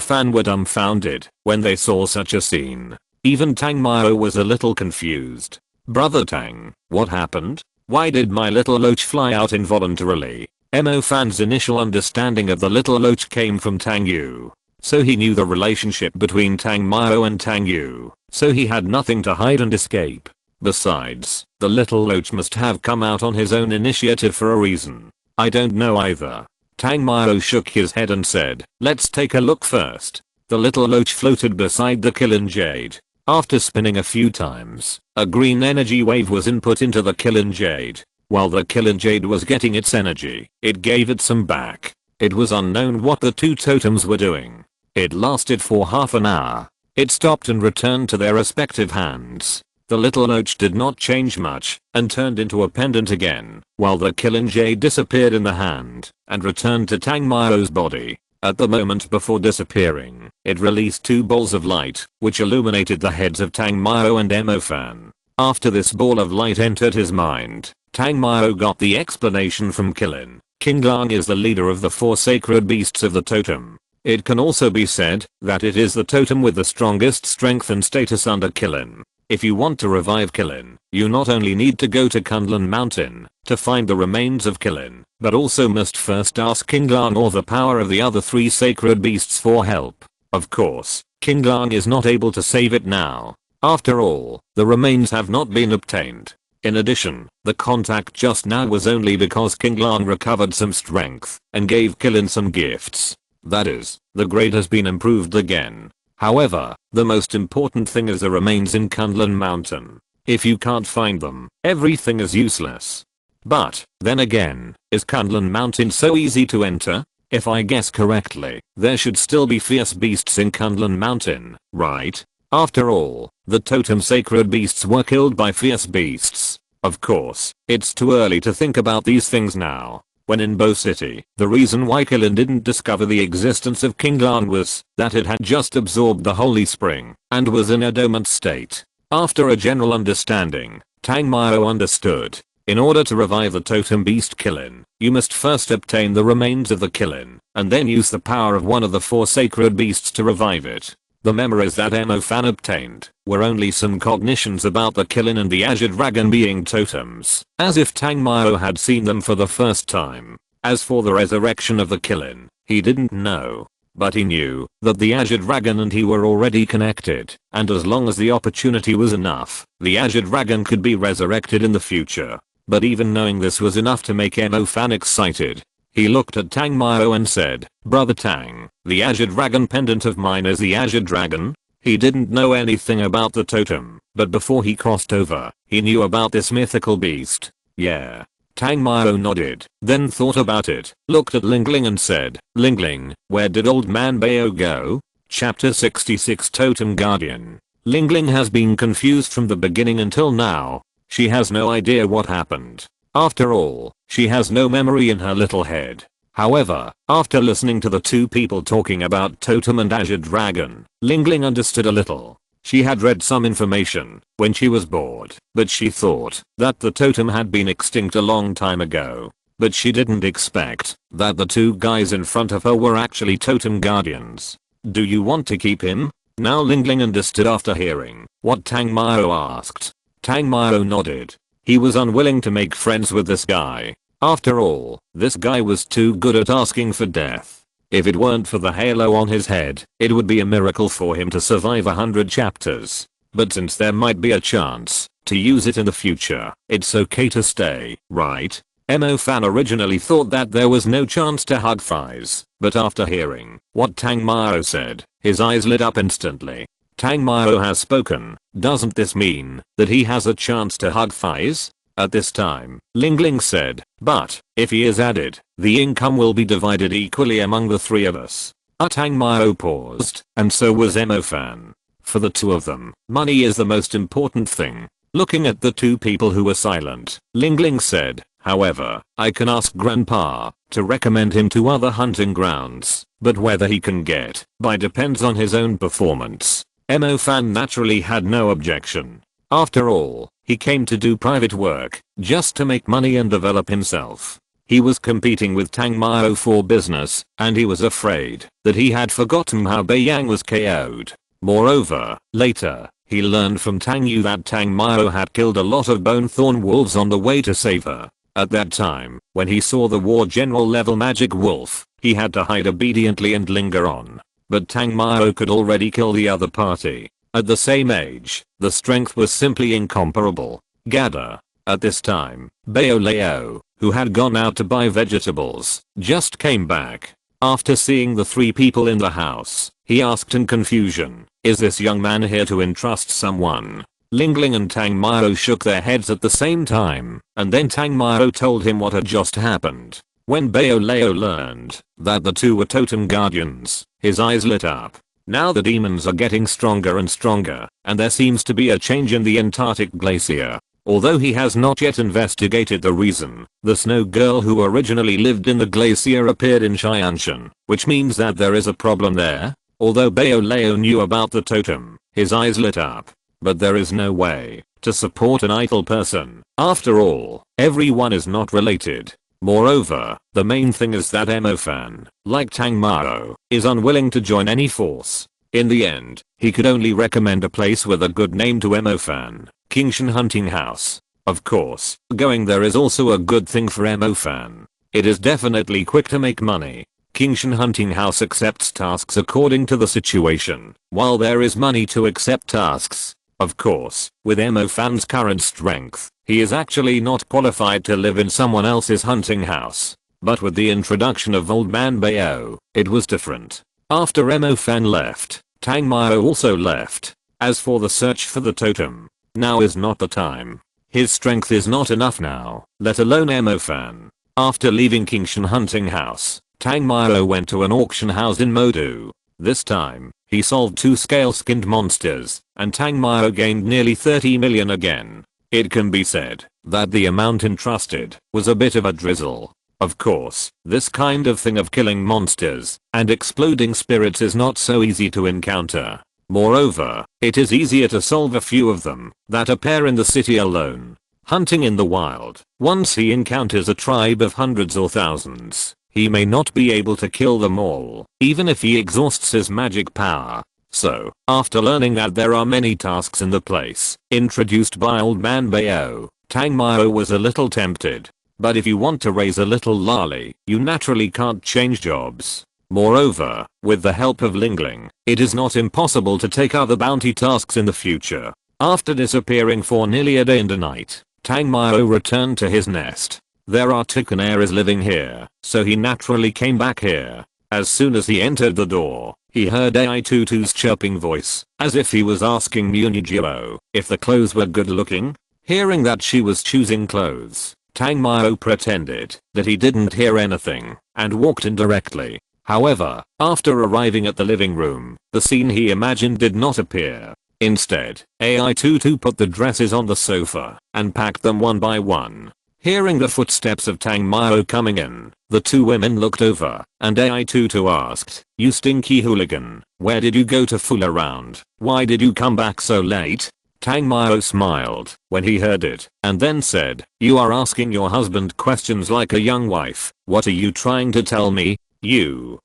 Fan were dumbfounded when they saw such a scene. Even Tang Mao was a little confused. "Brother Tang, what happened? Why did my little loach fly out involuntarily?" Emo Fan's initial understanding of the little loach came from Tang Yu, so he knew the relationship between Tang Mao and Tang Yu, so he had nothing to hide and escape. Besides, the little loach must have come out on his own initiative for a reason. "I don't know either." Tang Mao shook his head and said, "Let's take a look first." The little loach floated beside the killing jade. After spinning a few times, a green energy wave was input into the killing jade. While the killing jade was getting its energy, it gave it some back. It was unknown what the two totems were doing. It lasted for half an hour. It stopped and returned to their respective hands. The little loach did not change much and turned into a pendant again, while the killing jade disappeared in the hand and returned to Tang Mao's body. At the moment before disappearing, it released two balls of light, which illuminated the heads of Tang Mao and Emo Fan. After this ball of light entered his mind, Tang Mao got the explanation from Killin. Qinglang is the leader of the four sacred beasts of the totem. It can also be said that it is the totem with the strongest strength and status under Killin. If you want to revive Killin, you not only need to go to Kunlun Mountain to find the remains of Killin, but also must first ask Qinglang or the power of the other three sacred beasts for help. Of course, Qinglang is not able to save it now. After all, the remains have not been obtained. In addition, the contact just now was only because Qinglang recovered some strength and gave Killin some gifts. That is, the grade has been improved again. However, the most important thing is the remains in Kunlun Mountain. If you can't find them, everything is useless. But, then again, is Kunlun Mountain so easy to enter? If I guess correctly, there should still be fierce beasts in Kunlun Mountain, right? After all, the totem sacred beasts were killed by fierce beasts. Of course, it's too early to think about these things now. When in Bo City, the reason why Kilin didn't discover the existence of Kinglan was that it had just absorbed the holy spring and was in a dormant state. After a general understanding, Tang Mao understood. In order to revive the totem beast Kilin, you must first obtain the remains of the Kilin, and then use the power of one of the 4 sacred beasts to revive it. The memories that Mo-fan obtained were only some cognitions about the Kilin and the Azure Dragon being totems, as if Tang Mao had seen them for the first time. As for the resurrection of the Kilin, he didn't know. But he knew that the Azure Dragon and he were already connected, and as long as the opportunity was enough, the Azure Dragon could be resurrected in the future. But even knowing this was enough to make Mo-fan excited. He looked at Tang Mao and said, "Brother Tang, the Azure Dragon pendant of mine is the Azure Dragon?" He didn't know anything about the totem, but before he crossed over, he knew about this mythical beast. Yeah. Tang Mao nodded, then thought about it, looked at Lingling and said, "Lingling, where did old man Bao go?" Chapter 66 Totem Guardian. Lingling has been confused from the beginning until now. She has no idea what happened. After all, she has no memory in her little head. However, after listening to the 2 people talking about Totem and Azure Dragon, Lingling understood a little. She had read some information when she was bored, but she thought that the totem had been extinct a long time ago. But she didn't expect that the 2 guys in front of her were actually totem guardians. "Do you want to keep him?" Now Lingling understood after hearing what Tang Mao asked. Tang Mao nodded. He was unwilling to make friends with this guy. After all, this guy was too good at asking for death. If it weren't for the halo on his head, it would be a miracle for him to survive 100 chapters. But since there might be a chance to use it in the future, it's okay to stay, right? Mo-fan originally thought that there was no chance to hug Fies, but after hearing what Tang Mao said, his eyes lit up instantly. Tang Mao has spoken. Doesn't this mean that he has a chance to hug Fies? At this time, Lingling said, "But, if he is added, the income will be divided equally among the 3 of us." Tang Mao paused, and so was Mo-fan. For the 2 of them, money is the most important thing. Looking at the 2 people who were silent, Lingling said, "However, I can ask Grandpa to recommend him to other hunting grounds, but whether he can get by depends on his own performance." Mo-fan naturally had no objection. After all, he came to do private work, just to make money and develop himself. He was competing with Tang Mao for business, and he was afraid that he had forgotten how Beiyang was KO'd. Moreover, later, he learned from Tang Yu that Tang Mao had killed a lot of bone thorn wolves on the way to save her. At that time, when he saw the war general level magic wolf, he had to hide obediently and linger on. But Tang Mao could already kill the other party. At the same age, the strength was simply incomparable. Gada. At this time, Bao Lao, who had gone out to buy vegetables, just came back. After seeing the 3 people in the house, he asked in confusion, "Is this young man here to entrust someone?" Lingling and Tang Mao shook their heads at the same time, and then Tang Mao told him what had just happened. When Bao Lao learned that the 2 were totem guardians, his eyes lit up. Now the demons are getting stronger and stronger, and there seems to be a change in the Antarctic glacier. Although he has not yet investigated the reason, the snow girl who originally lived in the glacier appeared in Xianshan, which means that there is a problem there. Although Bao Lao knew about the totem, his eyes lit up. But there is no way to support an idle person. After all, everyone is not related. Moreover, the main thing is that Mo-fan, like Tang Mao, is unwilling to join any force. In the end, he could only recommend a place with a good name to Mo-fan, Kingshan Hunting House. Of course, going there is also a good thing for Mo-fan. It is definitely quick to make money. Kingshan Hunting House accepts tasks according to the situation, while there is money to accept tasks. Of course, with Mo-fan's current strength, he is actually not qualified to live in someone else's hunting house. But with the introduction of Old Man Bao, it was different. After Mo-fan left, Tang Mao also left. As for the search for the totem, Now is not the time. His strength is not enough now, let alone Emo fan. After leaving Kingshan hunting house, Tangmiro went to an auction house in Modu. This time, he solved 2 scale-skinned monsters, and Tangmiro gained nearly 30 million again. It can be said that the amount entrusted was a bit of a drizzle. Of course, this kind of thing of killing monsters and exploding spirits is not so easy to encounter. Moreover, it is easier to solve a few of them that appear in the city alone. Hunting in the wild, once he encounters a tribe of hundreds or thousands, he may not be able to kill them all, even if he exhausts his magic power. So, after learning that there are many tasks in the place, introduced by Old Man Bayo, Tangmiro was a little tempted. But if you want to raise a little lolly, you naturally can't change jobs. Moreover, with the help of Lingling, it is not impossible to take other bounty tasks in the future. After disappearing for nearly a day and a night, Tangmiro returned to his nest. There are 2 canaries living here, so he naturally came back here. As soon as he entered the door, he heard AI-Tutu's chirping voice, as if he was asking Munijiro if the clothes were good looking. Hearing that she was choosing clothes, Tangmiro pretended that he didn't hear anything, and walked in directly. However, after arriving at the living room, the scene he imagined did not appear. Instead, AI-Tutu put the dresses on the sofa, and packed them one by one. Hearing the footsteps of Tangmiro coming in, the 2 women looked over, and AI-Tutu asked, "You stinky hooligan, where did you go to fool around? Why did you come back so late?" Tangmiro smiled when he heard it, and then said, "You are asking your husband questions like a young wife. What are you trying to tell me? You.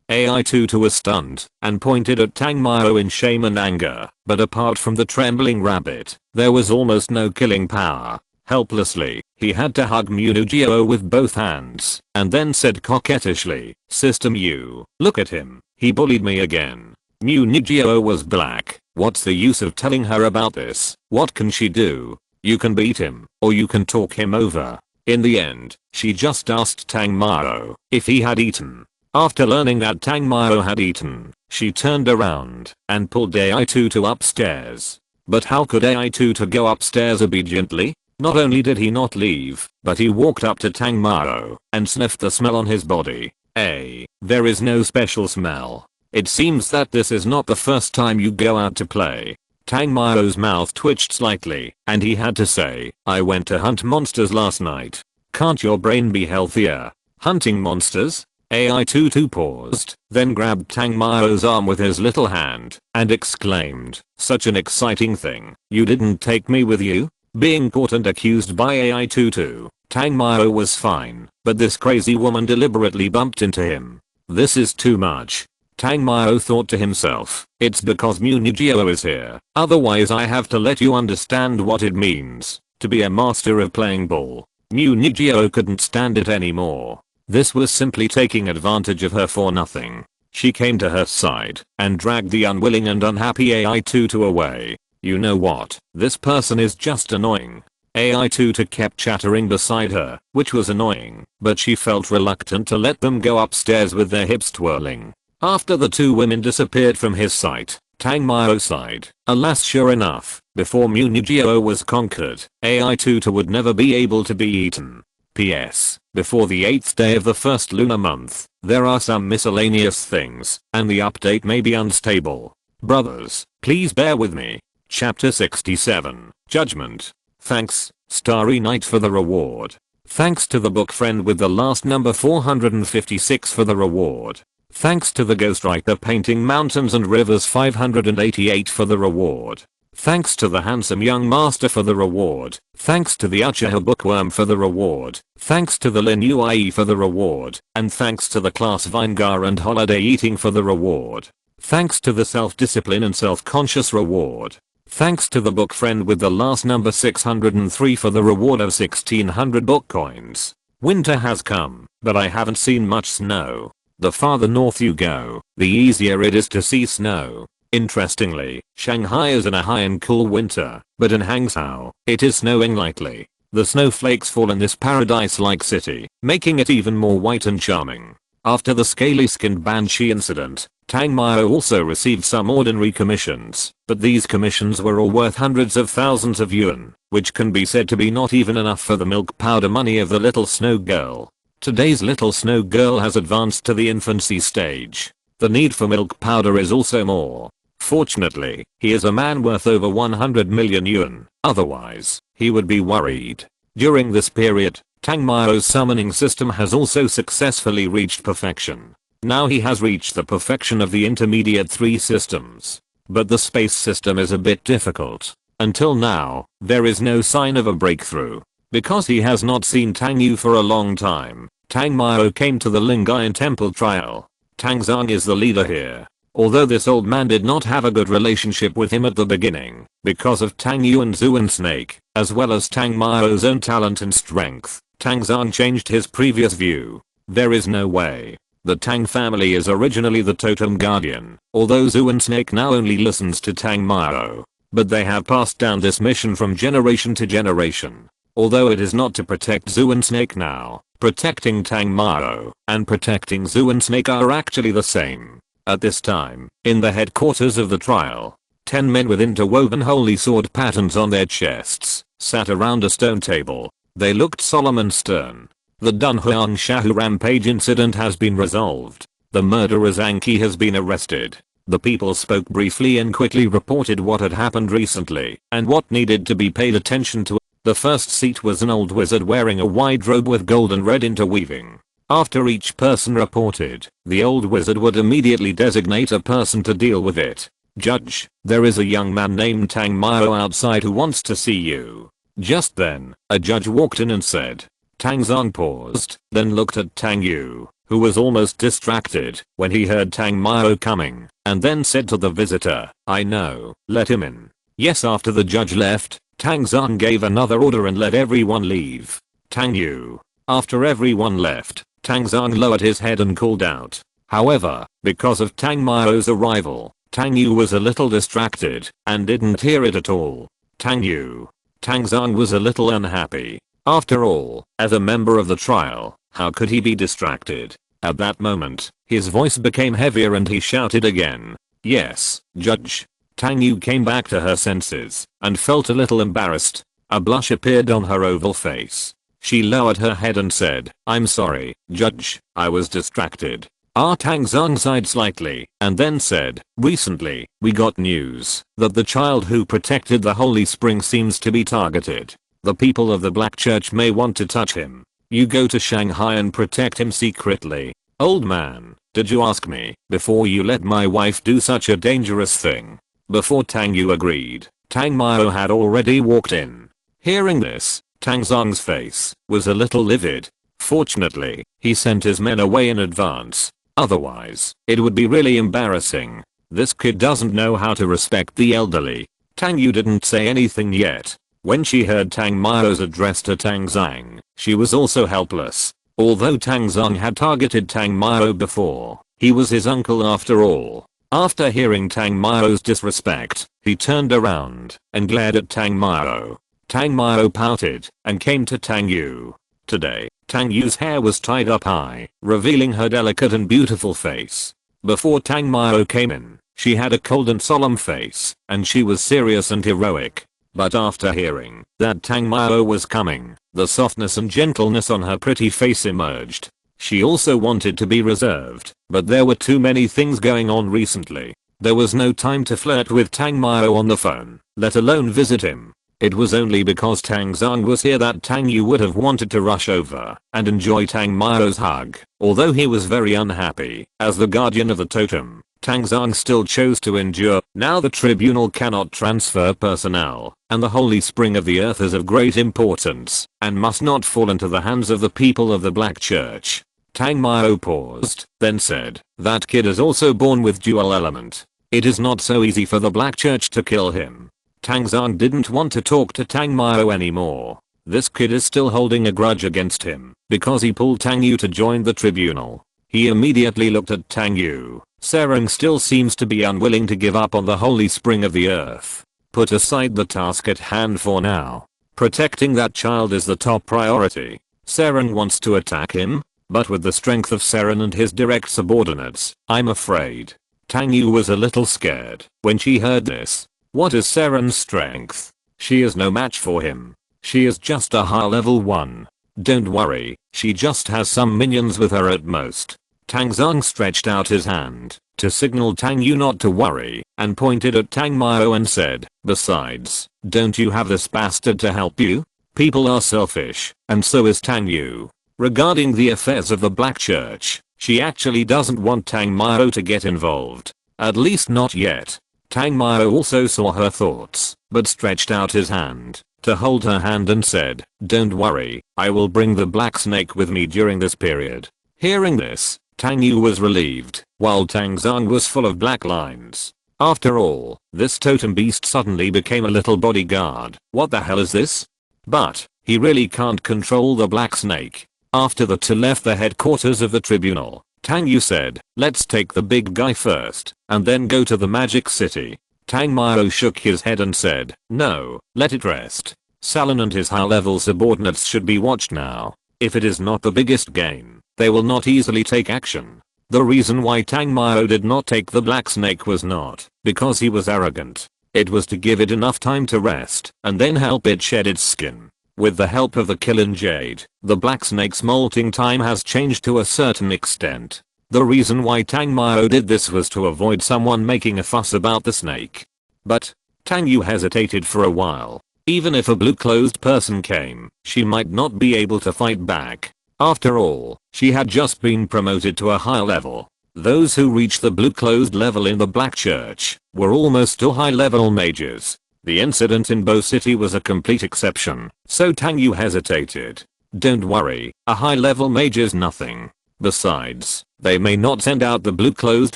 AI-Tutu was stunned, and pointed at Tangmiro in shame and anger, but apart from the trembling rabbit, there was almost no killing power. Helplessly, he had to hug Munijiro with both hands, and then said coquettishly, "System you, look at him, he bullied me again." Munijiro was black. What's the use of telling her about this? What can she do? You can beat him, or you can talk him over. In the end, she just asked Tangmiro if he had eaten. After learning that Tangmiro had eaten, she turned around and pulled AI-Tutu upstairs. But how could AI-Tutu go upstairs obediently? Not only did he not leave, but he walked up to Tangmiro and sniffed the smell on his body. There is no special smell. It seems that this is not the first time you go out to play. Tangmiro's mouth twitched slightly, and he had to say, "I went to hunt monsters last night. Can't your brain be healthier? Hunting monsters?" AI-Tutu paused, then grabbed Tangmiro's arm with his little hand, and exclaimed, "Such an exciting thing. You didn't take me with you?" Being caught and accused by AI-Tutu, Tangmiro was fine, but this crazy woman deliberately bumped into him. This is too much. Tangmiro thought to himself, it's because Munijiro is here, otherwise I have to let you understand what it means to be a master of playing ball. Munijiro couldn't stand it anymore. This was simply taking advantage of her for nothing. She came to her side and dragged the unwilling and unhappy AI-Tutu away. You know what? This person is just annoying. AI-Tutu kept chattering beside her, which was annoying, but she felt reluctant to let them go upstairs with their hips twirling. After the 2 women disappeared from his sight, Tangmiro sighed. Alas, sure enough, before Munijiro was conquered, AI-Tutu would never be able to be eaten. P.S. Before the 8th day of the first lunar month, there are some miscellaneous things, and the update may be unstable. Brothers, please bear with me. Chapter 67, Judgment. Thanks, Starry Night for the reward. Thanks to the book friend with the last number 456 for the reward. Thanks to the ghostwriter painting mountains and rivers 588 for the reward. Thanks to the handsome young master for the reward. Thanks to the Uchiha bookworm for the reward. Thanks to the Lin Ui for the reward. And thanks to the class Vinegar and holiday eating for the reward. Thanks to the self-discipline and self-conscious reward. Thanks to the book friend with the last number 603 for the reward of 1600 book coins. Winter has come, but I haven't seen much snow. The farther north you go, the easier it is to see snow. Interestingly, Shanghai is in a high and cool winter, but in Hangzhou, it is snowing lightly. The snowflakes fall in this paradise-like city, making it even more white and charming. After the scaly-skinned banshee incident, Tang Mao also received some ordinary commissions, but these commissions were all worth hundreds of thousands of yuan, which can be said to be not even enough for the milk powder money of the little snow girl. Today's little snow girl has advanced to the infancy stage. The need for milk powder is also more. Fortunately, he is a man worth over 100 million yuan, otherwise, he would be worried. During this period, Tang Mao's summoning system has also successfully reached perfection. Now he has reached the perfection of the intermediate 3 systems. But the space system is a bit difficult. Until now, there is no sign of a breakthrough. Because he has not seen Tang Yu for a long time, Tang Mao came to the Lingayan Temple trial. Tang Zong is the leader here. Although this old man did not have a good relationship with him at the beginning, because of Tang Yu and Zhu and Snake, as well as Tang Mao's own talent and strength, Tang Zong changed his previous view. There is no way. The Tang family is originally the totem guardian, although Zhu and Snake now only listens to Tang Mao. But they have passed down this mission from generation to generation. Although it is not to protect Zhu and Snake now, protecting Tang Mao and protecting Zhu and Snake are actually the same. At this time, in the headquarters of the trial, 10 men with interwoven holy sword patterns on their chests sat around a stone table. They looked solemn and stern. The Dunhuang Shahu rampage incident has been resolved. The murderer Zhang Qi has been arrested. The people spoke briefly and quickly reported what had happened recently and what needed to be paid attention to. The first seat was an old wizard wearing a wide robe with gold and red interweaving. After each person reported, the old wizard would immediately designate a person to deal with it. Judge, there is a young man named Tang Mao outside who wants to see you. Just then, a judge walked in and said. Tang Zong paused, then looked at Tang Yu, who was almost distracted when he heard Tang Mao coming, and then said to the visitor, I know, let him in. Yes, after the judge left, Tang Zong gave another order and let everyone leave. Tang Yu. After everyone left, Tang Zong lowered his head and called out. However, because of Tang Mao's arrival, Tang Yu was a little distracted and didn't hear it at all. Tang Yu. Tang Zong was a little unhappy. After all, as a member of the trial, how could he be distracted? At that moment, his voice became heavier and he shouted again. Yes, Judge. Tang Yu came back to her senses and felt a little embarrassed. A blush appeared on her oval face. She lowered her head and said, I'm sorry, Judge, I was distracted. Tang Zong sighed slightly and then said, recently, we got news that the child who protected the holy spring seems to be targeted. The people of the Black Church may want to touch him. You go to Shanghai and protect him secretly. Old man, did you ask me before you let my wife do such a dangerous thing? Before Tang Yu agreed, Tang Mao had already walked in. Hearing this, Tang Zong's face was a little livid. Fortunately, he sent his men away in advance. Otherwise, it would be really embarrassing. This kid doesn't know how to respect the elderly. Tang Yu didn't say anything yet. When she heard Tang Mao's address to Tang Zong, she was also helpless. Although Tang Zong had targeted Tang Mao before, he was his uncle after all. After hearing Tang Mao's disrespect, he turned around and glared at Tang Mao. Tang Mao pouted and came to Tang Yu. Today, Tang Yu's hair was tied up high, revealing her delicate and beautiful face. Before Tang Mao came in, she had a cold and solemn face, and she was serious and heroic. But after hearing that Tang Mao was coming, the softness and gentleness on her pretty face emerged. She also wanted to be reserved, but there were too many things going on recently. There was no time to flirt with Tang Mao on the phone, let alone visit him. It was only because Tang Zong was here that Tang Yu would have wanted to rush over and enjoy Tang Mao's hug. Although he was very unhappy, as the guardian of the totem, Tang Zong still chose to endure. Now the tribunal cannot transfer personnel, and the holy spring of the earth is of great importance, and must not fall into the hands of the people of the Black Church. Tang Mao paused, then said, that kid is also born with dual element. It is not so easy for the Black Church to kill him. Tang Zong didn't want to talk to Tang Mao anymore. This kid is still holding a grudge against him, because he pulled Tang Yu to join the tribunal. He immediately looked at Tang Yu. Sereng still seems to be unwilling to give up on the holy spring of the earth. Put aside the task at hand for now. Protecting that child is the top priority. Sereng wants to attack him, but with the strength of Seren and his direct subordinates, I'm afraid Tang Yu was a little scared when she heard this. What is Seren's strength? She is no match for him. She is just a high level 1. Don't worry, she just has some minions with her at most. Tang Zong stretched out his hand to signal Tang Yu not to worry and pointed at Tang Mao and said, besides, don't you have this bastard to help you? People are selfish, and so is Tang Yu. Regarding the affairs of the Black Church, she actually doesn't want Tang Mao to get involved. At least not yet. Tang Mao also saw her thoughts, but stretched out his hand to hold her hand and said, don't worry, I will bring the black snake with me during this period. Hearing this, Tang Yu was relieved, while Tang Zong was full of black lines. After all, this totem beast suddenly became a little bodyguard. What the hell is this? But he really can't control the black snake. After the two left the headquarters of the tribunal, Tang Yu said, let's take the big guy first, and then go to the magic city. Tang Mao shook his head and said, no, let it rest. Salon and his high-level subordinates should be watched now. If it is not the biggest game, they will not easily take action. The reason why Tang Mao did not take the black snake was not because he was arrogant. It was to give it enough time to rest and then help it shed its skin. With the help of the Killing Jade, the black snake's molting time has changed to a certain extent. The reason why Tang Mao did this was to avoid someone making a fuss about the snake. But Tang Yu hesitated for a while. Even if a blue-clothed person came, she might not be able to fight back. After all, she had just been promoted to a high level. Those who reached the blue-clothed level in the Black Church were almost all high-level mages. The incident in Bo City was a complete exception, so Tang Yu hesitated. Don't worry, a high-level mage is nothing. Besides, they may not send out the blue-clothed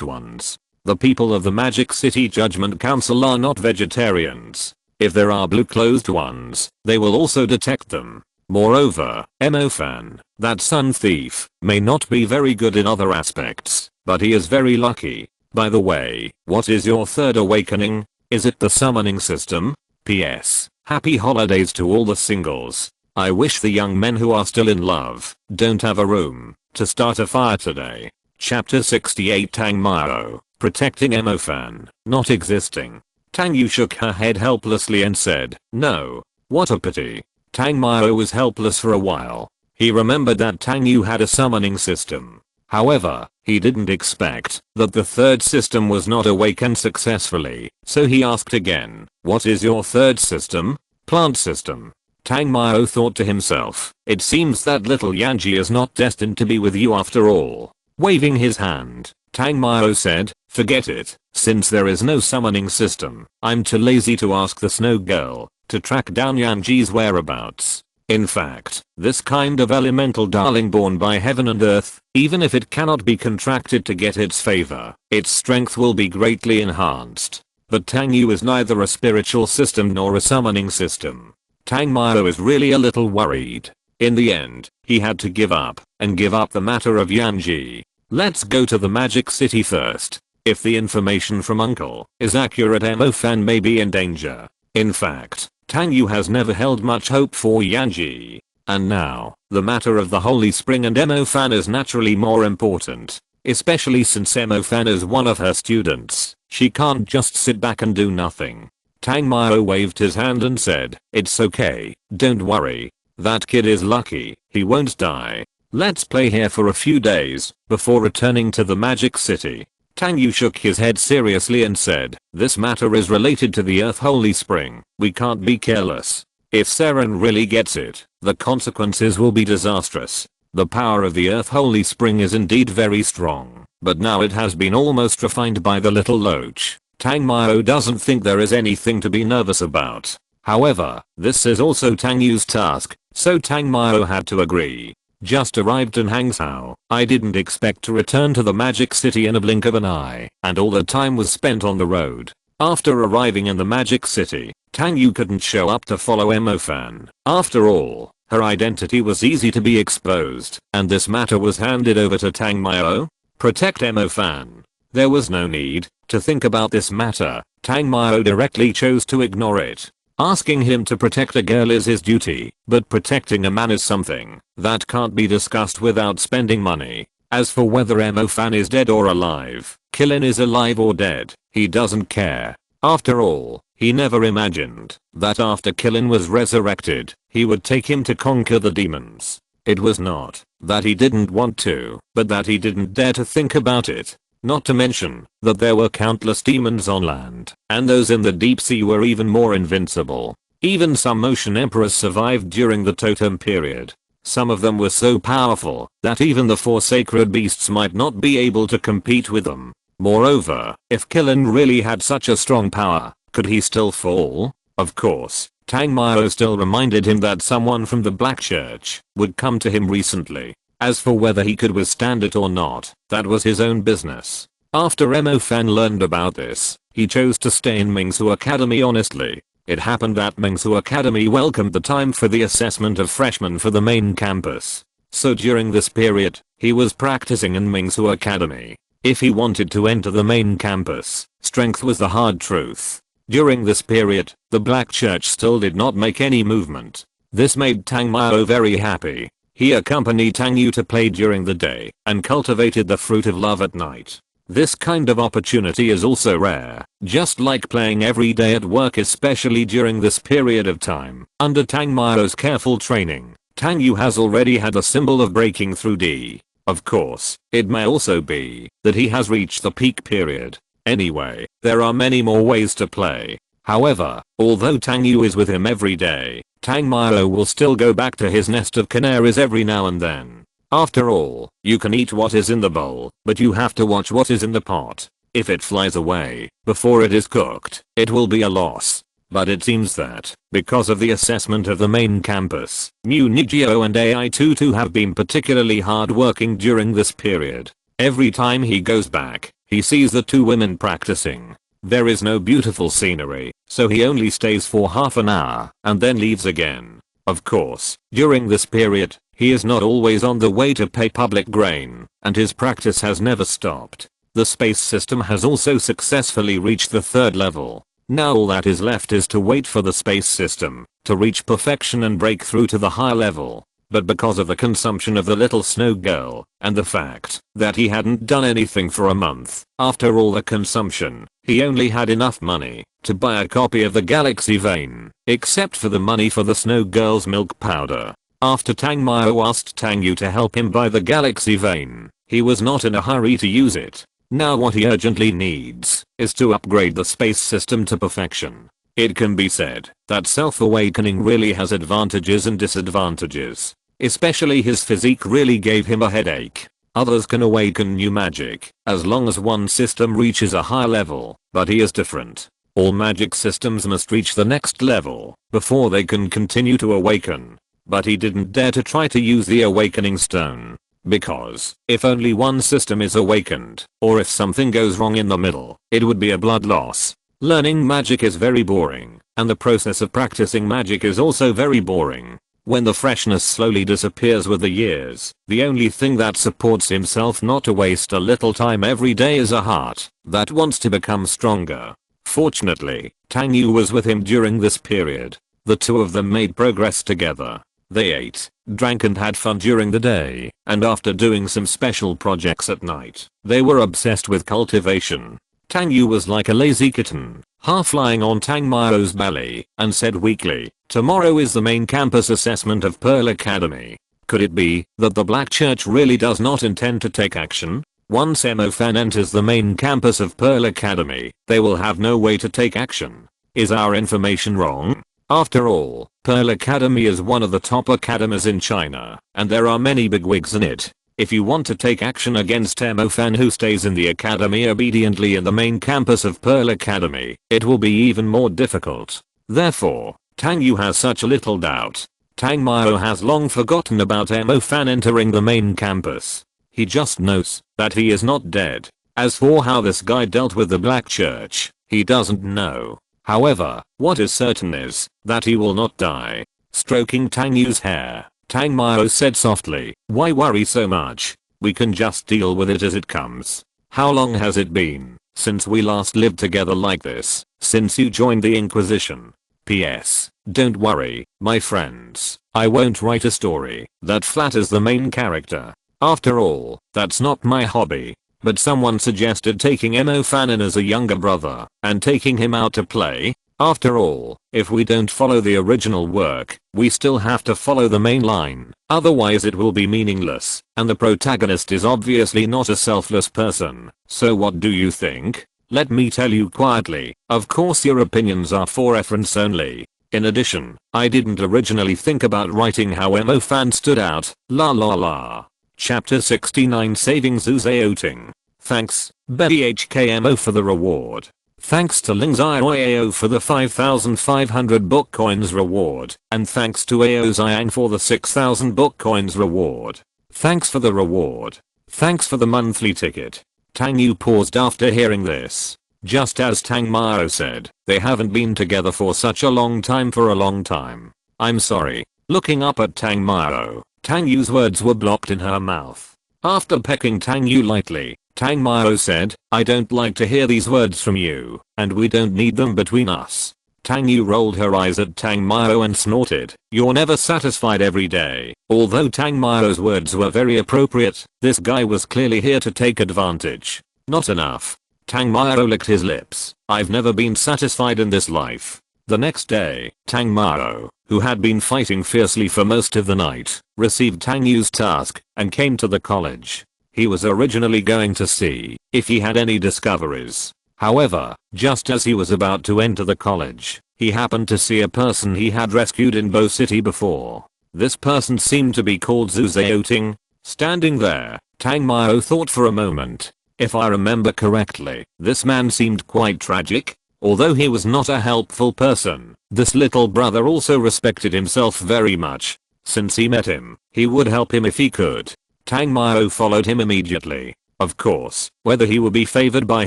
ones. The people of the Magic City Judgment Council are not vegetarians. If there are blue-clothed ones, they will also detect them. Moreover, Mo-fan, that sun thief, may not be very good in other aspects, but he is very lucky. By the way, what is your third awakening? Is it the summoning system? PS. Happy holidays to all the singles. I wish the young men who are still in love don't have a room to start a fire today. Chapter 68 Tang Mao, protecting Mo-fan, not existing. Tang Yu shook her head helplessly and said, no. What a pity. Tang Mao was helpless for a while. He remembered that Tang Yu had a summoning system. However, he didn't expect that the third system was not awakened successfully, so he asked again, what is your third system? Plant system. Tang Mao thought to himself, it seems that little Yanji is not destined to be with you after all. Waving his hand, Tang Mao said, forget it, since there is no summoning system, I'm too lazy to ask the snow girl to track down Yanji's whereabouts. In fact, this kind of elemental darling born by heaven and earth, even if it cannot be contracted to get its favor, its strength will be greatly enhanced. But Tang Yu is neither a spiritual system nor a summoning system. Tang Mao is really a little worried. In the end, he had to give up, and give up the matter of Yanji. Let's go to the Magic City first. If the information from Uncle is accurate, Mo-fan may be in danger. In fact, Tang Yu has never held much hope for Yanji. And now, the matter of the Holy Spring and Mo-fan is naturally more important. Especially since Mo-fan is one of her students. She can't just sit back and do nothing. Tang Mao waved his hand and said, it's okay, don't worry. That kid is lucky, he won't die. Let's play here for a few days, before returning to the Magic City. Tang Yu shook his head seriously and said, this matter is related to the Earth Holy Spring, we can't be careless. If Seren really gets it, the consequences will be disastrous. The power of the Earth Holy Spring is indeed very strong, but now it has been almost refined by the little loach. Tang Mao doesn't think there is anything to be nervous about. However, this is also Tang Yu's task, so Tang Mao had to agree. Just arrived in Hangzhou, I didn't expect to return to the Magic City in a blink of an eye, and all the time was spent on the road. After arriving in the Magic City, Tang Yu couldn't show up to follow Mo-fan. After all, her identity was easy to be exposed, and this matter was handed over to Tang Mao. Protect Mo-fan. There was no need to think about this matter. Tang Mao directly chose to ignore it. Asking him to protect a girl is his duty, but protecting a man is something that can't be discussed without spending money. As for whether Mo-fan is dead or alive, Killin is alive or dead, he doesn't care. After all, he never imagined that after Killin was resurrected, he would take him to conquer the demons. It was not that he didn't want to, but that he didn't dare to think about it. Not to mention that there were countless demons on land, and those in the deep sea were even more invincible. Even some ocean emperors survived during the totem period. Some of them were so powerful that even the 4 sacred beasts might not be able to compete with them. Moreover, if Killin really had such a strong power, could he still fall? Of course, Tang Mao still reminded him that someone from the Black Church would come to him recently. As for whether he could withstand it or not, that was his own business. After Mo Fan learned about this, he chose to stay in Mingsu Academy honestly. It happened that Mingsu Academy welcomed the time for the assessment of freshmen for the main campus. So during this period, he was practicing in Mingsu Academy. If he wanted to enter the main campus, strength was the hard truth. During this period, the Black Church still did not make any movement. This made Tang Mao very happy. He accompanied Tang Yu to play during the day and cultivated the fruit of love at night. This kind of opportunity is also rare, just like playing every day at work, especially during this period of time. Under Tang Mao's careful training, Tang Yu has already had a symbol of breaking through D. Of course, it may also be that he has reached the peak period. Anyway, there are many more ways to play. However, although Tang Yu is with him every day, Tang Mao will still go back to his nest of canaries every now and then. After all, you can eat what is in the bowl, but you have to watch what is in the pot. If it flies away before it is cooked, it will be a loss. But it seems that, because of the assessment of the main campus, Mu Nigio and AI22 have been particularly hard working during this period. Every time he goes back, he sees the 2 women practicing. There is no beautiful scenery, so he only stays for half an hour and then leaves again. Of course, during this period, he is not always on the way to pay public grain, and his practice has never stopped. The space system has also successfully reached the 3rd level. Now all that is left is to wait for the space system to reach perfection and break through to the higher level. But because of the consumption of the little snow girl, and the fact that he hadn't done anything for a month, after all the consumption, he only had enough money to buy a copy of the Galaxy Vein, except for the money for the snow girl's milk powder. After Tang Mao asked Tang Yu to help him buy the Galaxy Vein, he was not in a hurry to use it. Now what he urgently needs is to upgrade the space system to perfection. It can be said that self-awakening really has advantages and disadvantages. Especially his physique really gave him a headache. Others can awaken new magic as long as one system reaches a high level, but he is different. All magic systems must reach the next level before they can continue to awaken. But he didn't dare to try to use the awakening stone. Because, if only one system is awakened, or if something goes wrong in the middle, it would be a blood loss. Learning magic is very boring, and the process of practicing magic is also very boring. When the freshness slowly disappears with the years, the only thing that supports himself not to waste a little time every day is a heart that wants to become stronger. Fortunately, Tang Yu was with him during this period. The 2 of them made progress together. They ate, drank and had fun during the day, and after doing some special projects at night, they were obsessed with cultivation. Tang Yu was like a lazy kitten, half lying on Tang Mao's belly, and said weakly, "Tomorrow is the main campus assessment of Pearl Academy. Could it be that the Black Church really does not intend to take action? Once Mo Fan enters the main campus of Pearl Academy, they will have no way to take action. Is our information wrong? After all, Pearl Academy is one of the top academies in China, and there are many bigwigs in it. If you want to take action against Mo Fan who stays in the academy obediently in the main campus of Pearl Academy, it will be even more difficult. Therefore, Tang Yu has such little doubt. Tang Mao has long forgotten about Mo Fan entering the main campus. He just knows that he is not dead. As for how this guy dealt with the Black Church, he doesn't know. However, what is certain is that he will not die. Stroking Tang Yu's hair, Tang Mao said softly, "Why worry so much? We can just deal with it as it comes. How long has it been since we last lived together like this? Since you joined the Inquisition? P.S. Don't worry, my friends. I won't write a story that flatters the main character. After all, that's not my hobby. but someone suggested taking Emo Fan in as a younger brother and taking him out to play. After all, if we don't follow the original work, we still have to follow the main line, otherwise it will be meaningless, and the protagonist is obviously not a selfless person. So what do you think? Let me tell you quietly, of course your opinions are for reference only. In addition, I didn't originally think about writing how Emo Fan stood out, la la la. Chapter 69 Saving Zuzaoting. Thanks, BHKMO for the reward. Thanks to Lingzioao for the 5,500 book coins reward, and thanks to Aoziang for the 6,000 book coins reward. Thanks for the reward. Thanks for the monthly ticket. Tang Yu paused after hearing this. Just as Tang Mao said, they haven't been together for such a long time for a long time. I'm sorry. Looking up at Tang Mao, Tang Yu's words were blocked in her mouth. After pecking Tang Yu lightly, Tang Mao said, I don't like to hear these words from you, and we don't need them between us. Tang Yu rolled her eyes at Tang Mao and snorted, you're never satisfied every day. Although Tang Mao's words were very appropriate, this guy was clearly here to take advantage. Not enough. Tang Mao licked his lips. I've never been satisfied in this life. The next day, Tang Mao, who had been fighting fiercely for most of the night, received Tang Yu's task and came to the college. He was originally going to see if he had any discoveries. However, just as he was about to enter the college, he happened to see a person he had rescued in Bo City before. This person seemed to be called Zuzaoting. Standing there, Tang Mao thought for a moment. If I remember correctly, this man seemed quite tragic. Although he was not a helpful person, this little brother also respected himself very much. Since he met him, he would help him if he could. Tang Mao followed him immediately. Of course, whether he would be favored by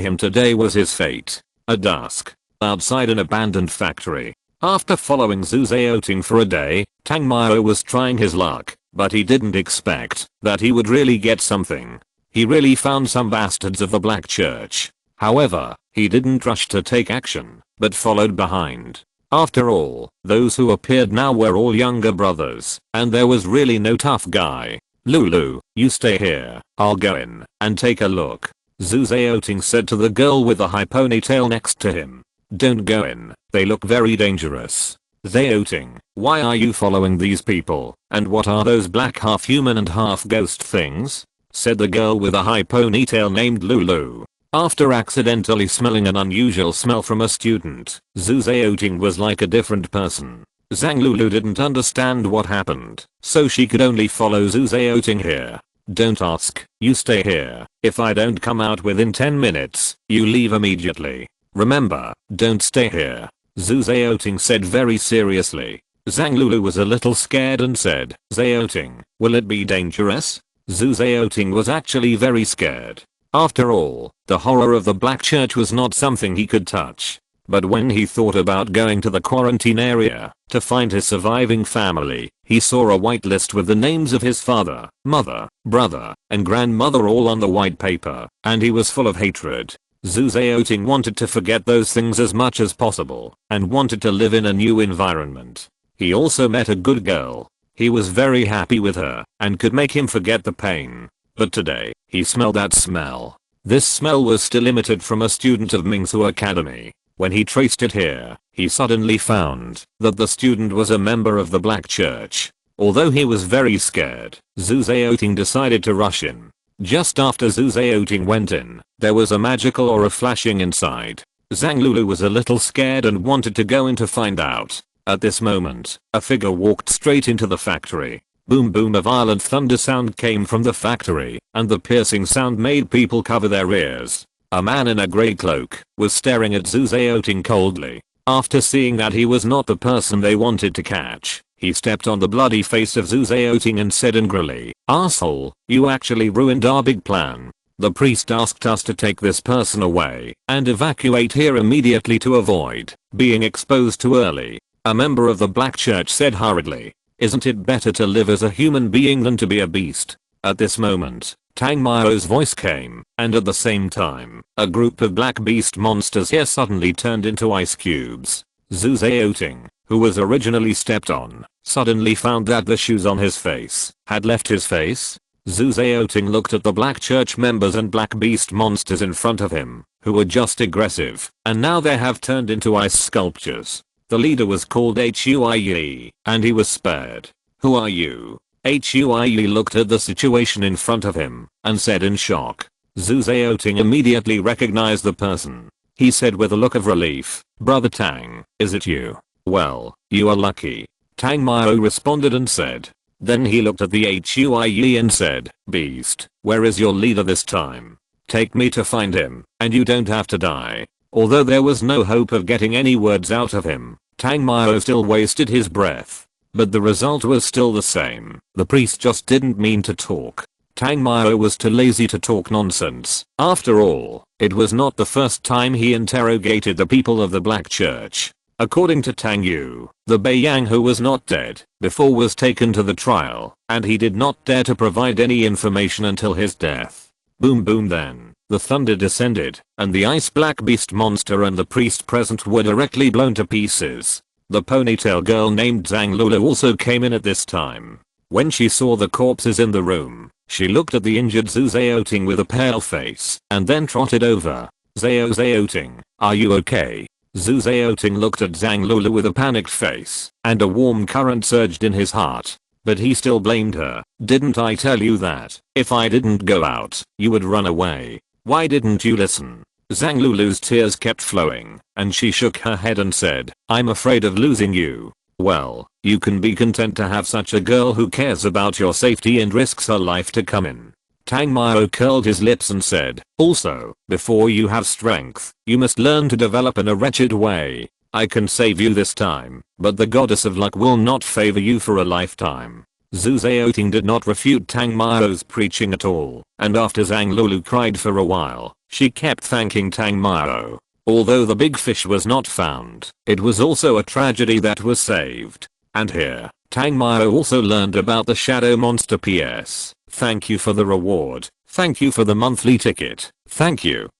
him today was his fate. At dusk, outside an abandoned factory. After following Zuzaoting for a day, Tang Mao was trying his luck, but he didn't expect that he would really get something. He really found some bastards of the Black Church. However, he didn't rush to take action, but followed behind. After all, those who appeared now were all younger brothers, and there was really no tough guy. Lulu, you stay here, I'll go in and take a look. Zuzaoting said to the girl with the high ponytail next to him. Don't go in, they look very dangerous. Zaoting, why are you following these people, and what are those black half human and half ghost things? Said the girl with a high ponytail named Lulu. After accidentally smelling an unusual smell from a student, Zuzaoting was like a different person. Zhang Lulu didn't understand what happened, so she could only follow Zuzaoting here. Don't ask, you stay here. If I don't come out within 10 minutes, you leave immediately. Remember, don't stay here. Zuzaoting said very seriously. Zhang Lulu was a little scared and said, Zaoting, will it be dangerous? Zuzaoting was actually very scared. After all, the horror of the Black Church was not something he could touch. But when he thought about going to the quarantine area to find his surviving family, he saw a white list with the names of his father, mother, brother, and grandmother all on the white paper, and he was full of hatred. Zuzaoting wanted to forget those things as much as possible, and wanted to live in a new environment. He also met a good girl. He was very happy with her, and could make him forget the pain. But today, he smelled that smell. This smell was still emitted from a student of Mingsu Academy. When he traced it here, he suddenly found that the student was a member of the Black Church. Although he was very scared, Zuzaoting decided to rush in. Just after Zuzaoting went in, there was a magical aura flashing inside. Zhang Lulu was a little scared and wanted to go in to find out. At this moment, a figure walked straight into the factory. Boom boom, a violent thunder sound came from the factory, and the piercing sound made people cover their ears. A man in a grey cloak was staring at Zuzaoting coldly. After seeing that he was not the person they wanted to catch, he stepped on the bloody face of Zuzaoting and said angrily, "Asshole, you actually ruined our big plan. The priest asked us to take this person away and evacuate here immediately to avoid being exposed too early." A member of the Black Church said hurriedly, "Isn't it better to live as a human being than to be a beast?" At this moment, Tang Mao's voice came, and at the same time, a group of black beast monsters here suddenly turned into ice cubes. Zuzaoting, who was originally stepped on, suddenly found that the shoes on his face had left his face. Zhu Zhaoting looked at the Black Church members and Black Beast monsters in front of him, who were just aggressive, and now they have turned into ice sculptures. The leader was called Huiyi, and he was spared. Who are you? Huiyi looked at the situation in front of him, and said in shock. Zhu Zhaoting immediately recognized the person. He said with a look of relief, "Brother Tang, is it you? Well, you are lucky." Tang Mao responded and said. Then he looked at the Huiyi and said, "Beast, where is your leader this time? Take me to find him, and you don't have to die." Although there was no hope of getting any words out of him, Tang Mao still wasted his breath. But the result was still the same. The priest just didn't mean to talk. Tang Mao was too lazy to talk nonsense. After all, it was not the first time he interrogated the people of the Black Church. According to Tang Yu, the Beiyang who was not dead before was taken to the trial, and he did not dare to provide any information until his death. Boom boom then, the thunder descended, and the ice black beast monster and the priest present were directly blown to pieces. The ponytail girl named Zhang Lulu also came in at this time. When she saw the corpses in the room, she looked at the injured Zhu Zhaoting with a pale face, and then trotted over. Zhaoting, are you okay? Zhu Zhaoting looked at Zhang Lulu with a panicked face, and a warm current surged in his heart. But he still blamed her. "Didn't I tell you that, if I didn't go out, you would run away? Why didn't you listen?" Zhang Lulu's tears kept flowing, and she shook her head and said, "I'm afraid of losing you." "Well, you can be content to have such a girl who cares about your safety and risks her life to come in." Tang Mao curled his lips and said, "Also, before you have strength, you must learn to develop in a wretched way. I can save you this time, but the goddess of luck will not favor you for a lifetime." Zhu Zhaoting did not refute Tang Mao's preaching at all, and after Zhang Lulu cried for a while, she kept thanking Tang Mao. Although the big fish was not found, it was also a tragedy that was saved. And here, Tang Mao also learned about the shadow monster. PS. Thank you for the reward. Thank you for the monthly ticket. Thank you,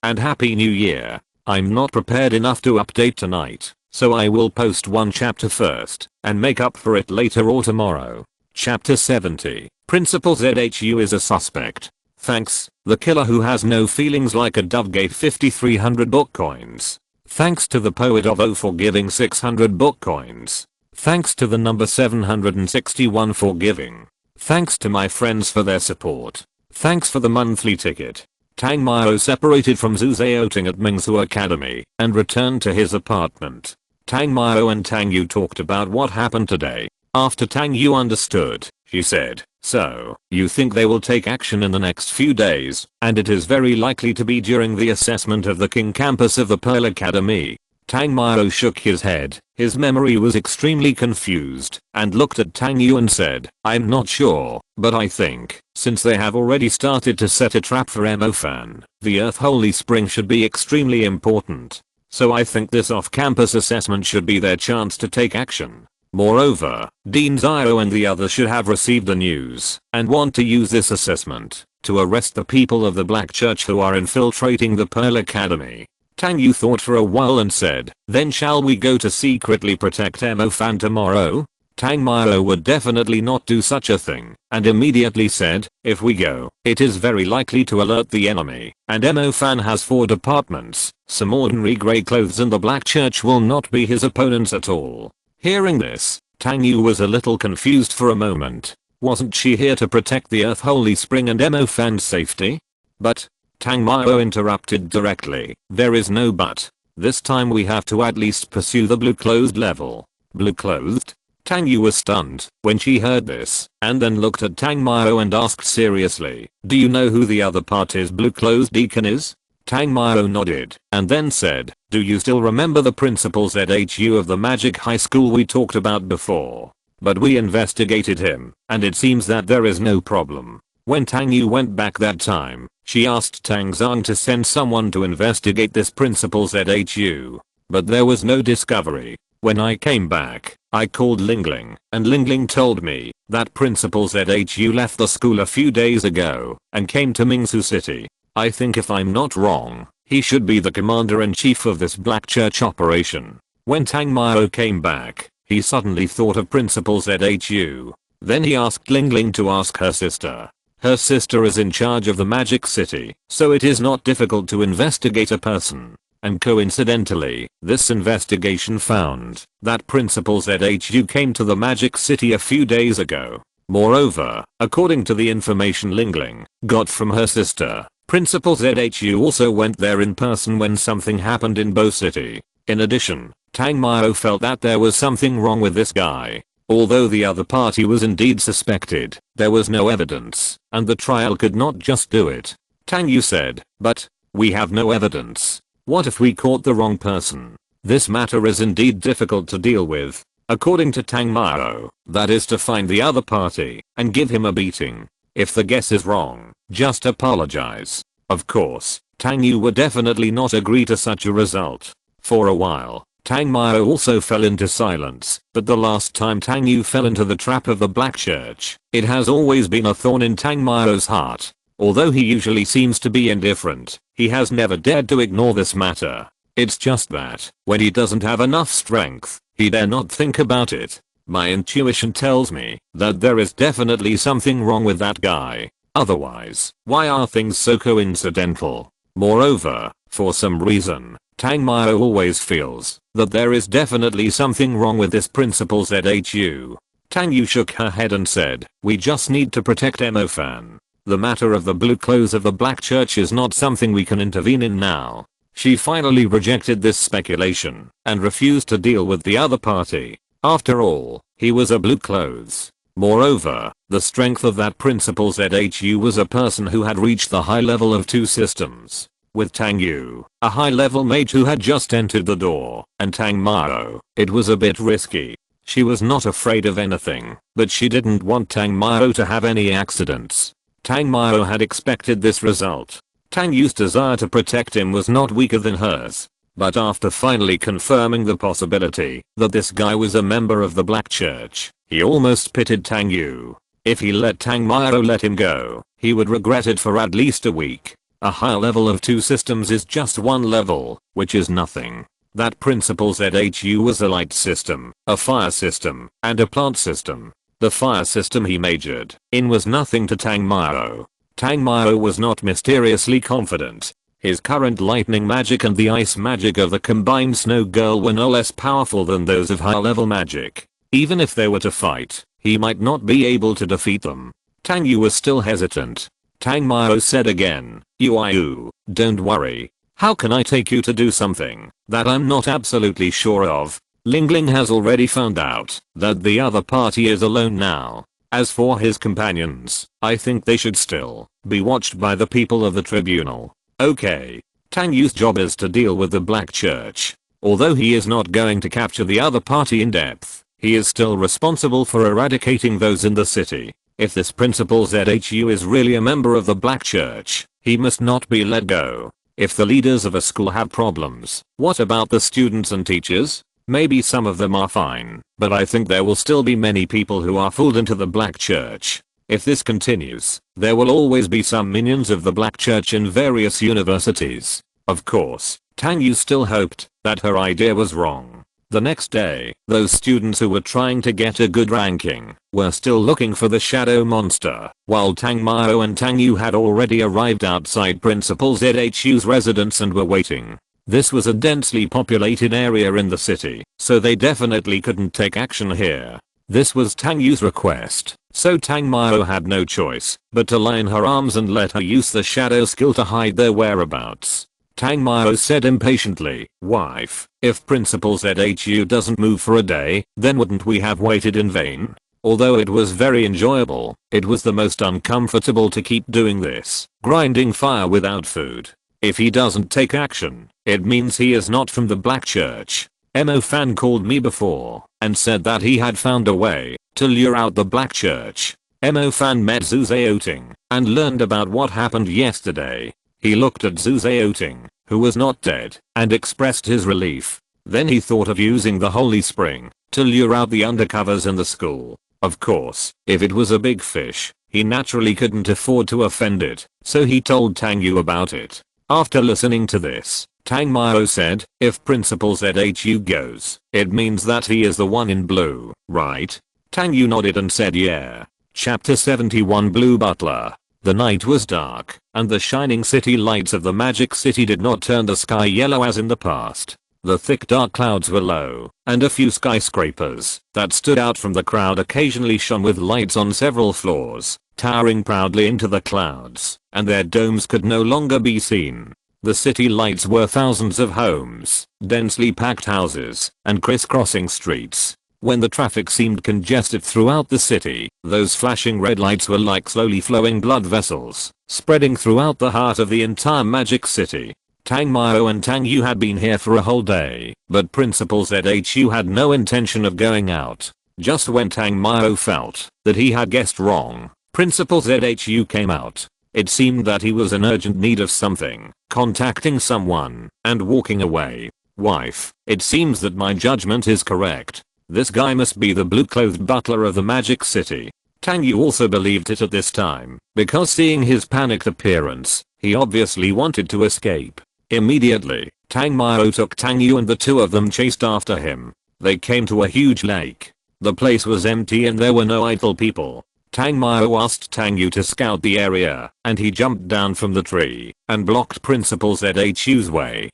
and Happy New Year. I'm not prepared enough to update tonight, so I will post one chapter first, and make up for it later or tomorrow. Chapter 70. Principal ZHU is a suspect. Thanks, the killer who has no feelings like a dove gave 5300 book coins. Thanks to the poet of O for giving 600 book coins. Thanks to the number 761 for giving. Thanks to my friends for their support. Thanks for the monthly ticket. Tang Mao separated from Zhu Zhaoting at Mingsu Academy and returned to his apartment. Tang Mao and Tang Yu talked about what happened today. After Tang Yu understood, she said, "So, you think they will take action in the next few days, and it is very likely to be during the assessment of the King campus of the Pearl Academy?" Tang Mao shook his head. His memory was extremely confused, and looked at Tang Yu and said, "I'm not sure, but I think, since they have already started to set a trap for Emofan, the Earth Holy Spring should be extremely important. So I think this off-campus assessment should be their chance to take action. Moreover, Dean Zio and the others should have received the news, and want to use this assessment to arrest the people of the Black Church who are infiltrating the Pearl Academy." Tang Yu thought for a while and said, "Then shall we go to secretly protect Emofan tomorrow?" Tang Mao would definitely not do such a thing, and immediately said, "If we go, it is very likely to alert the enemy, and Emofan has 4 departments, some ordinary grey clothes and the Black Church will not be his opponents at all." Hearing this, Tang Yu was a little confused for a moment. Wasn't she here to protect the Earth Holy Spring and Emofan's safety? But Tang Mao interrupted directly. "There is no but. This time we have to at least pursue the blue-clothed level." Blue-clothed? Tang Yu was stunned when she heard this, and then looked at Tang Mao and asked seriously, "Do you know who the other party's blue-clothed deacon is?" Tang Mao nodded, and then said, "Do you still remember the principal ZHU of the Magic High School we talked about before? But we investigated him, and it seems that there is no problem." When Tang Yu went back that time, she asked Tang Zhang to send someone to investigate this principal ZHU. But there was no discovery. When I came back, I called Lingling, and Lingling told me that Principal ZHU left the school a few days ago and came to Mingsu City. I think if I'm not wrong, he should be the commander-in-chief of this Black Church operation. When Tang Mao came back, he suddenly thought of Principal ZHU. Then he asked Ling Ling to ask her sister. Her sister is in charge of the Magic City, so it is not difficult to investigate a person. And coincidentally, this investigation found that Principal ZHU came to the Magic City a few days ago. Moreover, according to the information Ling Ling got from her sister, Principal ZHU also went there in person when something happened in Bo City. In addition, Tang Mao felt that there was something wrong with this guy. Although the other party was indeed suspected, there was no evidence, and the trial could not just do it. Tang Yu said, "But we have no evidence. What if we caught the wrong person?" This matter is indeed difficult to deal with. According to Tang Mao, that is to find the other party and give him a beating. If the guess is wrong, just apologize. Of course, Tang Yu would definitely not agree to such a result. For a while, Tang Mao also fell into silence, but the last time Tang Yu fell into the trap of the Black Church, it has always been a thorn in Tang Mao's heart. Although he usually seems to be indifferent, he has never dared to ignore this matter. It's just that, when he doesn't have enough strength, he dare not think about it. My intuition tells me that there is definitely something wrong with that guy. Otherwise, why are things so coincidental? Moreover, for some reason, Tang Mao always feels that there is definitely something wrong with this Principal ZHU. Tang Yu shook her head and said, "We just need to protect Mo-fan. The matter of the blue clothes of the Black Church is not something we can intervene in now." She finally rejected this speculation and refused to deal with the other party. After all, he was a blue clothes. Moreover, the strength of that Principal ZHU was a person who had reached the high level of 2 systems. With Tang Yu, a high-level mage who had just entered the door, and Tang Mao, it was a bit risky. She was not afraid of anything, but she didn't want Tang Mao to have any accidents. Tang Mao had expected this result. Tang Yu's desire to protect him was not weaker than hers. But after finally confirming the possibility that this guy was a member of the Black Church, he almost pitied Tang Yu. If he let Tang Mao let him go, he would regret it for at least a week. A high level of 2 systems is just 1 level, which is nothing. That Principal ZHU was a light system, a fire system, and a plant system. The fire system he majored in was nothing to Tang Mao. Tang Mao was not mysteriously confident. His current lightning magic and the ice magic of the combined snow girl were no less powerful than those of high level magic. Even if they were to fight, he might not be able to defeat them. Tang Yu was still hesitant. Tang Mao said again, "Yu, don't worry. How can I take you to do something that I'm not absolutely sure of?" Ling Ling has already found out that the other party is alone now. As for his companions, I think they should still be watched by the people of the tribunal. Okay. Tang Yu's job is to deal with the Black Church. Although he is not going to capture the other party in depth, he is still responsible for eradicating those in the city. If this Principal ZHU is really a member of the Black Church, he must not be let go. If the leaders of a school have problems, what about the students and teachers? Maybe some of them are fine, but I think there will still be many people who are fooled into the Black Church. If this continues, there will always be some minions of the Black Church in various universities. Of course, Tang Yu still hoped that her idea was wrong. The next day, those students who were trying to get a good ranking were still looking for the shadow monster, while Tang Mao and Tang Yu had already arrived outside Principal ZHU's residence and were waiting. This was a densely populated area in the city, so they definitely couldn't take action here. This was Tang Yu's request, so Tang Mao had no choice but to lie in her arms and let her use the shadow skill to hide their whereabouts. Tang Mao said impatiently, "Wife, if Principal ZHU doesn't move for a day, then wouldn't we have waited in vain?" Although it was very enjoyable, it was the most uncomfortable to keep doing this, grinding fire without food. If he doesn't take action, it means he is not from the Black Church. Mo-fan called me before and said that he had found a way to lure out the Black Church. Mo-fan met Zhu Zhaoting and learned about what happened yesterday. He looked at Zhu Zhaoting, who was not dead, and expressed his relief. Then he thought of using the Holy Spring to lure out the undercovers in the school. Of course, if it was a big fish, he naturally couldn't afford to offend it, so he told Tang Yu about it. After listening to this, Tang Mao said, "If Principal ZHU goes, it means that he is the one in blue, right?" Tang Yu nodded and said yeah. Chapter 71 Blue Butler. The night was dark, and the shining city lights of the magic city did not turn the sky yellow as in the past. The thick dark clouds were low, and a few skyscrapers that stood out from the crowd occasionally shone with lights on several floors, towering proudly into the clouds, and their domes could no longer be seen. The city lights were thousands of homes, densely packed houses, and crisscrossing streets. When the traffic seemed congested throughout the city, those flashing red lights were like slowly flowing blood vessels, spreading throughout the heart of the entire magic city. Tang Mao and Tang Yu had been here for a whole day, but Principal ZHU had no intention of going out. Just when Tang Mao felt that he had guessed wrong, Principal ZHU came out. It seemed that he was in urgent need of something, contacting someone, and walking away. Wife, it seems that my judgment is correct. This guy must be the blue-clothed butler of the magic city. Tang Yu also believed it at this time, because seeing his panicked appearance, he obviously wanted to escape. Immediately, Tang Mao took Tang Yu and the two of them chased after him. They came to a huge lake. The place was empty and there were no idle people. Tang Mao asked Tang Yu to scout the area, and he jumped down from the tree and blocked Principal ZHU's way.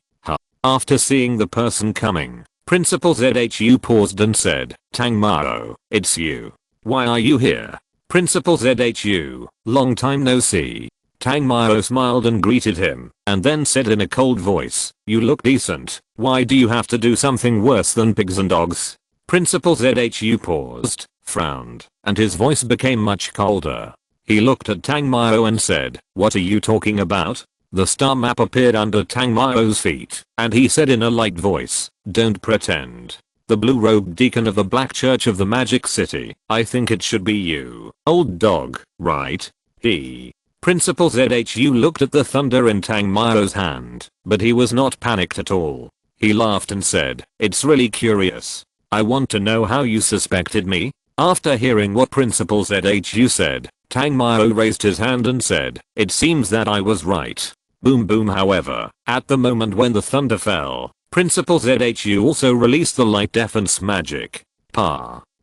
After seeing the person coming, Principal ZHU paused and said, Tang Mao, it's you. Why are you here? Principal ZHU, long time no see. Tang Mao smiled and greeted him, and then said in a cold voice, you look decent. Why do you have to do something worse than pigs and dogs? Principal ZHU paused, frowned, and his voice became much colder. He looked at Tang Mao and said, what are you talking about? The star map appeared under Tang Mao's feet, and he said in a light voice, don't pretend. The blue-robed deacon of the Black Church of the Magic City, I think it should be you, old dog, right? Principal ZHU looked at the thunder in Tang Mao's hand, but he was not panicked at all. He laughed and said, it's really curious. I want to know how you suspected me. After hearing what Principal ZHU said, Tang Mao raised his hand and said, it seems that I was right. Boom boom. However, at the moment when the thunder fell, Principal ZHU also released the light defense magic.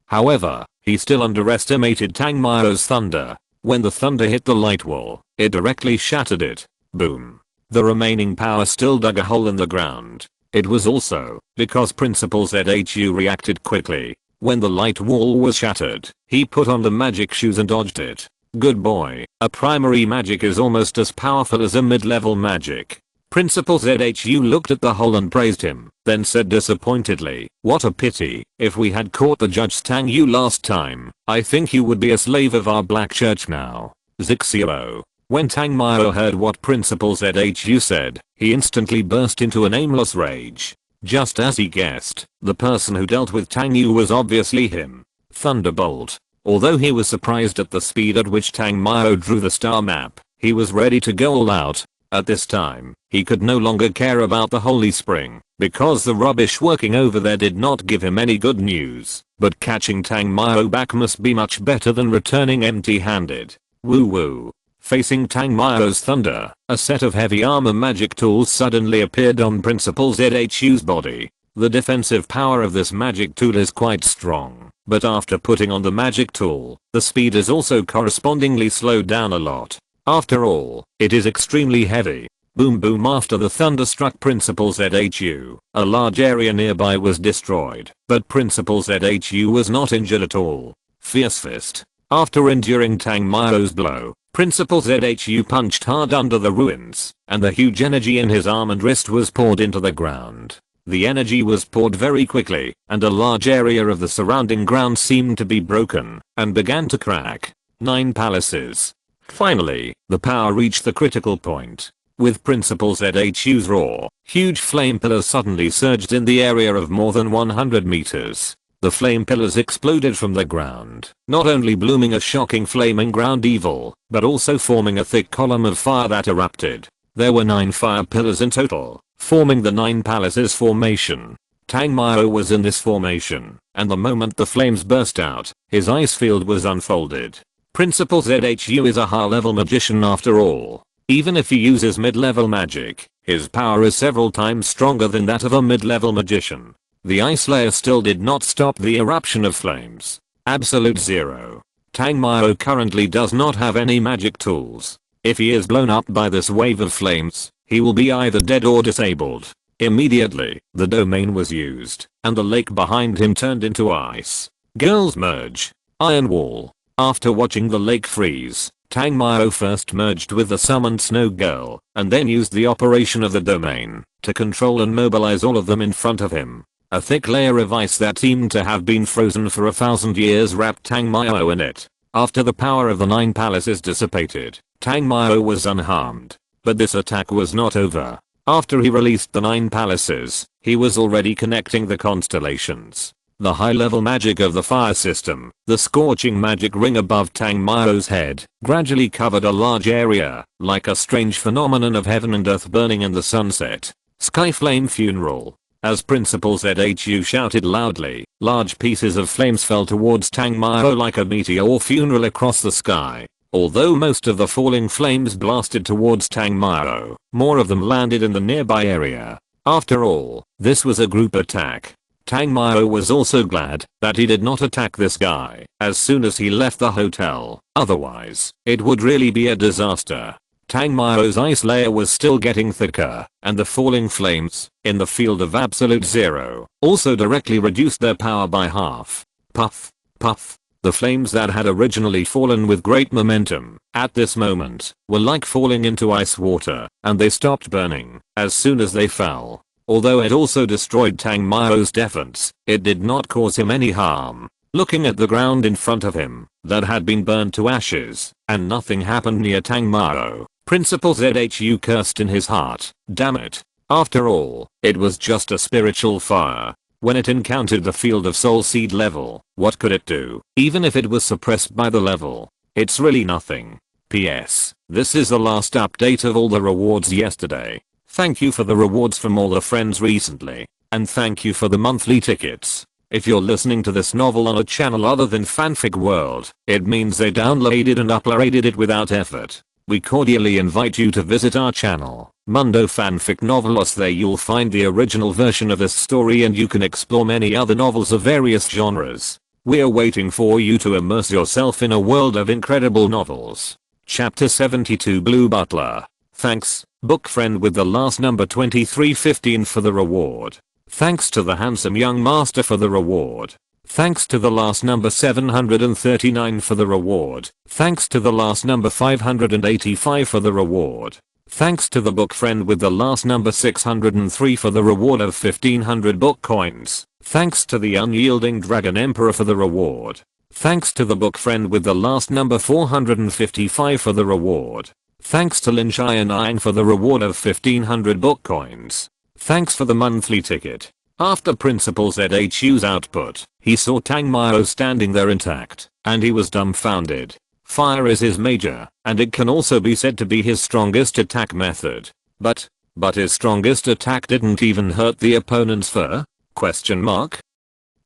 However, he still underestimated Tang Mao's thunder. When the thunder hit the light wall, it directly shattered it. Boom. The remaining power still dug a hole in the ground. It was also because Principal ZHU reacted quickly. When the light wall was shattered, he put on the magic shoes and dodged it. Good boy, a primary magic is almost as powerful as a mid-level magic. Principal ZHU looked at the hole and praised him, then said disappointedly, what a pity. If we had caught the Judge Tang Yu last time, I think you would be a slave of our Black Church now. Zixio. When Tang Mao heard what Principal ZHU said, he instantly burst into an aimless rage. Just as he guessed, the person who dealt with Tang Yu was obviously him. Thunderbolt. Although he was surprised at the speed at which Tang Mao drew the star map, he was ready to go all out. At this time, he could no longer care about the Holy Spring, because the rubbish working over there did not give him any good news. But catching Tang Mao back must be much better than returning empty-handed. Woo woo. Facing Tang Mao's thunder, a set of heavy armor magic tools suddenly appeared on Principal ZHU's body. The defensive power of this magic tool is quite strong, but after putting on the magic tool, the speed is also correspondingly slowed down a lot. After all, it is extremely heavy. Boom boom. After the thunder struck Principal ZHU, a large area nearby was destroyed, but Principal ZHU was not injured at all. Fierce Fist. After enduring Tang Mao's blow, Principal ZHU punched hard under the ruins, and the huge energy in his arm and wrist was poured into the ground. The energy was poured very quickly, and a large area of the surrounding ground seemed to be broken, and began to crack. 9 palaces. Finally, the power reached the critical point. With Principal ZHU's roar, huge flame pillars suddenly surged in the area of more than 100 meters. The flame pillars exploded from the ground, not only blooming a shocking flaming ground evil, but also forming a thick column of fire that erupted. There were 9 fire pillars in total, forming the 9 palaces formation. Tang Mao was in this formation, and the moment the flames burst out, his ice field was unfolded. Principal ZHU is a high-level magician after all. Even if he uses mid-level magic, his power is several times stronger than that of a mid-level magician. The ice layer still did not stop the eruption of flames. Absolute zero. Tang Mao currently does not have any magic tools. If he is blown up by this wave of flames, he will be either dead or disabled. Immediately, the domain was used, and the lake behind him turned into ice. Girls merge. Iron wall. After watching the lake freeze, Tang Mao first merged with the summoned snow girl, and then used the operation of the domain to control and mobilize all of them in front of him. A thick layer of ice that seemed to have been frozen for 1,000 years wrapped Tang Mao in it. After the power of the 9 palaces dissipated, Tang Mao was unharmed. But this attack was not over. After he released the 9 palaces, he was already connecting the constellations. The high-level magic of the fire system, the scorching magic ring above Tang Mao's head, gradually covered a large area, like a strange phenomenon of heaven and earth burning in the sunset. Skyflame funeral. As Principal ZHU shouted loudly, large pieces of flames fell towards Tang Mao like a meteor funeral across the sky. Although most of the falling flames blasted towards Tang Mao, more of them landed in the nearby area. After all, this was a group attack. Tang Mao was also glad that he did not attack this guy as soon as he left the hotel, otherwise, it would really be a disaster. Tang Mao's ice layer was still getting thicker, and the falling flames, in the field of absolute zero, also directly reduced their power by half. Puff, puff. The flames that had originally fallen with great momentum, at this moment, were like falling into ice water, and they stopped burning as soon as they fell. Although it also destroyed Tang Mao's defense, it did not cause him any harm. Looking at the ground in front of him, that had been burned to ashes, and nothing happened near Tang Mao, Principal ZHU cursed in his heart. Damn it. After all, it was just a spiritual fire. When it encountered the field of soul seed level, what could it do? Even if it was suppressed by the level, it's really nothing. P.S. This is the last update of all the rewards yesterday. Thank you for the rewards from all the friends recently. And thank you for the monthly tickets. If you're listening to this novel on a channel other than Fanfic World, it means they downloaded and uploaded it without effort. We cordially invite you to visit our channel, Mundo Fanfic Novelos. There you'll find the original version of this story and you can explore many other novels of various genres. We're waiting for you to immerse yourself in a world of incredible novels. Chapter 72 Blue Butler. Thanks, book friend with the last number 2315 for the reward. Thanks to the handsome young master for the reward. Thanks to the last number 739 for the reward. Thanks to the last number 585 for the reward. Thanks to the book friend with the last number 603 for the reward of 1500 book coins. Thanks to the unyielding dragon emperor for the reward. Thanks to the book friend with the last number 455 for the reward. Thanks to Lin Xianang for the reward of 1500 book coins. Thanks for the monthly ticket. After Principal ZHU's output, he saw Tang Mao standing there intact, and he was dumbfounded. Fire is his major, and it can also be said to be his strongest attack method. But his strongest attack didn't even hurt the opponent's fur? Question mark?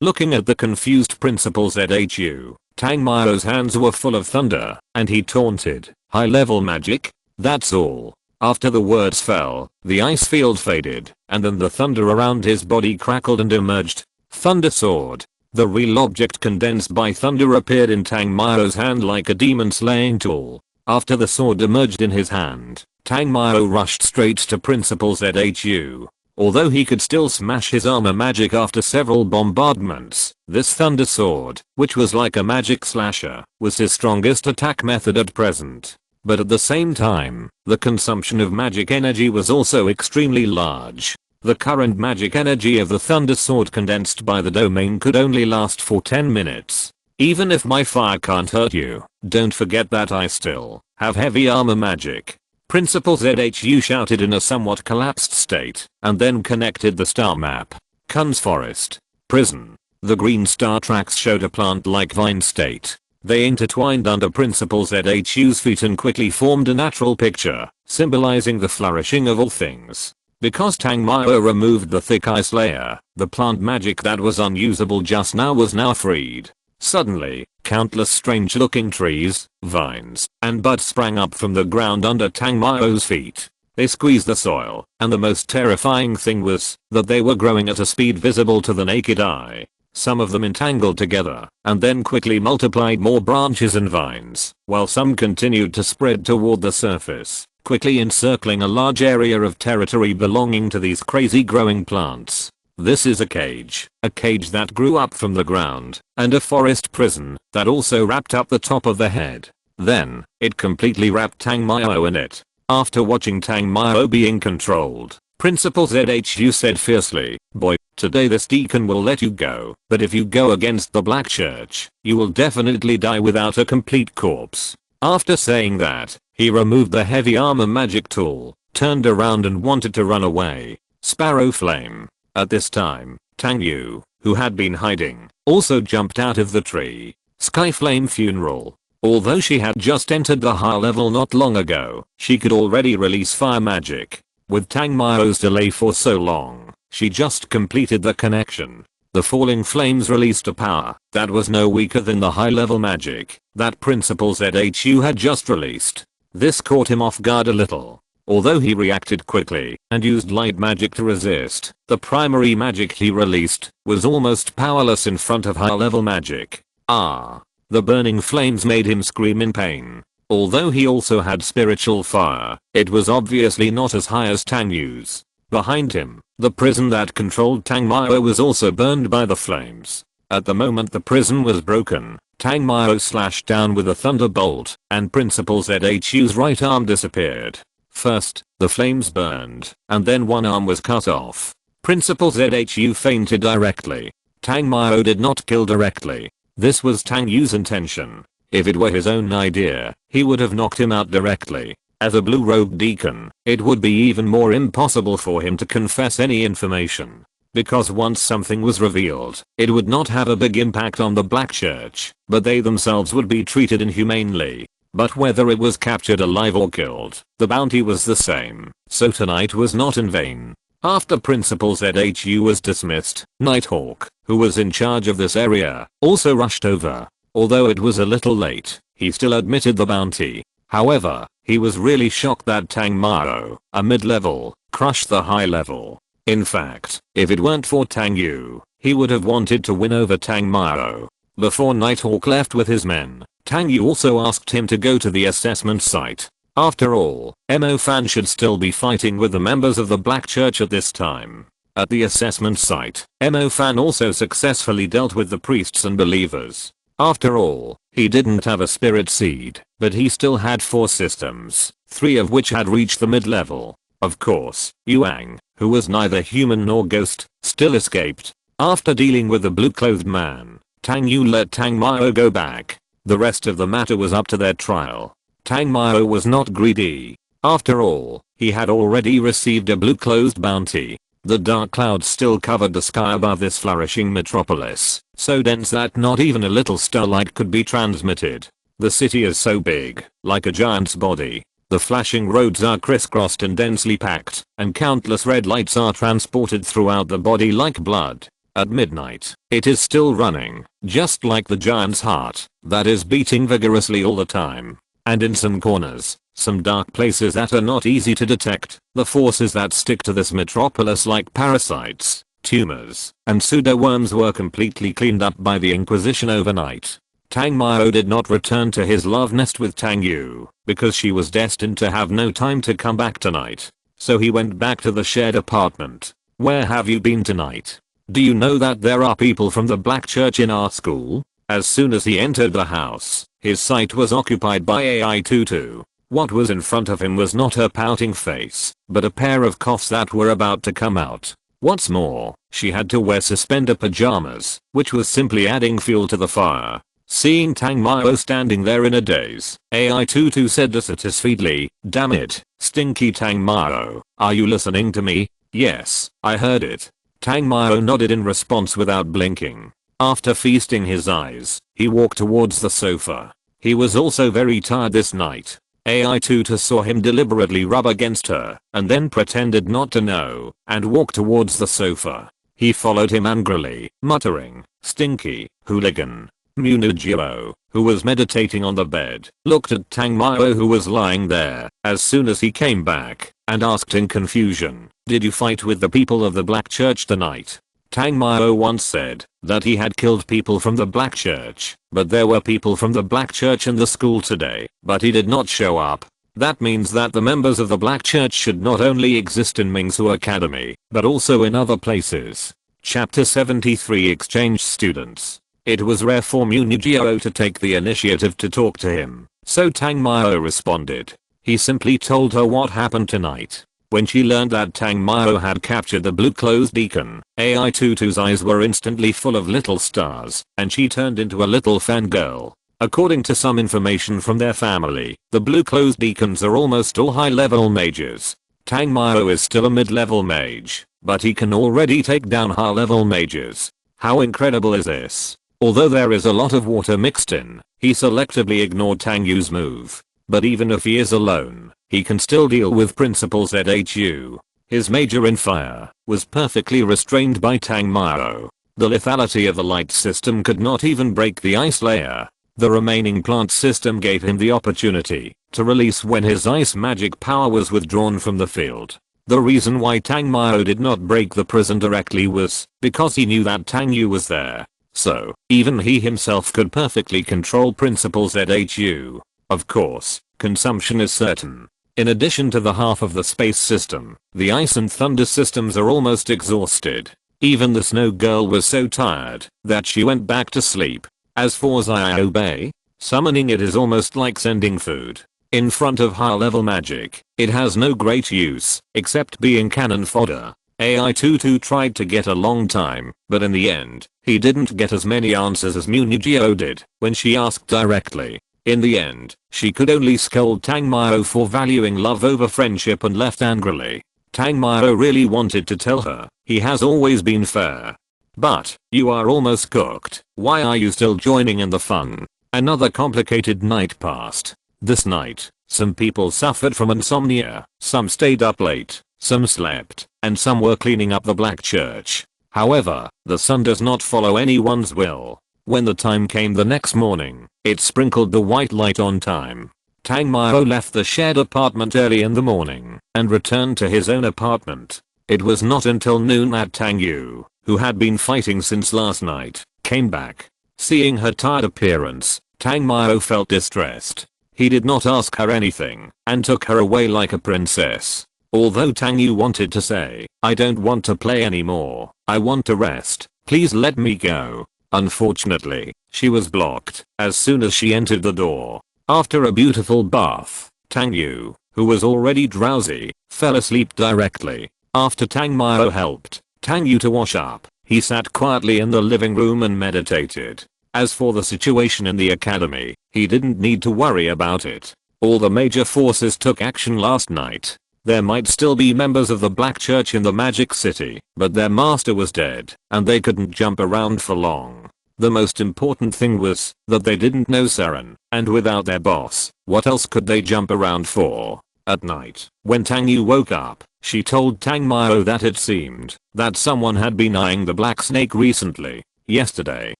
Looking at the confused Principal ZHU, Tang Mao's hands were full of thunder, and he taunted, high-level magic? That's all. After the words fell, the ice field faded, and then the thunder around his body crackled and emerged. Thunder Sword. The real object condensed by thunder appeared in Tang Mao's hand like a demon slaying tool. After the sword emerged in his hand, Tang Mao rushed straight to Principal ZHU. Although he could still smash his armor magic after several bombardments, this Thunder Sword, which was like a magic slasher, was his strongest attack method at present. But at the same time, the consumption of magic energy was also extremely large. The current magic energy of the Thunder Sword condensed by the domain could only last for 10 minutes. Even if my fire can't hurt you, don't forget that I still have heavy armor magic. Principal ZHU shouted in a somewhat collapsed state, and then connected the star map. Kun's Forest. Prison. The green star tracks showed a plant-like vine state. They intertwined under Principal ZHU's feet and quickly formed a natural picture, symbolizing the flourishing of all things. Because Tang Mao removed the thick ice layer, the plant magic that was unusable just now was now freed. Suddenly, countless strange-looking trees, vines, and buds sprang up from the ground under Tang Mao's feet. They squeezed the soil, and the most terrifying thing was that they were growing at a speed visible to the naked eye. some of them entangled together, and then quickly multiplied more branches and vines, while some continued to spread toward the surface, quickly encircling a large area of territory belonging to these crazy growing plants. This is a cage that grew up from the ground, and a forest prison that also wrapped up the top of the head. Then, it completely wrapped Tang Mao in it. After watching Tang Mao being controlled, Principal ZHU said fiercely, "Boy, today this deacon will let you go, but if you go against the Black Church, you will definitely die without a complete corpse." After saying that, he removed the heavy armor magic tool, turned around and wanted to run away. Sparrow Flame. At this time, Tang Yu, who had been hiding, also jumped out of the tree. Sky Flame Funeral. Although she had just entered the high level not long ago, she could already release fire magic. With Tang Mao's delay for so long, she just completed the connection. The falling flames released a power that was no weaker than the high level magic that Principal ZHU had just released. This caught him off guard a little. Although he reacted quickly and used light magic to resist, the primary magic he released was almost powerless in front of high level magic. The burning flames made him scream in pain. Although he also had spiritual fire, it was obviously not as high as Tang Yu's. Behind him, the prison that controlled Tang Mao was also burned by the flames. At the moment the prison was broken, Tang Mao slashed down with a thunderbolt, and Principal ZHU's right arm disappeared. First, the flames burned, and then one arm was cut off. Principal ZHU fainted directly. Tang Mao did not kill directly. This was Tang Yu's intention. If it were his own idea, he would have knocked him out directly. As a blue-robed deacon, it would be even more impossible for him to confess any information. Because once something was revealed, it would not have a big impact on the Black Church, but they themselves would be treated inhumanely. But whether it was captured alive or killed, the bounty was the same, so tonight was not in vain. After Principal ZHU was dismissed, Nighthawk, who was in charge of this area, also rushed over. Although it was a little late, he still admitted the bounty. However, he was really shocked that Tang Mao, a mid-level, crushed the high level. In fact, if it weren't for Tang Yu, he would have wanted to win over Tang Mao. Before Nighthawk left with his men, Tang Yu also asked him to go to the assessment site. After all, Mo Fan should still be fighting with the members of the Black Church at this time. At the assessment site, Mo Fan also successfully dealt with the priests and believers. After all, he didn't have a spirit seed, but he still had 4 systems, 3 of which had reached the mid-level. Of course, Yuang, who was neither human nor ghost, still escaped. After dealing with the blue-clothed man, Tang Yu let Tang Mao go back. The rest of the matter was up to their trial. Tang Mao was not greedy. After all, he had already received a blue-clothed bounty. The dark clouds still covered the sky above this flourishing metropolis, so dense that not even a little starlight could be transmitted. The city is so big, like a giant's body. The flashing roads are crisscrossed and densely packed, and countless red lights are transported throughout the body like blood. At midnight, it is still running, just like the giant's heart, that is beating vigorously all the time. And in some corners, some dark places that are not easy to detect, the forces that stick to this metropolis like parasites, tumors, and pseudo-worms were completely cleaned up by the Inquisition overnight. Tang Mao did not return to his love nest with Tang Yu, because she was destined to have no time to come back tonight. So he went back to the shared apartment. "Where have you been tonight? Do you know that there are people from the Black Church in our school?" As soon as he entered the house, his sight was occupied by AI-22. What was in front of him was not her pouting face, but a pair of coughs that were about to come out. What's more, she had to wear suspender pajamas, which was simply adding fuel to the fire. Seeing Tang Mao standing there in a daze, AI-22 said dissatisfiedly, "Damn it, stinky Tang Mao, are you listening to me?" "Yes, I heard it." Tang Mao nodded in response without blinking. After feasting his eyes, he walked towards the sofa. He was also very tired this night. AI-22 saw him deliberately rub against her, and then pretended not to know, and walked towards the sofa. He followed him angrily, muttering, "Stinky, hooligan." Munajiro, who was meditating on the bed, looked at Tang Mao who was lying there, as soon as he came back, and asked in confusion, "Did you fight with the people of the Black Church tonight?" Tang Mao once said that he had killed people from the Black Church, but there were people from the Black Church in the school today, but he did not show up. That means that the members of the Black Church should not only exist in Mingsu Academy, but also in other places. Chapter 73 Exchange Students. It was rare for Munijio to take the initiative to talk to him, so Tang Mao responded. He simply told her what happened tonight. When she learned that Tang Mao had captured the blue-clothed deacon, AI22's eyes were instantly full of little stars, and she turned into a little fangirl. According to some information from their family, the blue-clothed deacons are almost all high-level mages. Tang Mao is still a mid-level mage, but he can already take down high-level mages. How incredible is this? Although there is a lot of water mixed in, he selectively ignored Tang Yu's move. But even if he is alone, he can still deal with Principal ZHU. His major in fire was perfectly restrained by Tang Mao. The lethality of the light system could not even break the ice layer. The remaining plant system gave him the opportunity to release when his ice magic power was withdrawn from the field. The reason why Tang Mao did not break the prison directly was because he knew that Tang Yu was there. So, even he himself could perfectly control Principal ZHU. Of course, consumption is certain. In addition to the half of the space system, the ice and thunder systems are almost exhausted. Even the snow girl was so tired that she went back to sleep. As for Xiaobei, summoning it is almost like sending food. In front of high-level magic, it has no great use, except being cannon fodder. AI22 tried to get a long time, but in the end, he didn't get as many answers as Munijio did when she asked directly. In the end, she could only scold Tang Mao for valuing love over friendship and left angrily. Tang Mao really wanted to tell her he has always been fair. But, you are almost cooked, why are you still joining in the fun? Another complicated night passed. This night, some people suffered from insomnia, some stayed up late, some slept, and some were cleaning up the Black Church. However, the sun does not follow anyone's will. When the time came the next morning, it sprinkled the white light on time. Tang Mao left the shared apartment early in the morning and returned to his own apartment. It was not until noon that Tang Yu, who had been fighting since last night, came back. Seeing her tired appearance, Tang Mao felt distressed. He did not ask her anything and took her away like a princess. Although Tang Yu wanted to say, "I don't want to play anymore, I want to rest, please let me go." Unfortunately, she was blocked as soon as she entered the door. After a beautiful bath, Tang Yu, who was already drowsy, fell asleep directly. After Tang Mao helped Tang Yu to wash up, he sat quietly in the living room and meditated. As for the situation in the academy, he didn't need to worry about it. All the major forces took action last night. There might still be members of the Black Church in the Magic City, but their master was dead, and they couldn't jump around for long. The most important thing was that they didn't know Seren, and without their boss, what else could they jump around for? At night, when Tang Yu woke up, she told Tang Mao that it seemed that someone had been eyeing the black snake recently. Yesterday,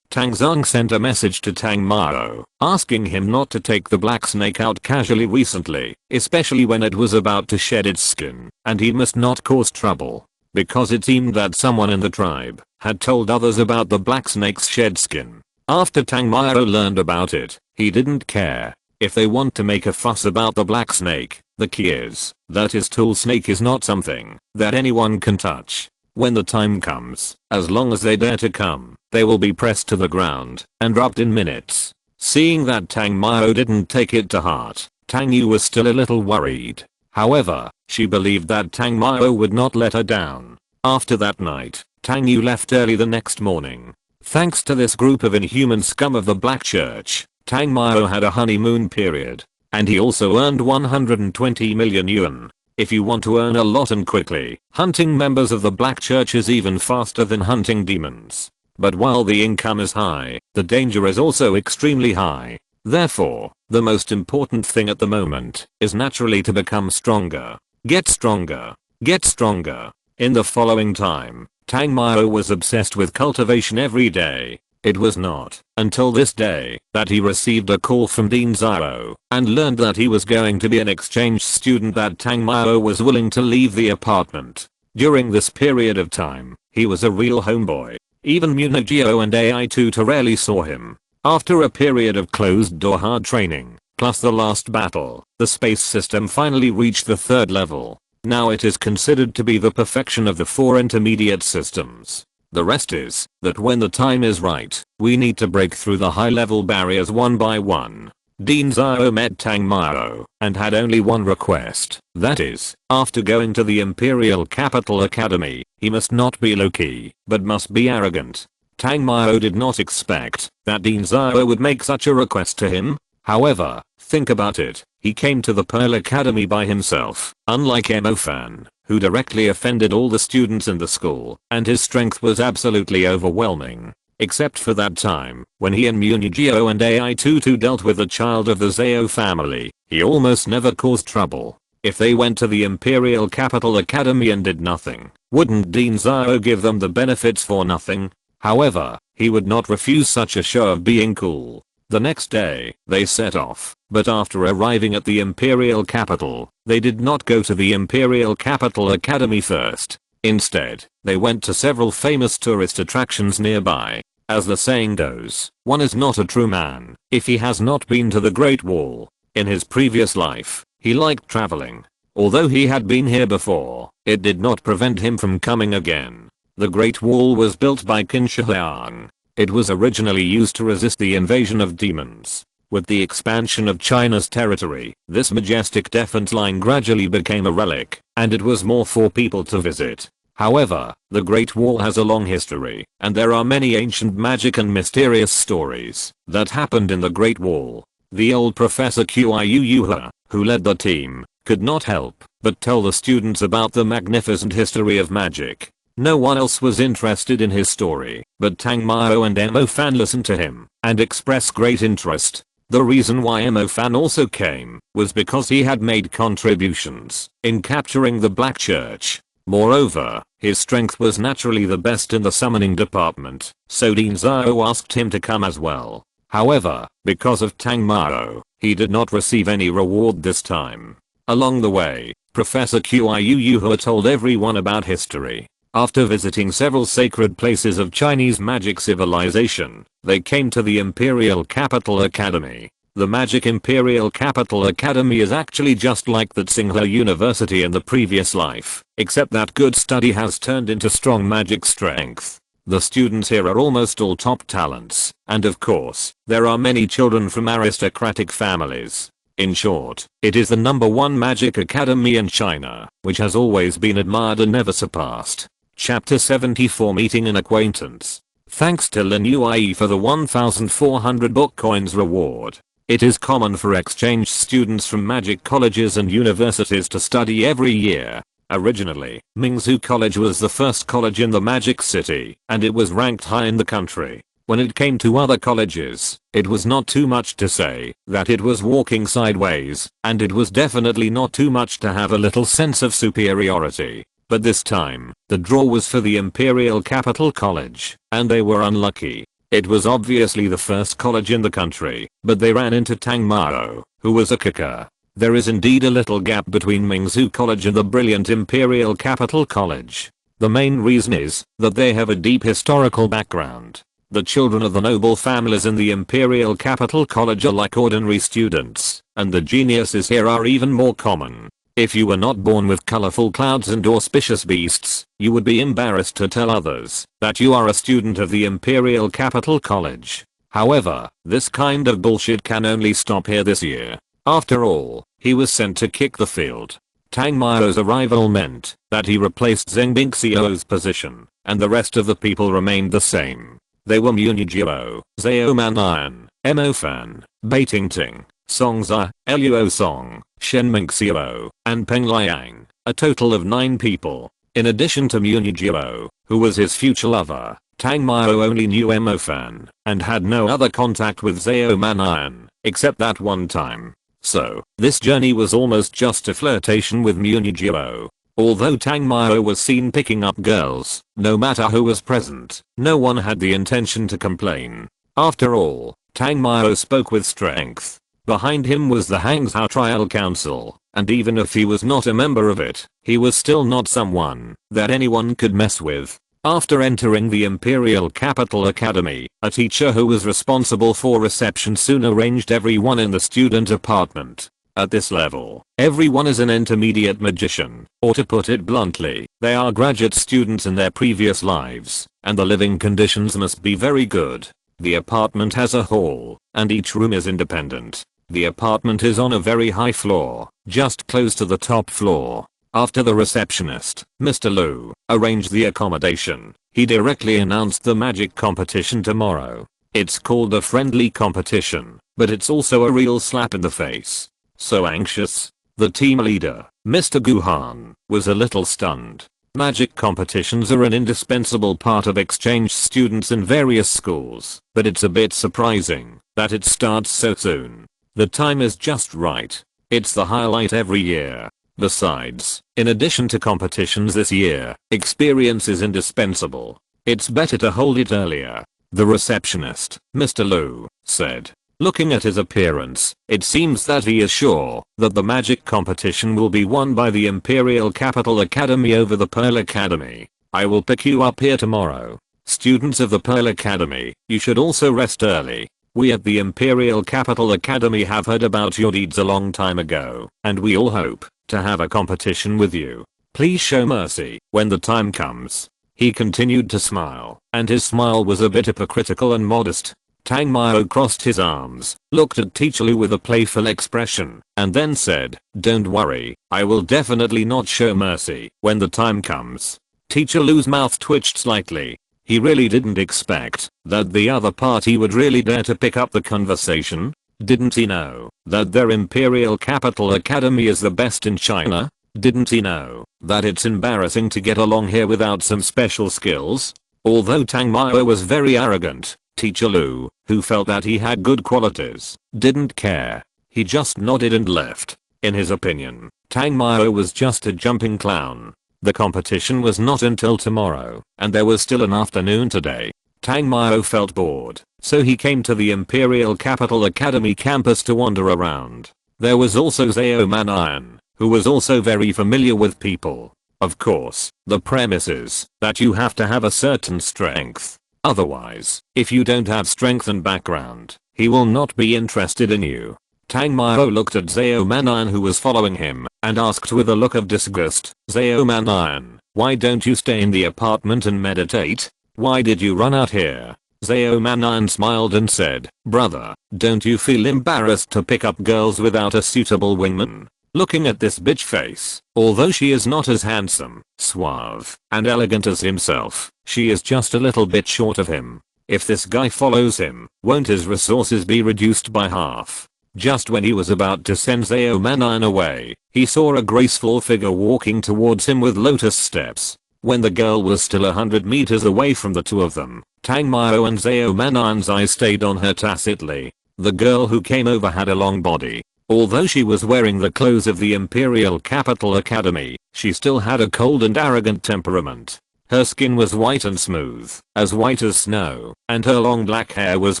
Tang Zong sent a message to Tang Mao, asking him not to take the black snake out casually recently, especially when it was about to shed its skin, and he must not cause trouble. Because it seemed that someone in the tribe had told others about the black snake's shed skin. After Tang Mao learned about it, he didn't care. If they want to make a fuss about the black snake, the key is that his tool snake is not something that anyone can touch. When the time comes, as long as they dare to come, they will be pressed to the ground and dropped in minutes. Seeing that Tang Mao didn't take it to heart, Tang Yu was still a little worried. However, she believed that Tang Mao would not let her down. After that night, Tang Yu left early the next morning. Thanks to this group of inhuman scum of the Black Church, Tang Mao had a honeymoon period. And he also earned 120 million yuan. If you want to earn a lot and quickly, hunting members of the Black Church is even faster than hunting demons. But while the income is high, the danger is also extremely high. Therefore, the most important thing at the moment is naturally to become stronger. Get stronger. Get stronger. In the following time, Tang Mao was obsessed with cultivation every day. It was not until this day that he received a call from Dean Zhao and learned that he was going to be an exchange student that Tang Mao was willing to leave the apartment. During this period of time, He was a real homeboy. Even Munigio and AI2 rarely saw him. After a period of closed-door hard training, plus the last battle, the space system finally reached the third level. Now it is considered to be the perfection of the 4 intermediate systems. The rest is that when the time is right, we need to break through the high-level barriers one by one. Dean Zhao met Tang Mao and had only one request. That is, after going to the Imperial Capital Academy, he must not be low-key, but must be arrogant. Tang Mao did not expect that Dean Zhao would make such a request to him. However, think about it, he came to the Pearl Academy by himself, unlike Emofan, who directly offended all the students in the school, and his strength was absolutely overwhelming. Except for that time, when he and Munigio and AI22 dealt with a child of the Zhao family, he almost never caused trouble. If they went to the Imperial Capital Academy and did nothing, wouldn't Dean Zhao give them the benefits for nothing? However, he would not refuse such a show of being cool. The next day, they set off, but after arriving at the Imperial Capital, they did not go to the Imperial Capital Academy first. Instead, they went to several famous tourist attractions nearby. As the saying goes, one is not a true man if he has not been to the Great Wall. In his previous life, he liked traveling. Although he had been here before, it did not prevent him from coming again. The Great Wall was built by Qin Shi Huang. It was originally used to resist the invasion of demons. With the expansion of China's territory, this majestic defense line gradually became a relic, and it was more for people to visit. However, the Great Wall has a long history, and there are many ancient magic and mysterious stories that happened in the Great Wall. The old Professor Qiu, who led the team, could not help but tell the students about the magnificent history of magic. No one else was interested in his story, but Tang Mao and Emofan listened to him and expressed great interest. The reason why Emofan also came was because he had made contributions in capturing the Black Church. Moreover, his strength was naturally the best in the summoning department, so Dean Zhao asked him to come as well. However, because of Tang Mao, he did not receive any reward this time. Along the way, Professor Qiu told everyone about history. After visiting several sacred places of Chinese magic civilization, they came to the Imperial Capital Academy. The Magic Imperial Capital Academy is actually just like that Tsinghua University in the previous life, except that good study has turned into strong magic strength. The students here are almost all top talents, and of course, there are many children from aristocratic families. In short, it is the #1 magic academy in China, which has always been admired and never surpassed. Chapter 74 Meeting an Acquaintance. Thanks to Lin Yue for the 1,400 book coins reward. It is common for exchange students from magic colleges and universities to study every year. Originally, Mingzhu College was the first college in the Magic City, and it was ranked high in the country. When it came to other colleges, it was not too much to say that it was walking sideways, and it was definitely not too much to have a little sense of superiority. But this time, the draw was for the Imperial Capital College, and they were unlucky. It was obviously the first college in the country, but they ran into Tang Mao, who was a kicker. There is indeed a little gap between Mingzhu College and the brilliant Imperial Capital College. The main reason is that they have a deep historical background. The children of the noble families in the Imperial Capital College are like ordinary students, and the geniuses here are even more common. If you were not born with colorful clouds and auspicious beasts, you would be embarrassed to tell others that you are a student of the Imperial Capital College. However, this kind of bullshit can only stop here this year. After all, he was sent to kick the field. Tang Mao's arrival meant that he replaced Zheng Bingxiu's position, and the rest of the people remained the same. They were Munigio, Zhao Manlian, Emofan, Beitingting, Songza, Luo Song, Shen Mingxiu, and Peng Liang, a total of 9 people. In addition to Munigio, who was his future lover, Tang Mao only knew Emofan, and had no other contact with Zhao Manlian, except that one time. So, this journey was almost just a flirtation with Munigio. Although Tang Mao was seen picking up girls, no matter who was present, no one had the intention to complain. After all, Tang Mao spoke with strength. Behind him was the Hangzhou Trial Council, and even if he was not a member of it, he was still not someone that anyone could mess with. After entering the Imperial Capital Academy, a teacher who was responsible for reception soon arranged everyone in the student apartment. At this level, everyone is an intermediate magician, or to put it bluntly, they are graduate students in their previous lives, and the living conditions must be very good. The apartment has a hall, and each room is independent. The apartment is on a very high floor, just close to the top floor. After the receptionist, Mr. Liu, arranged the accommodation, he directly announced the magic competition tomorrow. It's called a friendly competition, but it's also a real slap in the face. So anxious? The team leader, Mr. Guhan, was a little stunned. Magic competitions are an indispensable part of exchange students in various schools, but it's a bit surprising that it starts so soon. The time is just right. It's the highlight every year. Besides, in addition to competitions this year, experience is indispensable. It's better to hold it earlier. The receptionist, Mr. Liu, said. Looking at his appearance, it seems that he is sure that the magic competition will be won by the Imperial Capital Academy over the Pearl Academy. I will pick you up here tomorrow. Students of the Pearl Academy, you should also rest early. We at the Imperial Capital Academy have heard about your deeds a long time ago, and we all hope to have a competition with you. Please show mercy when the time comes. He continued to smile, and his smile was a bit hypocritical and modest. Tang Mao crossed his arms, looked at Teacher Liu with a playful expression, and then said, "Don't worry, I will definitely not show mercy when the time comes." Teacher Liu's mouth twitched slightly. He really didn't expect that the other party would really dare to pick up the conversation. Didn't he know that their Imperial Capital Academy is the best in China? Didn't he know that it's embarrassing to get along here without some special skills? Although Tang Mao was very arrogant, Teacher Liu, who felt that he had good qualities, didn't care. He just nodded and left. In his opinion, Tang Mao was just a jumping clown. The competition was not until tomorrow, and there was still an afternoon today. Tang Mao felt bored, so he came to the Imperial Capital Academy campus to wander around. There was also Zhao Manayan, who was also very familiar with people. Of course, the premise is that you have to have a certain strength. Otherwise, if you don't have strength and background, he will not be interested in you. Tang Mao looked at Zhao Manayan who was following him, and asked with a look of disgust, "Zhao Manayan, why don't you stay in the apartment and meditate? Why did you run out here?" Zhao Manayan smiled and said, "Brother, don't you feel embarrassed to pick up girls without a suitable wingman? Looking at this bitch face, although she is not as handsome, suave, and elegant as himself, she is just a little bit short of him. If this guy follows him, won't his resources be reduced by half?" Just when he was about to send Zhao Manayan away, he saw a graceful figure walking towards him with lotus steps. When the girl was still 100 meters away from the two of them, Tang Mao and Zhao Manayan's eyes stayed on her tacitly. The girl who came over had a long body. Although she was wearing the clothes of the Imperial Capital Academy, she still had a cold and arrogant temperament. Her skin was white and smooth, as white as snow, and her long black hair was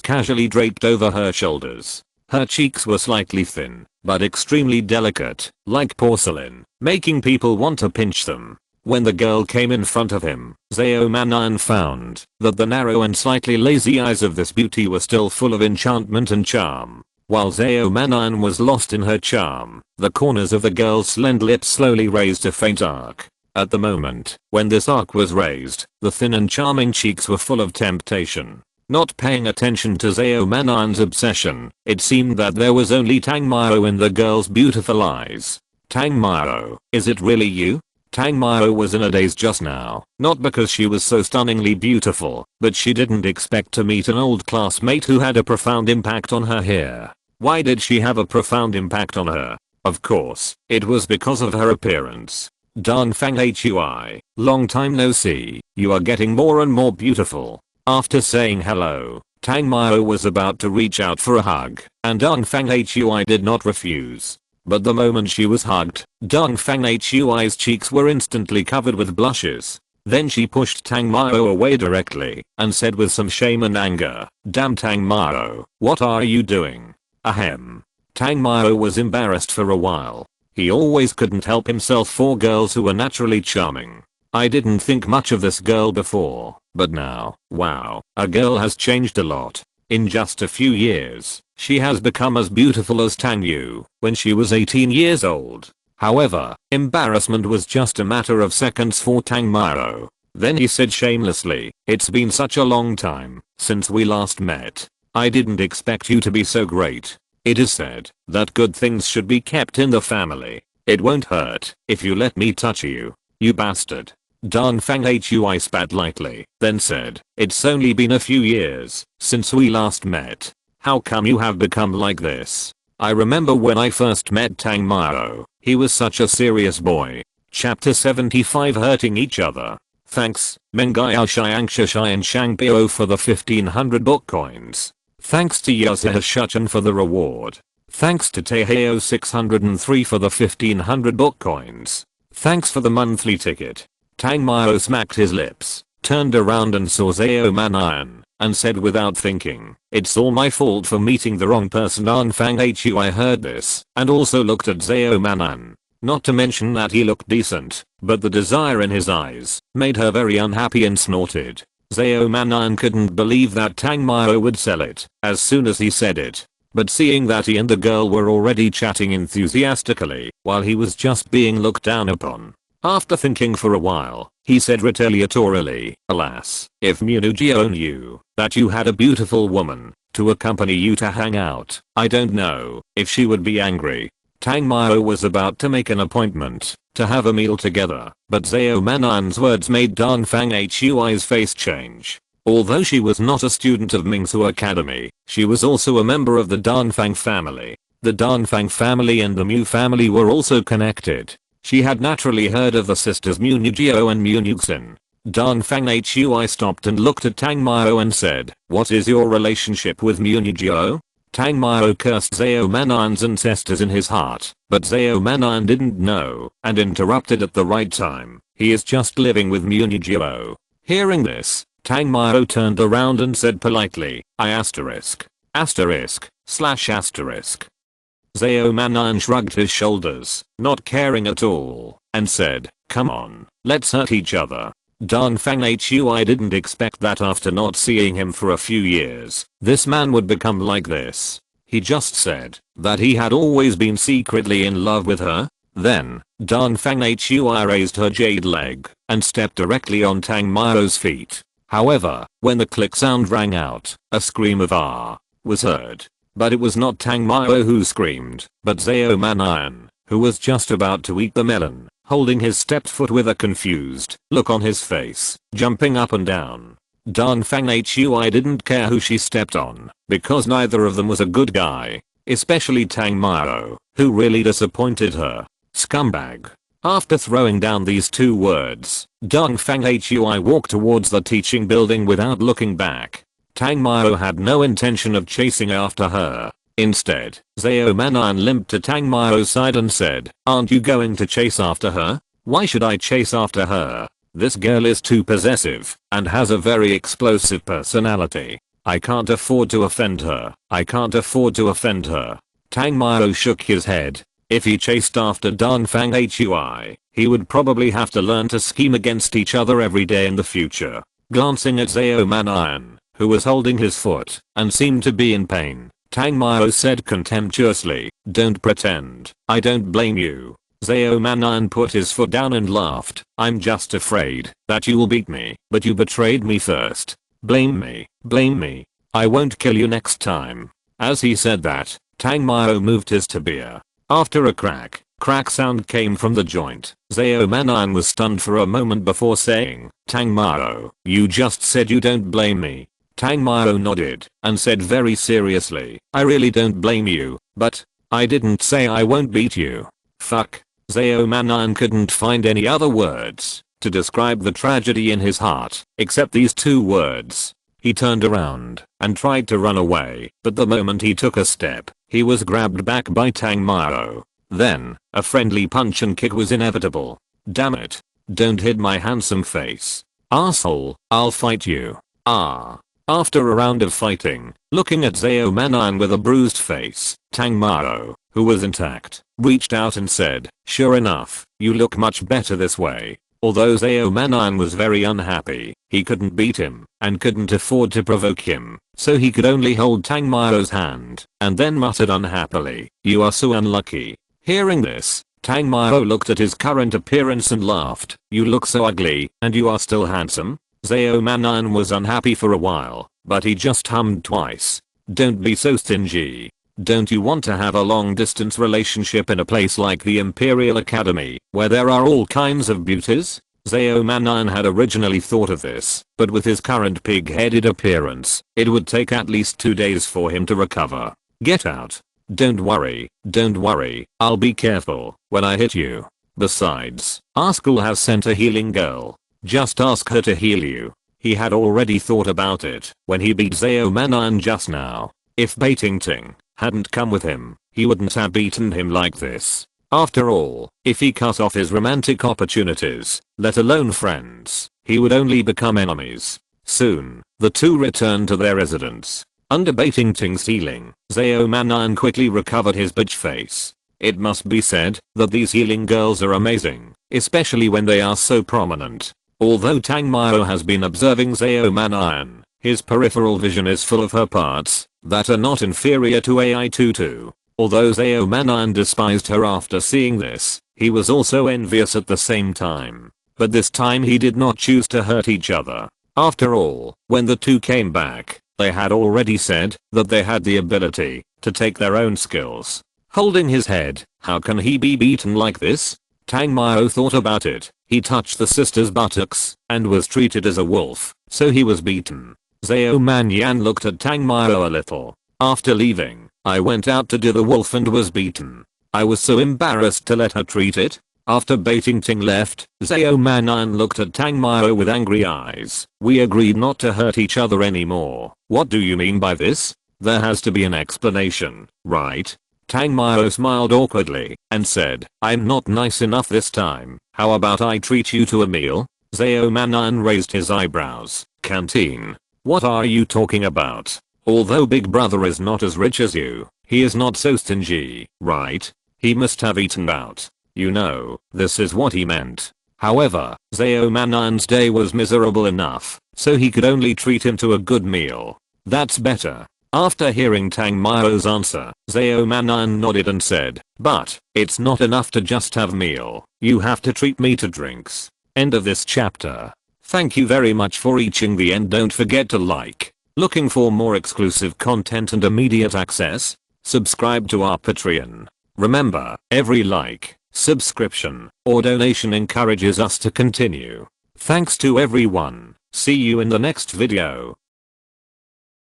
casually draped over her shoulders. Her cheeks were slightly thin, but extremely delicate, like porcelain, making people want to pinch them. When the girl came in front of him, Zhao Manayan found that the narrow and slightly lazy eyes of this beauty were still full of enchantment and charm. While Zhao Manayan was lost in her charm, the corners of the girl's slender lips slowly raised a faint arc. At the moment when this arc was raised, the thin and charming cheeks were full of temptation. Not paying attention to Zhao Manayan's obsession, it seemed that there was only Tang Mao in the girl's beautiful eyes. "Tang Mao, is it really you?" Tang Mao was in a daze just now, not because she was so stunningly beautiful, but she didn't expect to meet an old classmate who had a profound impact on her here. Why did she have a profound impact on her? Of course, it was because of her appearance. Dongfang Hui, long time no see, you are getting more and more beautiful. After saying hello, Tang Mao was about to reach out for a hug, and Dongfang Hui did not refuse. But the moment she was hugged, Dongfang Hui's cheeks were instantly covered with blushes. Then she pushed Tang Mao away directly, and said with some shame and anger, "Damn Tang Mao, what are you doing?" Ahem. Tang Mao was embarrassed for a while. He always couldn't help himself for girls who were naturally charming. I didn't think much of this girl before, but now, wow, a girl has changed a lot. In just a few years, she has become as beautiful as Tang Yu when she was 18 years old. However, embarrassment was just a matter of seconds for Tang Maro. Then he said shamelessly, "It's been such a long time since we last met. I didn't expect you to be so great. It is said that good things should be kept in the family. It won't hurt if you let me touch you, you bastard." Dan Fang Hui spat lightly, then said, "It's only been a few years since we last met. How come you have become like this? I remember when I first met Tang Maro, he was such a serious boy." Chapter 75 Hurting Each Other. Thanks, Mengayao Xiangshishai and Shangpio for the 1500 book coins. Thanks to Yasuha Shuchen for the reward. Thanks to Taeheo 603 for the 1500 book coins. Thanks for the monthly ticket. Tang Maro smacked his lips, turned around and saw Zhao Manayan, and said without thinking, "It's all my fault for meeting the wrong person." Dan Fang Hui heard this, and also looked at Zhao Manayan. Not to mention that he looked decent, but the desire in his eyes made her very unhappy and snorted. Zhao Manayan couldn't believe that Tang Maro would sell it as soon as he said it. But seeing that he and the girl were already chatting enthusiastically while he was just being looked down upon, after thinking for a while, he said retaliatorily, "Alas, if Munugio knew that you had a beautiful woman to accompany you to hang out, I don't know if she would be angry." Tang Maro was about to make an appointment to have a meal together, but Zhao Manayan's words made Dan Fang Hui's face change. Although she was not a student of Mingsu Academy, she was also a member of the Dan Fang family. The Dan Fang family and the Mu family were also connected. She had naturally heard of the sisters Munugio and Munugsin. Dan Fang Hui stopped and looked at Tang Maro and said, "What is your relationship with Munugio?" Tang Maro cursed Zhao Manayan's ancestors in his heart, but Zhao Manayan didn't know and interrupted at the right time. "He is just living with Munugio." Hearing this, Tang Maro turned around and said politely, "I asterisk. Asterisk. Slash asterisk." Zhao Manayan shrugged his shoulders, not caring at all, and said, "Come on, let's hurt each other." Dan Fang Hui didn't expect that after not seeing him for a few years, this man would become like this. He just said that he had always been secretly in love with her. Then, Dan Fang Hui raised her jade leg and stepped directly on Tang Maro's feet. However, when the click sound rang out, a scream of "ah" was heard. But it was not Tang Maro who screamed, but Zhao Manayan, who was just about to eat the melon, holding his stepped foot with a confused look on his face, jumping up and down. Dan Fang Hui didn't care who she stepped on, because neither of them was a good guy, especially Tang Maro, who really disappointed her. Scumbag. After throwing down these two words, Dan Fang Hui walked towards the teaching building without looking back. Tang Maro had no intention of chasing after her. Instead, Zhao Manayan limped to Tang Maro's side and said, "Aren't you going to chase after her?" "Why should I chase after her? This girl is too possessive and has a very explosive personality. I can't afford to offend her. I can't afford to offend her." Tang Maro shook his head. If he chased after Dan Fang Hui, he would probably have to learn to scheme against each other every day in the future. Glancing at Zhao Manayan, who was holding his foot and seemed to be in pain, Tang Maro said contemptuously, "Don't pretend. I don't blame you." Zhao Manayan put his foot down and laughed. "I'm just afraid that you will beat me, but you betrayed me first. Blame me. Blame me. I won't kill you next time." As he said that, Tang Maro moved his tabia. After a crack sound came from the joint. Zhao Manayan was stunned for a moment before saying, "Tang Maro, you just said you don't blame me." Tang Maro nodded and said very seriously, "I really don't blame you, but I didn't say I won't beat you." Fuck. Zhao Manayan couldn't find any other words to describe the tragedy in his heart except these two words. He turned around and tried to run away, but the moment he took a step, he was grabbed back by Tang Maro. Then, a friendly punch and kick was inevitable. "Damn it. Don't hit my handsome face. Asshole, I'll fight you. Ah." After a round of fighting, looking at Zhao Manayan with a bruised face, Tang Maro, who was intact, reached out and said, "Sure enough, you look much better this way." Although Zao Manan was very unhappy, he couldn't beat him and couldn't afford to provoke him, so he could only hold Tang Mao's hand and then muttered unhappily, "You are so unlucky." Hearing this, Tang Mao looked at his current appearance and laughed, "You look so ugly, and you are still handsome?" Zao Manan was unhappy for a while, but he just hummed twice. "Don't be so stingy. Don't you want to have a long distance relationship in a place like the Imperial Academy, where there are all kinds of beauties?" Zao Manan had originally thought of this, but with his current pig-headed appearance, it would take at least 2 days for him to recover. "Get out. Don't worry, I'll be careful when I hit you. Besides, our school has sent a healing girl. Just ask her to heal you." He had already thought about it when he beat Zao Manan just now. If Baiting Ting hadn't come with him, he wouldn't have beaten him like this. After all, if he cut off his romantic opportunities, let alone friends, he would only become enemies. Soon, the two returned to their residence. Under Baiting Ting's healing, Zao Manan quickly recovered his bitch face. It must be said that these healing girls are amazing, especially when they are so prominent. Although Tang Mao has been observing Zao Manan, his peripheral vision is full of her parts that are not inferior to AI Tutu. Although Zao Manan despised her after seeing this, he was also envious at the same time. But this time he did not choose to hurt each other. After all, when the two came back, they had already said that they had the ability to take their own skills. Holding his head, how can he be beaten like this? Tang Mao thought about it. He touched the sister's buttocks and was treated as a wolf, so he was beaten. Zao Manyan looked at Tang Mao a little. "After leaving, I went out to do the wolf and was beaten. I was so embarrassed to let her treat it." After Baiting Ting left, Zao Manan looked at Tang Mao with angry eyes. "We agreed not to hurt each other anymore. What do you mean by this? There has to be an explanation, right?" Tang Mao smiled awkwardly and said, "I'm not nice enough this time. How about I treat you to a meal?" Zao Manan raised his eyebrows. "Canteen? What are you talking about? Although Big Brother is not as rich as you, he is not so stingy, right? He must have eaten out. You know, this is what he meant." However, Zao Manan's day was miserable enough, so he could only treat him to a good meal. "That's better." After hearing Tang Mao's answer, Zao Manan nodded and said, "But, it's not enough to just have meal. You have to treat me to drinks." End of this chapter. Thank you very much for reaching the end. Don't forget to like. Looking for more exclusive content and immediate access? Subscribe to our Patreon. Remember, every like, subscription, or donation encourages us to continue. Thanks to everyone. See you in the next video.